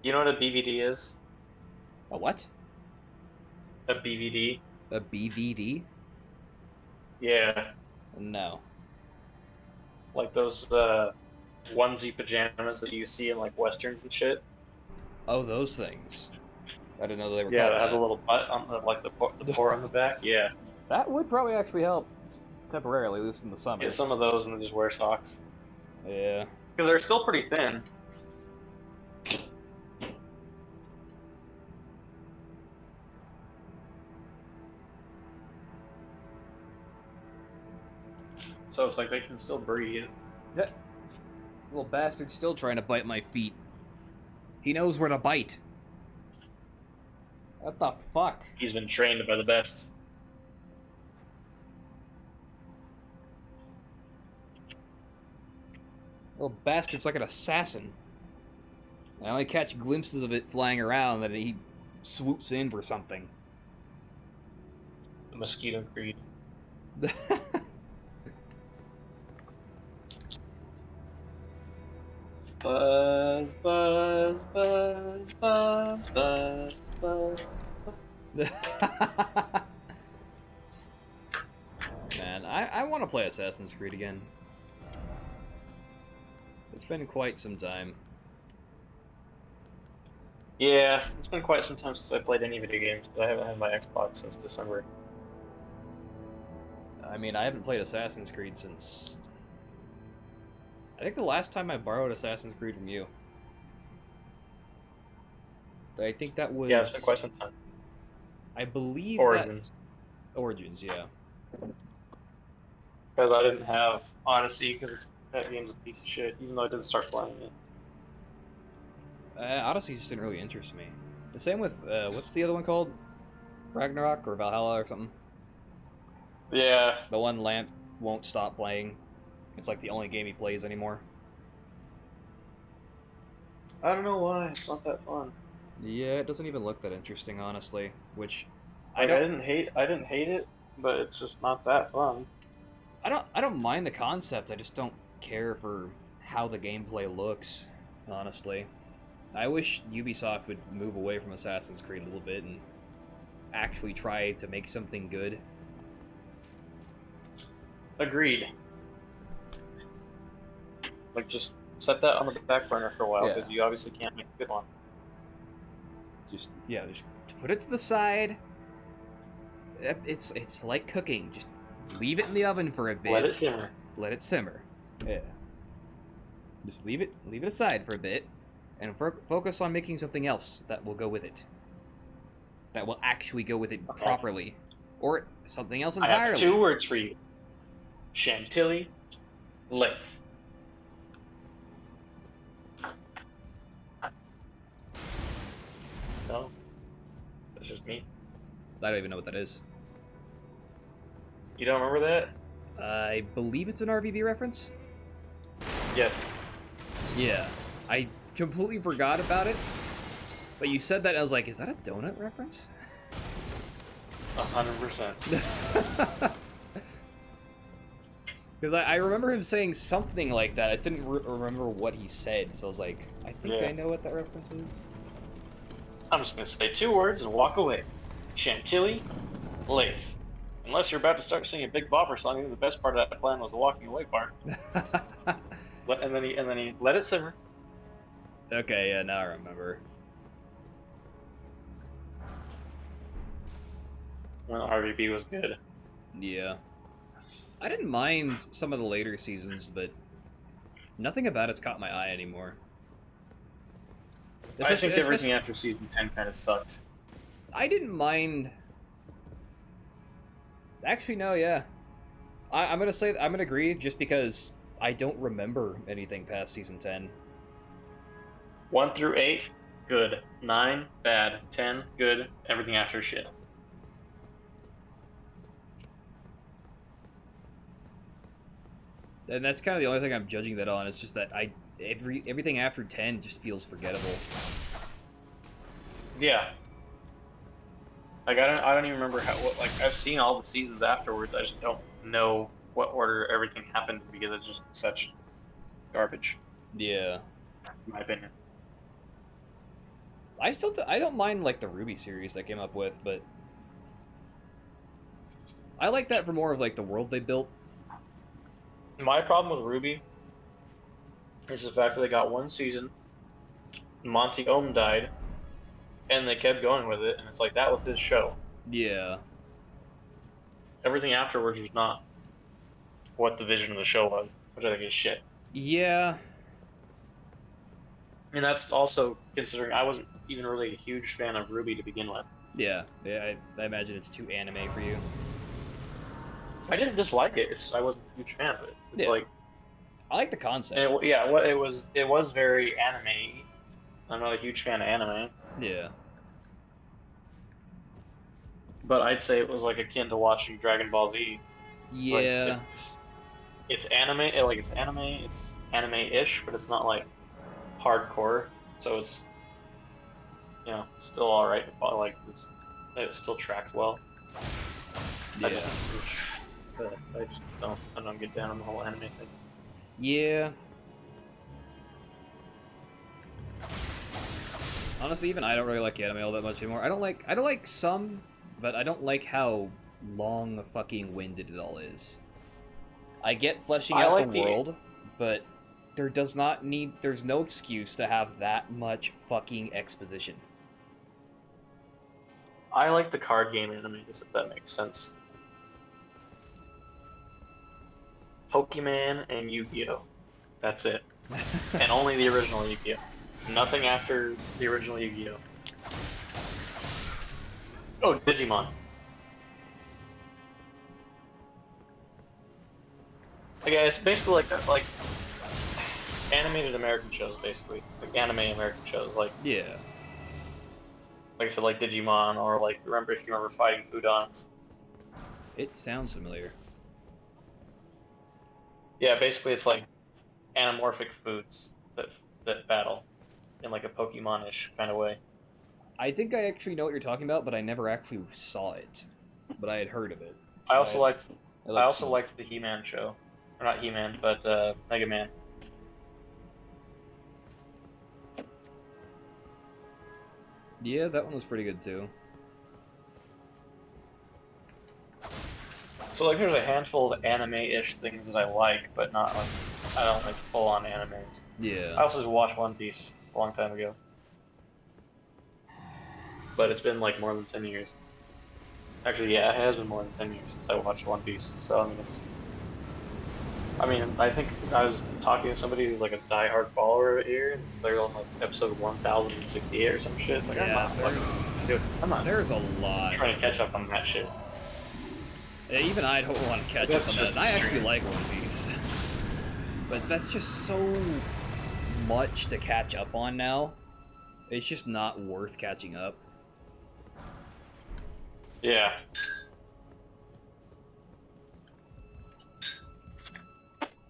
You know what a BVD is? A what? A BVD? A BVD? Yeah. No. Like those onesie pajamas that you see in like westerns and shit. Oh, those things. I didn't know they were Yeah, called that have that. a little butt on the like the pore on the back. Yeah. That would probably actually help temporarily, at least in the summer. Get some of those and then just wear socks. Yeah. Because they're still pretty thin. So it's like they can still breathe. Yeah. Little bastard's still trying to bite my feet. He knows where to bite. What the fuck? He's been trained by the best. Little bastard's like an assassin. I only catch glimpses of it flying around, then he swoops in for something. The mosquito creed. Buzz, buzz, buzz, buzz, buzz, buzz, buzz. Man, I want to play Assassin's Creed again. It's been quite some time. Yeah, it's been quite some time since I played any video games, because I haven't had my Xbox since December. I mean, I haven't played Assassin's Creed since... I think the last time I borrowed Assassin's Creed from you. I think that was... Yeah, it's been quite some time. I believe Origins. That... Origins, yeah. Because I didn't have Odyssey, because that game's a piece of shit, even though I didn't start playing it. Odyssey just didn't really interest me. The same with, what's the other one called? Ragnarok or Valhalla or something? Yeah. The one Lamp won't stop playing. It's like the only game he plays anymore. I don't know why, it's not that fun. Yeah, it doesn't even look that interesting, honestly. Which Like, I didn't hate it, but it's just not that fun. I don't mind the concept. I just don't care for how the gameplay looks, honestly. I wish Ubisoft would move away from Assassin's Creed a little bit and actually try to make something good. Agreed. Like, just set that on the back burner for a while, Yeah. because you obviously can't make a good one. Just put it to the side. It's like cooking. Just leave it in the oven for a bit. Let it simmer. Let it simmer. Yeah. Just leave it aside for a bit, and focus on making something else that will go with it. That will actually go with it properly, or something else entirely. I have 2 words for you: chantilly, lace. No, that's just me. I don't even know what that is. You don't remember that? I believe it's an RVB reference. Yes. Yeah, I completely forgot about it. But you said that, and I was like, is that a donut reference? 100%. Because I remember him saying something like that. I just didn't remember what he said, so I was like, I think I know what that reference is. I'm just gonna say 2 words and walk away: chantilly, lace. Unless you're about to start singing a Big Bopper song, I think the best part of that plan was the walking away part. And then he let it simmer. Okay, yeah, now I remember. When RVB was good. Yeah. I didn't mind some of the later seasons, but nothing about it's caught my eye anymore. I think everything after season 10 kind of sucked. I didn't mind. Actually, no, yeah. I'm gonna agree, just because I don't remember anything past season 10. 1 through 8, good. 9, bad. 10, good. Everything after, shit. And that's kind of the only thing I'm judging that on. It's just that everything after 10 just feels forgettable. Yeah. Like, I don't even remember like, I've seen all the seasons afterwards, I just don't know what order everything happened because it's just such garbage. Yeah. In my opinion. I don't mind, like, the Ruby series they came up with, but I like that for more of, like, the world they built. My problem with Ruby is the fact that they got 1 season, Monty Ohm died, and they kept going with it, and it's like, that was his show. Yeah. Everything afterwards was not what the vision of the show was, which I think is shit. Yeah. And that's also considering I wasn't even really a huge fan of Ruby to begin with. Yeah. I imagine it's too anime for you. I didn't dislike it, it's just I wasn't a huge fan of it. It's like, I like the concept. It was very anime. I'm not a huge fan of anime. Yeah. But I'd say it was like akin to watching Dragon Ball Z. Yeah. Like, it's anime. It's anime-ish, but it's not like hardcore. So it's, still all right. Like it still tracks well. Yeah. I just don't get down on the whole anime thing. Yeah. Honestly, even I don't really like anime all that much anymore. I don't like some, but I don't like how long fucking winded it all is. I get fleshing out the world, but there's no excuse to have that much fucking exposition. I like the card game animes, if that makes sense. Pokemon and Yu-Gi-Oh! That's it. And only the original Yu-Gi-Oh! Nothing after the original Yu-Gi-Oh! Oh, Digimon. Okay, it's basically like animated American shows, basically. Like anime American shows, like... Yeah. Like I said, like Digimon, or like, if you remember Fighting Foodons. It sounds familiar. Yeah, basically it's like anamorphic foods that battle in like a Pokemon-ish kind of way. I think I actually know what you're talking about, but I never actually saw it. But I had heard of it. I also liked the He-Man show. Or not He-Man, but Mega Man. Yeah, that one was pretty good too. So like there's a handful of anime-ish things that I like, but not like I don't like full-on anime. I Yeah. also just watched One Piece a long time ago. But it's been like more than 10 years. Actually, yeah, it has been more than 10 years since I watched One Piece. So, I mean, I think I was talking to somebody who's like a die-hard follower here, and they're on like episode 1068 or some shit. It's like, Yeah, I'm not there's a lot. trying to catch up on that shit. Yeah, even I don't want to catch up on that. And I actually like One Piece. But that's just so much to catch up on now. It's just not worth catching up. Yeah.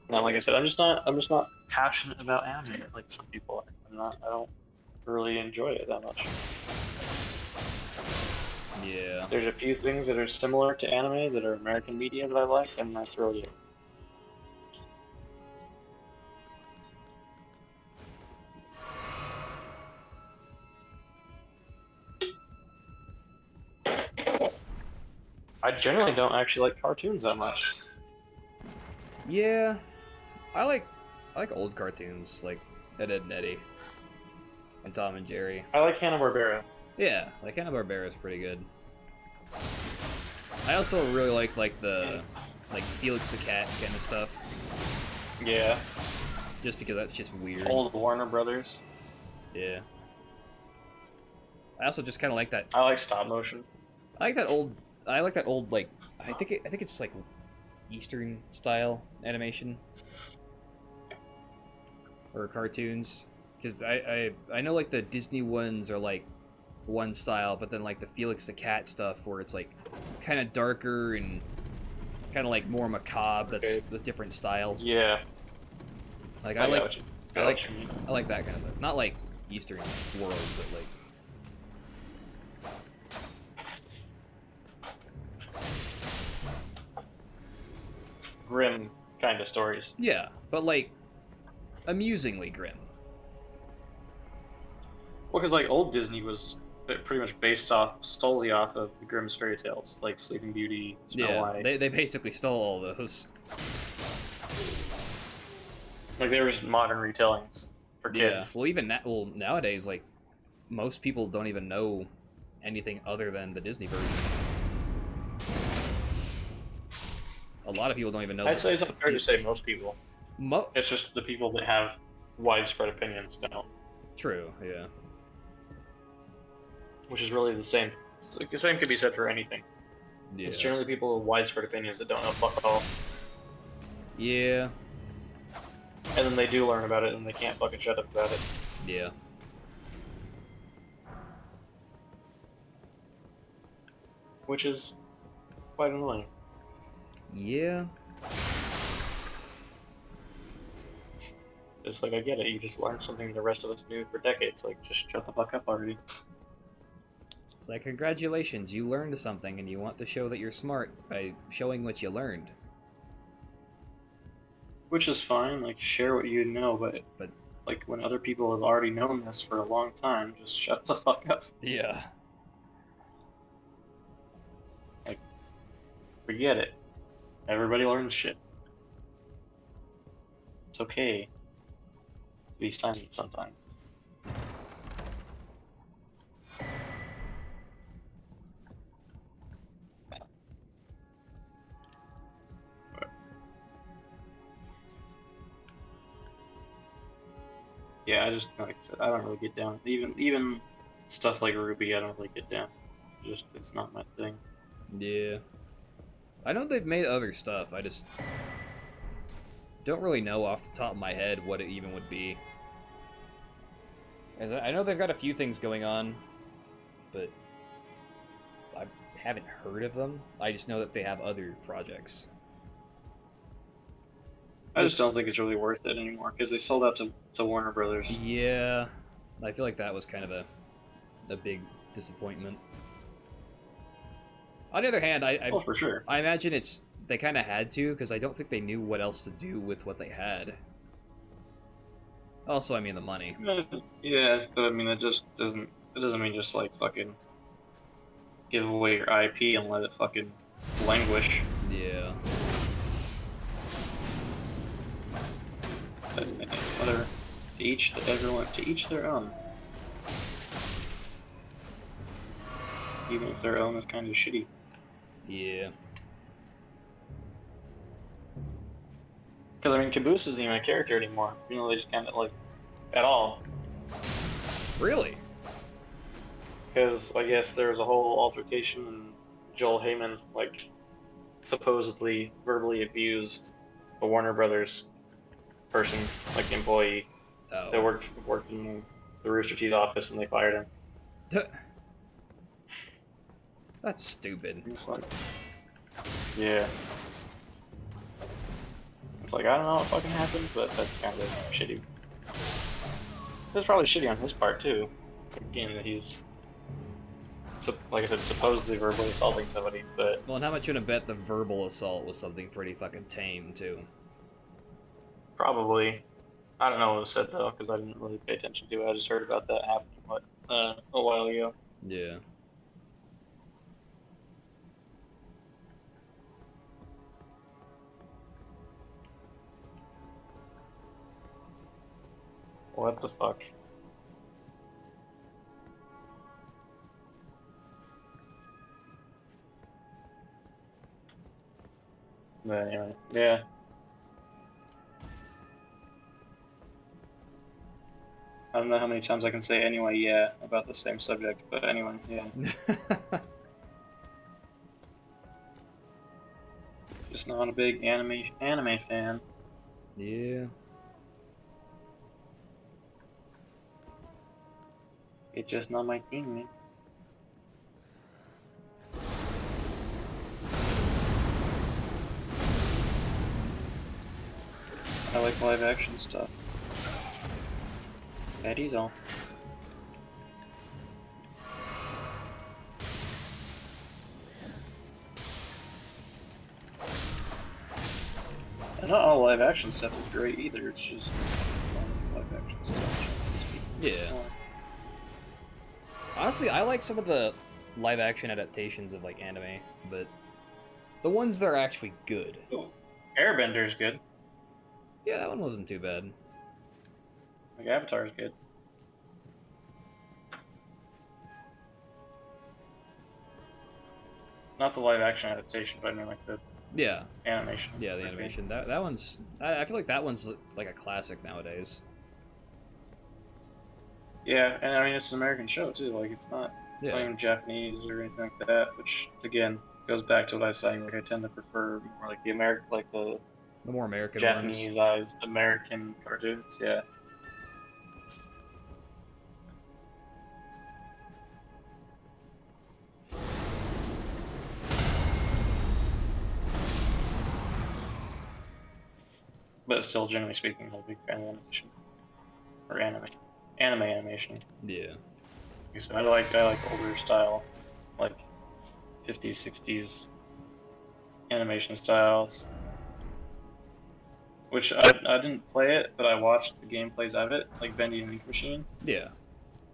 Now, like I said, I'm just not passionate about anime like some people are. I don't really enjoy it that much. Yeah. There's a few things that are similar to anime that are American media that I like, and that's really it. I generally don't actually like cartoons that much. Yeah. I like old cartoons, like Ed, Ed and Eddie. And Tom and Jerry. I like Hanna-Barbera. Yeah, like Hanna-Barbera is pretty good. I also really like the Felix the Cat kind of stuff. Yeah. Just because that's just weird. Old Warner Brothers. Yeah. I also just kind of like that. I like stop motion. I like that old like I think it's like Eastern style animation or cartoons, because I know like the Disney ones are like one style, but then like the Felix the Cat stuff where it's like kind of darker and kind of like more macabre. That's a different style. Yeah. Like I like that kind of thing. Not like Eastern world, but like. Grim kind of stories. Yeah, but like amusingly grim. Well, because like old Disney was pretty much based solely off of the Grimm's fairy tales, like Sleeping Beauty, Snow White. They basically stole all those. Like they were just modern retellings for kids. Yeah. Well, even nowadays, like most people don't even know anything other than the Disney version. A lot of people don't even know. I'd say it's not fair to say most people. It's It's just the people that have widespread opinions don't. True, yeah. Which is really the same. The same could be said for anything. Yeah. It's generally people with widespread opinions that don't know fuck all. Yeah. And then they do learn about it and they can't fucking shut up about it. Yeah. Which is quite annoying. Yeah. It's like, I get it, you just learned something the rest of us knew for decades. Like, just shut the fuck up already. It's like, congratulations, you learned something and you want to show that you're smart by showing what you learned. Which is fine, like, share what you know, but like, when other people have already known this for a long time, just shut the fuck up. Yeah. Like, forget it. Everybody learns shit. It's okay to be silent sometimes. Yeah, I just, like I said, I don't really get down. Even stuff like Ruby, I don't really get down. Just, it's not my thing. Yeah. I know they've made other stuff, I just don't really know off the top of my head what it even would be. As I know they've got a few things going on, but I haven't heard of them. I just know that they have other projects. I just don't think it's really worth it anymore, because they sold out to Warner Brothers. Yeah, I feel like that was kind of a big disappointment. On the other hand, Oh, for sure. I imagine they kind of had to, because I don't think they knew what else to do with what they had. Also, I mean the money. Yeah, but I mean it doesn't mean just like fucking give away your IP and let it fucking languish. Yeah. But whatever. To each their own. Even if their own is kind of shitty. Yeah. Because I mean, Caboose isn't even a character anymore. You know, they just kind of like at all. Really? Because I guess there was a whole altercation and Joel Heyman like supposedly verbally abused a Warner Brothers person, like employee that Oh. worked in the Rooster Teeth office, and they fired him. That's stupid. It's like, yeah. It's like, I don't know what fucking happened, but that's kind of shitty. It's probably shitty on his part too. Again, that he's, like I said, supposedly verbally assaulting somebody, but Well, and how much you gonna bet the verbal assault was something pretty fucking tame too? probably. I don't know what was said though, because I didn't really pay attention to it. I just heard about that happening a while ago. Yeah. What the fuck? But anyway, yeah. I don't know how many times I can say anyway, yeah, about the same subject, but anyway, yeah. Just not a big anime fan. Yeah. It's just not my thing, man. I like live action stuff. That is all. And not all live action stuff is great either, it's just live action stuff. Yeah. Honestly, I like some of the live action adaptations of like anime, but the ones that are actually good. Ooh, Airbender's good. Yeah, that one wasn't too bad. Like Avatar's good. Not the live action adaptation, but I mean like the Yeah. animation. Yeah, the animation. That one's. I feel like that one's like a classic nowadays. Yeah, and I mean it's an American show too. Like it's not Yeah. even Japanese or anything like that. Which again goes back to what I was saying. Like I tend to prefer more like the The more American ones. Japanese-ized American cartoons. Yeah. But still, generally speaking, I'm a big fan of animation or anime animation. Yeah. Like I said, I like older style, like 50s, 60s animation styles. Which I didn't play it, but I watched the gameplays of it, like Bendy and Ink Machine. Yeah.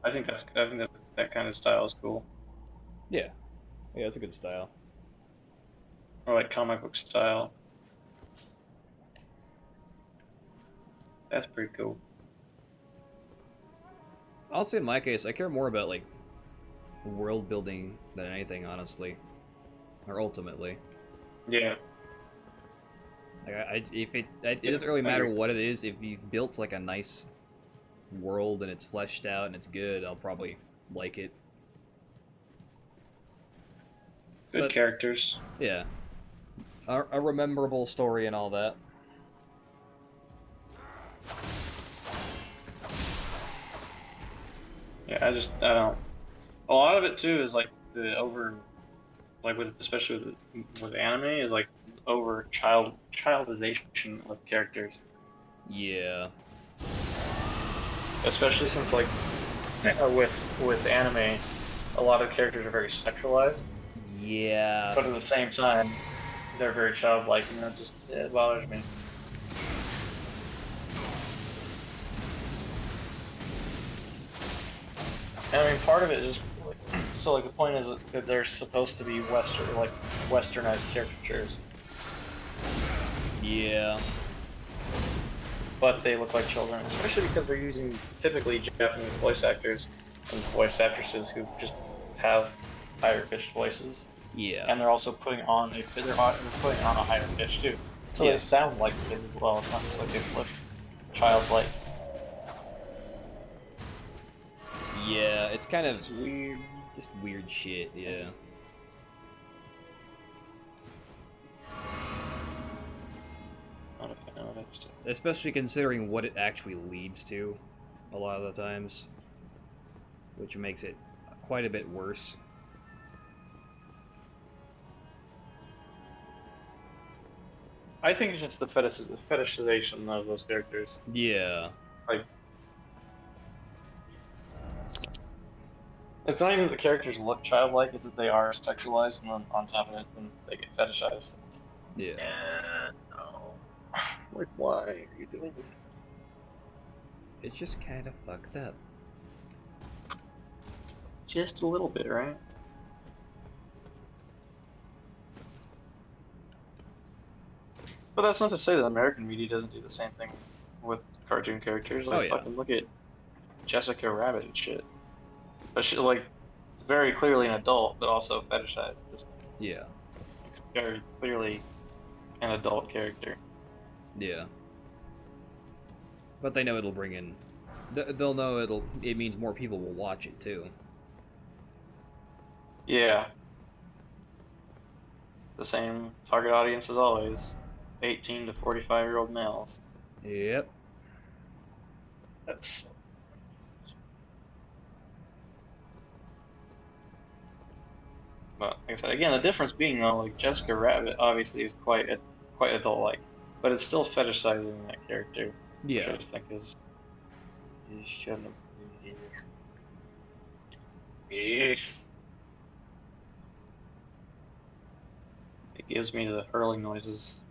I think that kind of style is cool. Yeah. Yeah, it's a good style. Or like comic book style. That's pretty cool. Honestly, in my case, I care more about like world building than anything, honestly, or ultimately. Yeah. Like, it doesn't really matter what it is. If you've built like a nice world and it's fleshed out and it's good, I'll probably like it. Good But- characters. Yeah, a memorable story and all that. Yeah, I don't. A lot of it too is like especially with anime is like over childization of characters. Yeah. Especially since like with anime, a lot of characters are very sexualized, Yeah. but at the same time, they're very childlike, and it bothers me. And I mean, part of it is so like the point is that they're supposed to be westernized caricatures. Yeah. but they look like children, especially because they're using typically Japanese voice actors and voice actresses who just have higher pitched voices, Yeah. and they're also putting on they're putting on a higher pitch too, so Yeah. they sound like kids as well. It's not just like they look childlike. Yeah, it's kind of It's weird. just weird shit, yeah. Not a fan of it. Especially considering what it actually leads to a lot of the times, which makes it quite a bit worse. I think it's just the fetishization of those characters. Yeah. Like, it's not even that the characters look childlike; it's that they are sexualized, and then on top of it, then they get fetishized. Yeah. No. Like, why are you doing that? It's just kind of fucked up. Just a little bit, right? But that's not to say that American media doesn't do the same thing with cartoon characters. Like, Oh, yeah. fucking look at Jessica Rabbit and shit. But she, like, very clearly an adult, but also fetishized. Just Yeah. very clearly an adult character. Yeah. But they know it'll bring in... They'll know it means more people will watch it, too. Yeah. The same target audience as always. 18 to 45-year-old males. Yep. That's... But like I said, again, the difference being though, like Jessica Rabbit obviously is quite adult-like, but it's still fetishizing that character, which Yeah. I just think is shouldn't have been here. It gives me the hurling noises.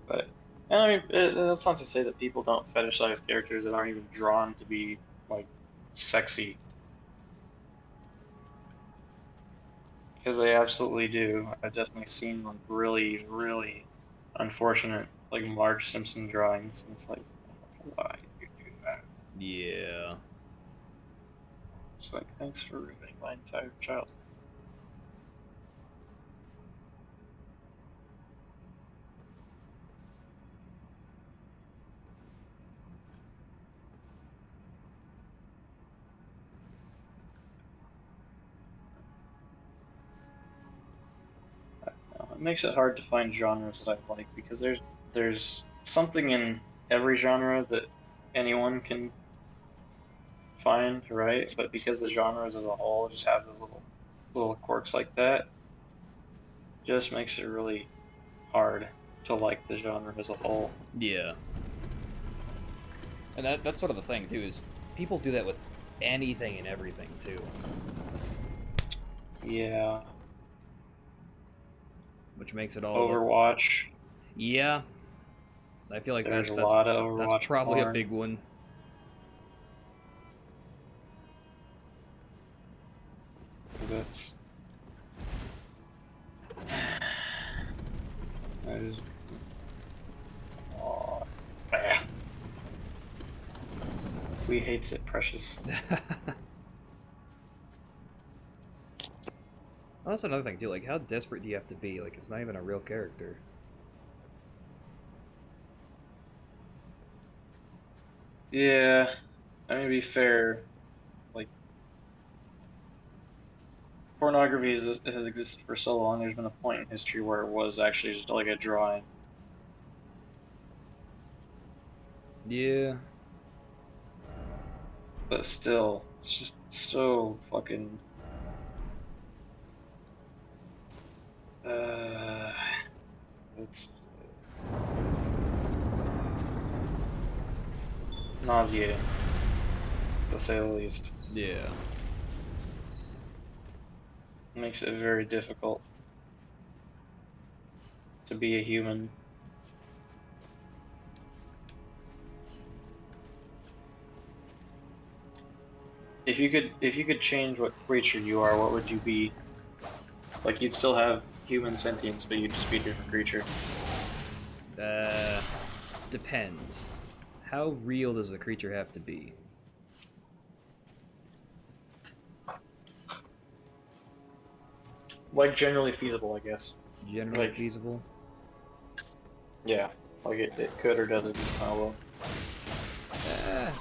But, and I mean, that's not to say that people don't fetishize characters that aren't even drawn to be, like, sexy. Because they absolutely do. I've definitely seen, like, really, really unfortunate, like, Marge Simpson drawings, and it's like, why did you do that? Yeah. It's like, thanks for ruining my entire childhood. It makes it hard to find genres that I like because there's something in every genre that anyone can find, right? But because the genres as a whole just have those little quirks like that, just makes it really hard to like the genre as a whole. Yeah. And that's sort of the thing, too, is people do that with anything and everything, too. Yeah. Which makes it all... Overwatch. Yeah. I feel like There's a lot of Overwatch that's probably porn. a big one. That's... That is... Oh, we hates it, Precious. Well, that's another thing, too. Like, how desperate do you have to be? Like, it's not even a real character. Yeah, I mean, to be fair, like, pornography has existed for so long, there's been a point in history where it was actually just like a drawing. Yeah. But still, it's just so fucking... it's nauseating, to say the least. Yeah. It makes it very difficult to be a human. if you could change what creature you are, what would you be? Like you'd still have human sentience, but you'd just be a different creature. Depends. How real does the creature have to be? Like generally feasible, I guess. Generally Like- feasible? Yeah, like it could or doesn't just how well. Uh,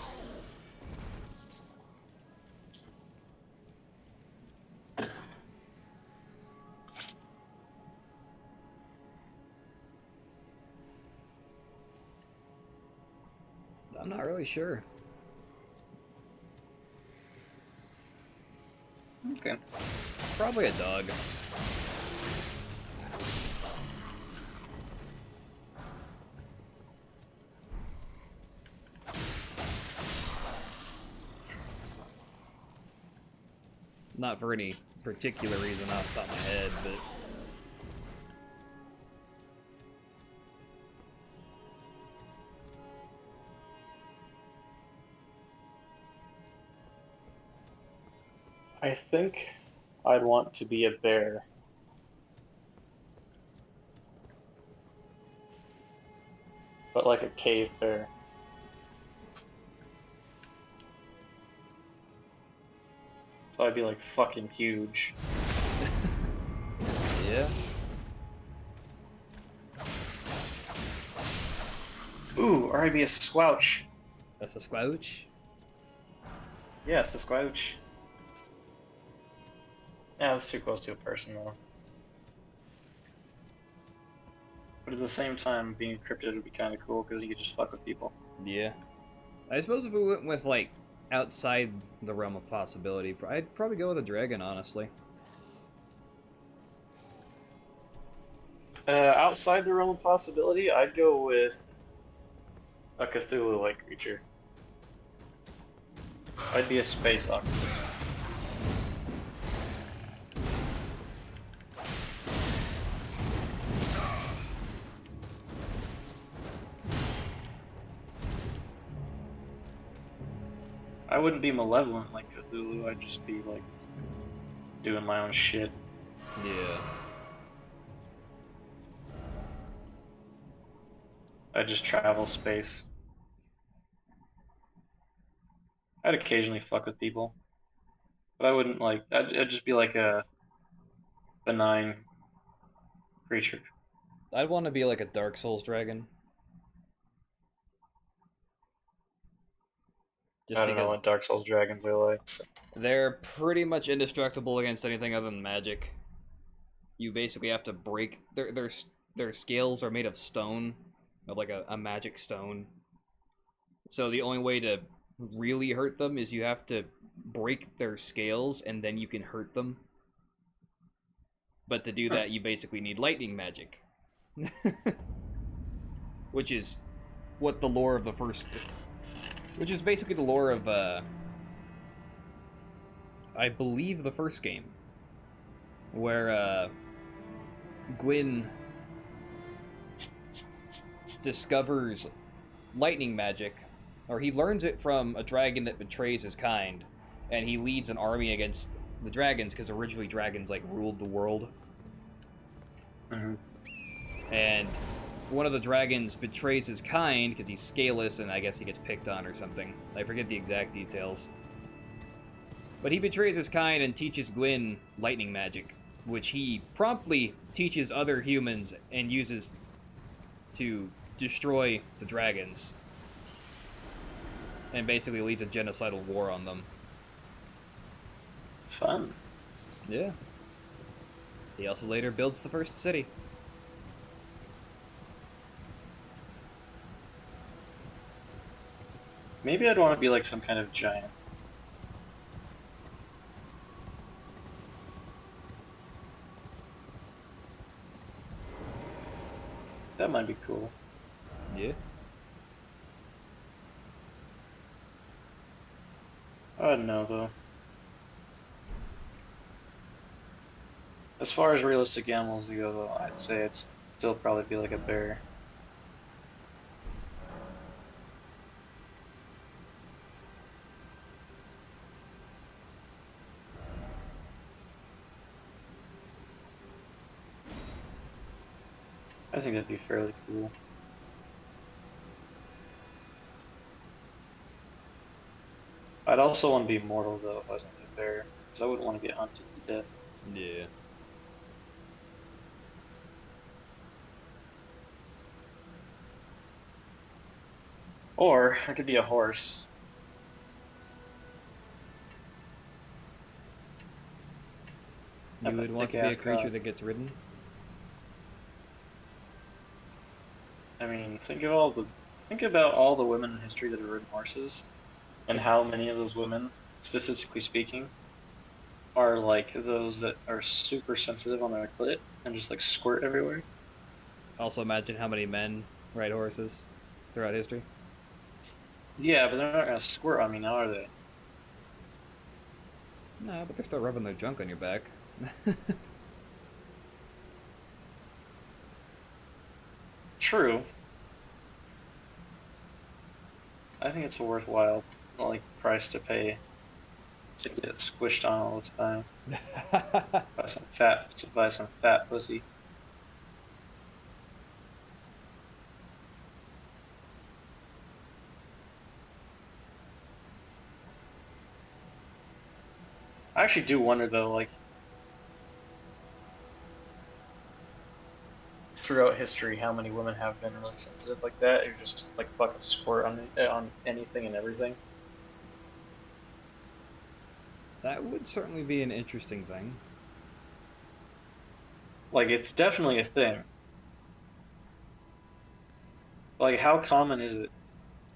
I'm not really sure. Okay. Probably a dog. Not for any particular reason off the top of my head, but... I think I'd want to be a bear. But like a cave bear. So I'd be like fucking huge. Yeah. Ooh, or I'd be a squouch. That's a squouch. Yes, a squouch. Yeah, that's too close to a person though. But at the same time, being a cryptid would be kind of cool because you could just fuck with people. Yeah. I suppose if we went with, like, outside the realm of possibility, I'd probably go with a dragon, honestly. Outside the realm of possibility, I'd go with a Cthulhu-like creature. I'd be a space octopus. I wouldn't be malevolent like Cthulhu, I'd just be like doing my own shit. Yeah. I'd just travel space. I'd occasionally fuck with people. But I wouldn't like, I'd just be like a benign creature. I'd want to be like a Dark Souls dragon. Just I don't know because what Dark Souls dragons are like. they're pretty much indestructible against anything other than magic. You basically have to break their scales are made of stone, of like a magic stone. So the only way to really hurt them is you have to break their scales and then you can hurt them. But to do that, you basically need lightning magic. Which is what the lore of the first... Which is basically the lore of, I believe the first game. Where, Gwyn discovers lightning magic, or he learns it from a dragon that betrays his kind, and he leads an army against the dragons, because originally dragons, like, ruled the world. Mm-hmm. And one of the dragons betrays his kind because he's scaleless and I guess he gets picked on or something. I forget the exact details. But he betrays his kind and teaches Gwyn lightning magic, which he promptly teaches other humans and uses to destroy the dragons. And basically leads a genocidal war on them. Fun. Yeah. He also later builds the first city. Maybe I'd want to be like some kind of giant. That might be cool. Yeah. I don't know though. As far as realistic animals go though, I'd say it'd still probably be like a bear. think that'd be fairly cool. I'd also want to be immortal though if I was gonna be fair, because I wouldn't want to get hunted to death. Yeah. Or I could be a horse. You Have a would want to be a thick-ass creature cock. that gets ridden? I mean, think about all the women in history that have ridden horses, and how many of those women, statistically speaking, are like those that are super sensitive on their clit and just like squirt everywhere. Also, imagine how many men ride horses throughout history. Yeah, but they're not gonna squirt on me now, are they? No, but they're still rubbing their junk on your back. True. I think it's a worthwhile like price to pay to get squished on all the time. Buy some fat pussy. I actually do wonder though, like throughout history, how many women have been really sensitive like that, or just like fucking squirt on anything and everything. That would certainly be an interesting thing. Like it's definitely a thing. Like how common is it?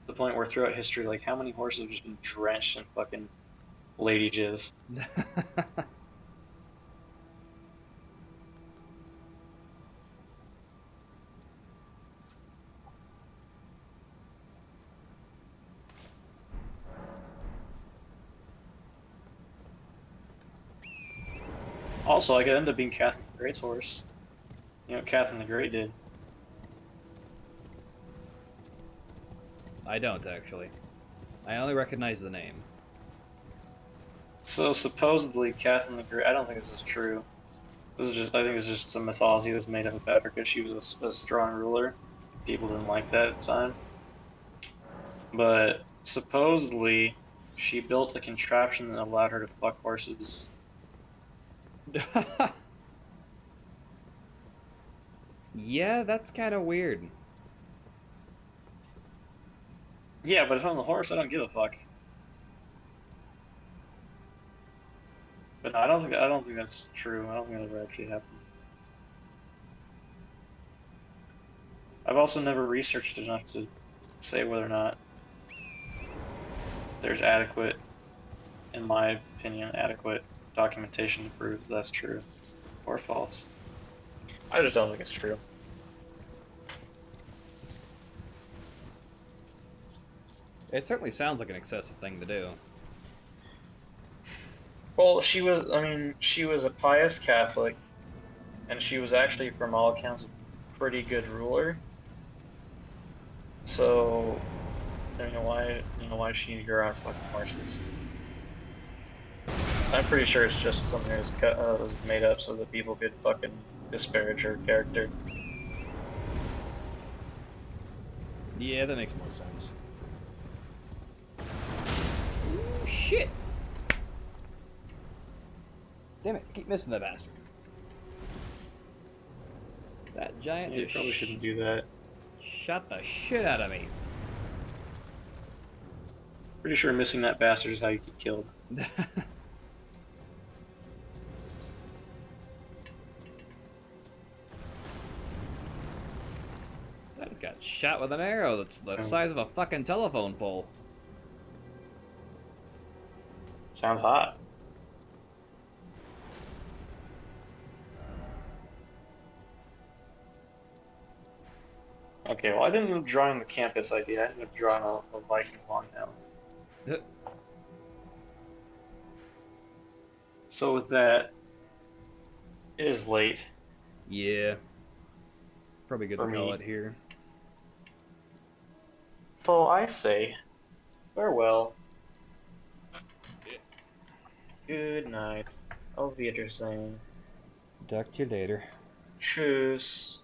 The point where throughout history, like how many horses have just been drenched in fucking lady jizz? Also, I could end up being Catherine the Great's horse. You know what Catherine the Great did? I don't, actually. I only recognize the name. So supposedly Catherine the Great, I don't think this is true. This is just, I think it's just some mythology that's made up about her because she was a strong ruler. People didn't like that at the time. But supposedly she built a contraption that allowed her to fuck horses. Yeah, that's kind of weird. Yeah, but if I'm the horse, I don't give a fuck. But no, I don't think that's true. I don't think that ever actually happened. I've also never researched enough to say whether or not there's adequate, in my opinion, adequate documentation to prove that's true or false. I just don't think it's true. It certainly sounds like an excessive thing to do. Well, she was a pious Catholic, and she was actually, from all accounts, a pretty good ruler. So, you know why she needed to go around fucking horses. I'm pretty sure it's just something that was made up so that people could fucking disparage her character. Yeah, that makes more sense. Ooh, shit! Damn it, I keep missing that bastard. That giant Yeah, you just probably shouldn't do that. shot the shit out of me. Pretty sure missing that bastard is how you get killed. I just got shot with an arrow that's the size of a fucking telephone pole. Sounds hot. Okay, well, I didn't end up drawing the campus idea. I ended up drawing a Viking longhound. So with that, it is late. Yeah. Probably good For to call me. it here. So I say, farewell. Good night. Auf Wiedersehen. Talk to you later. Tschüss.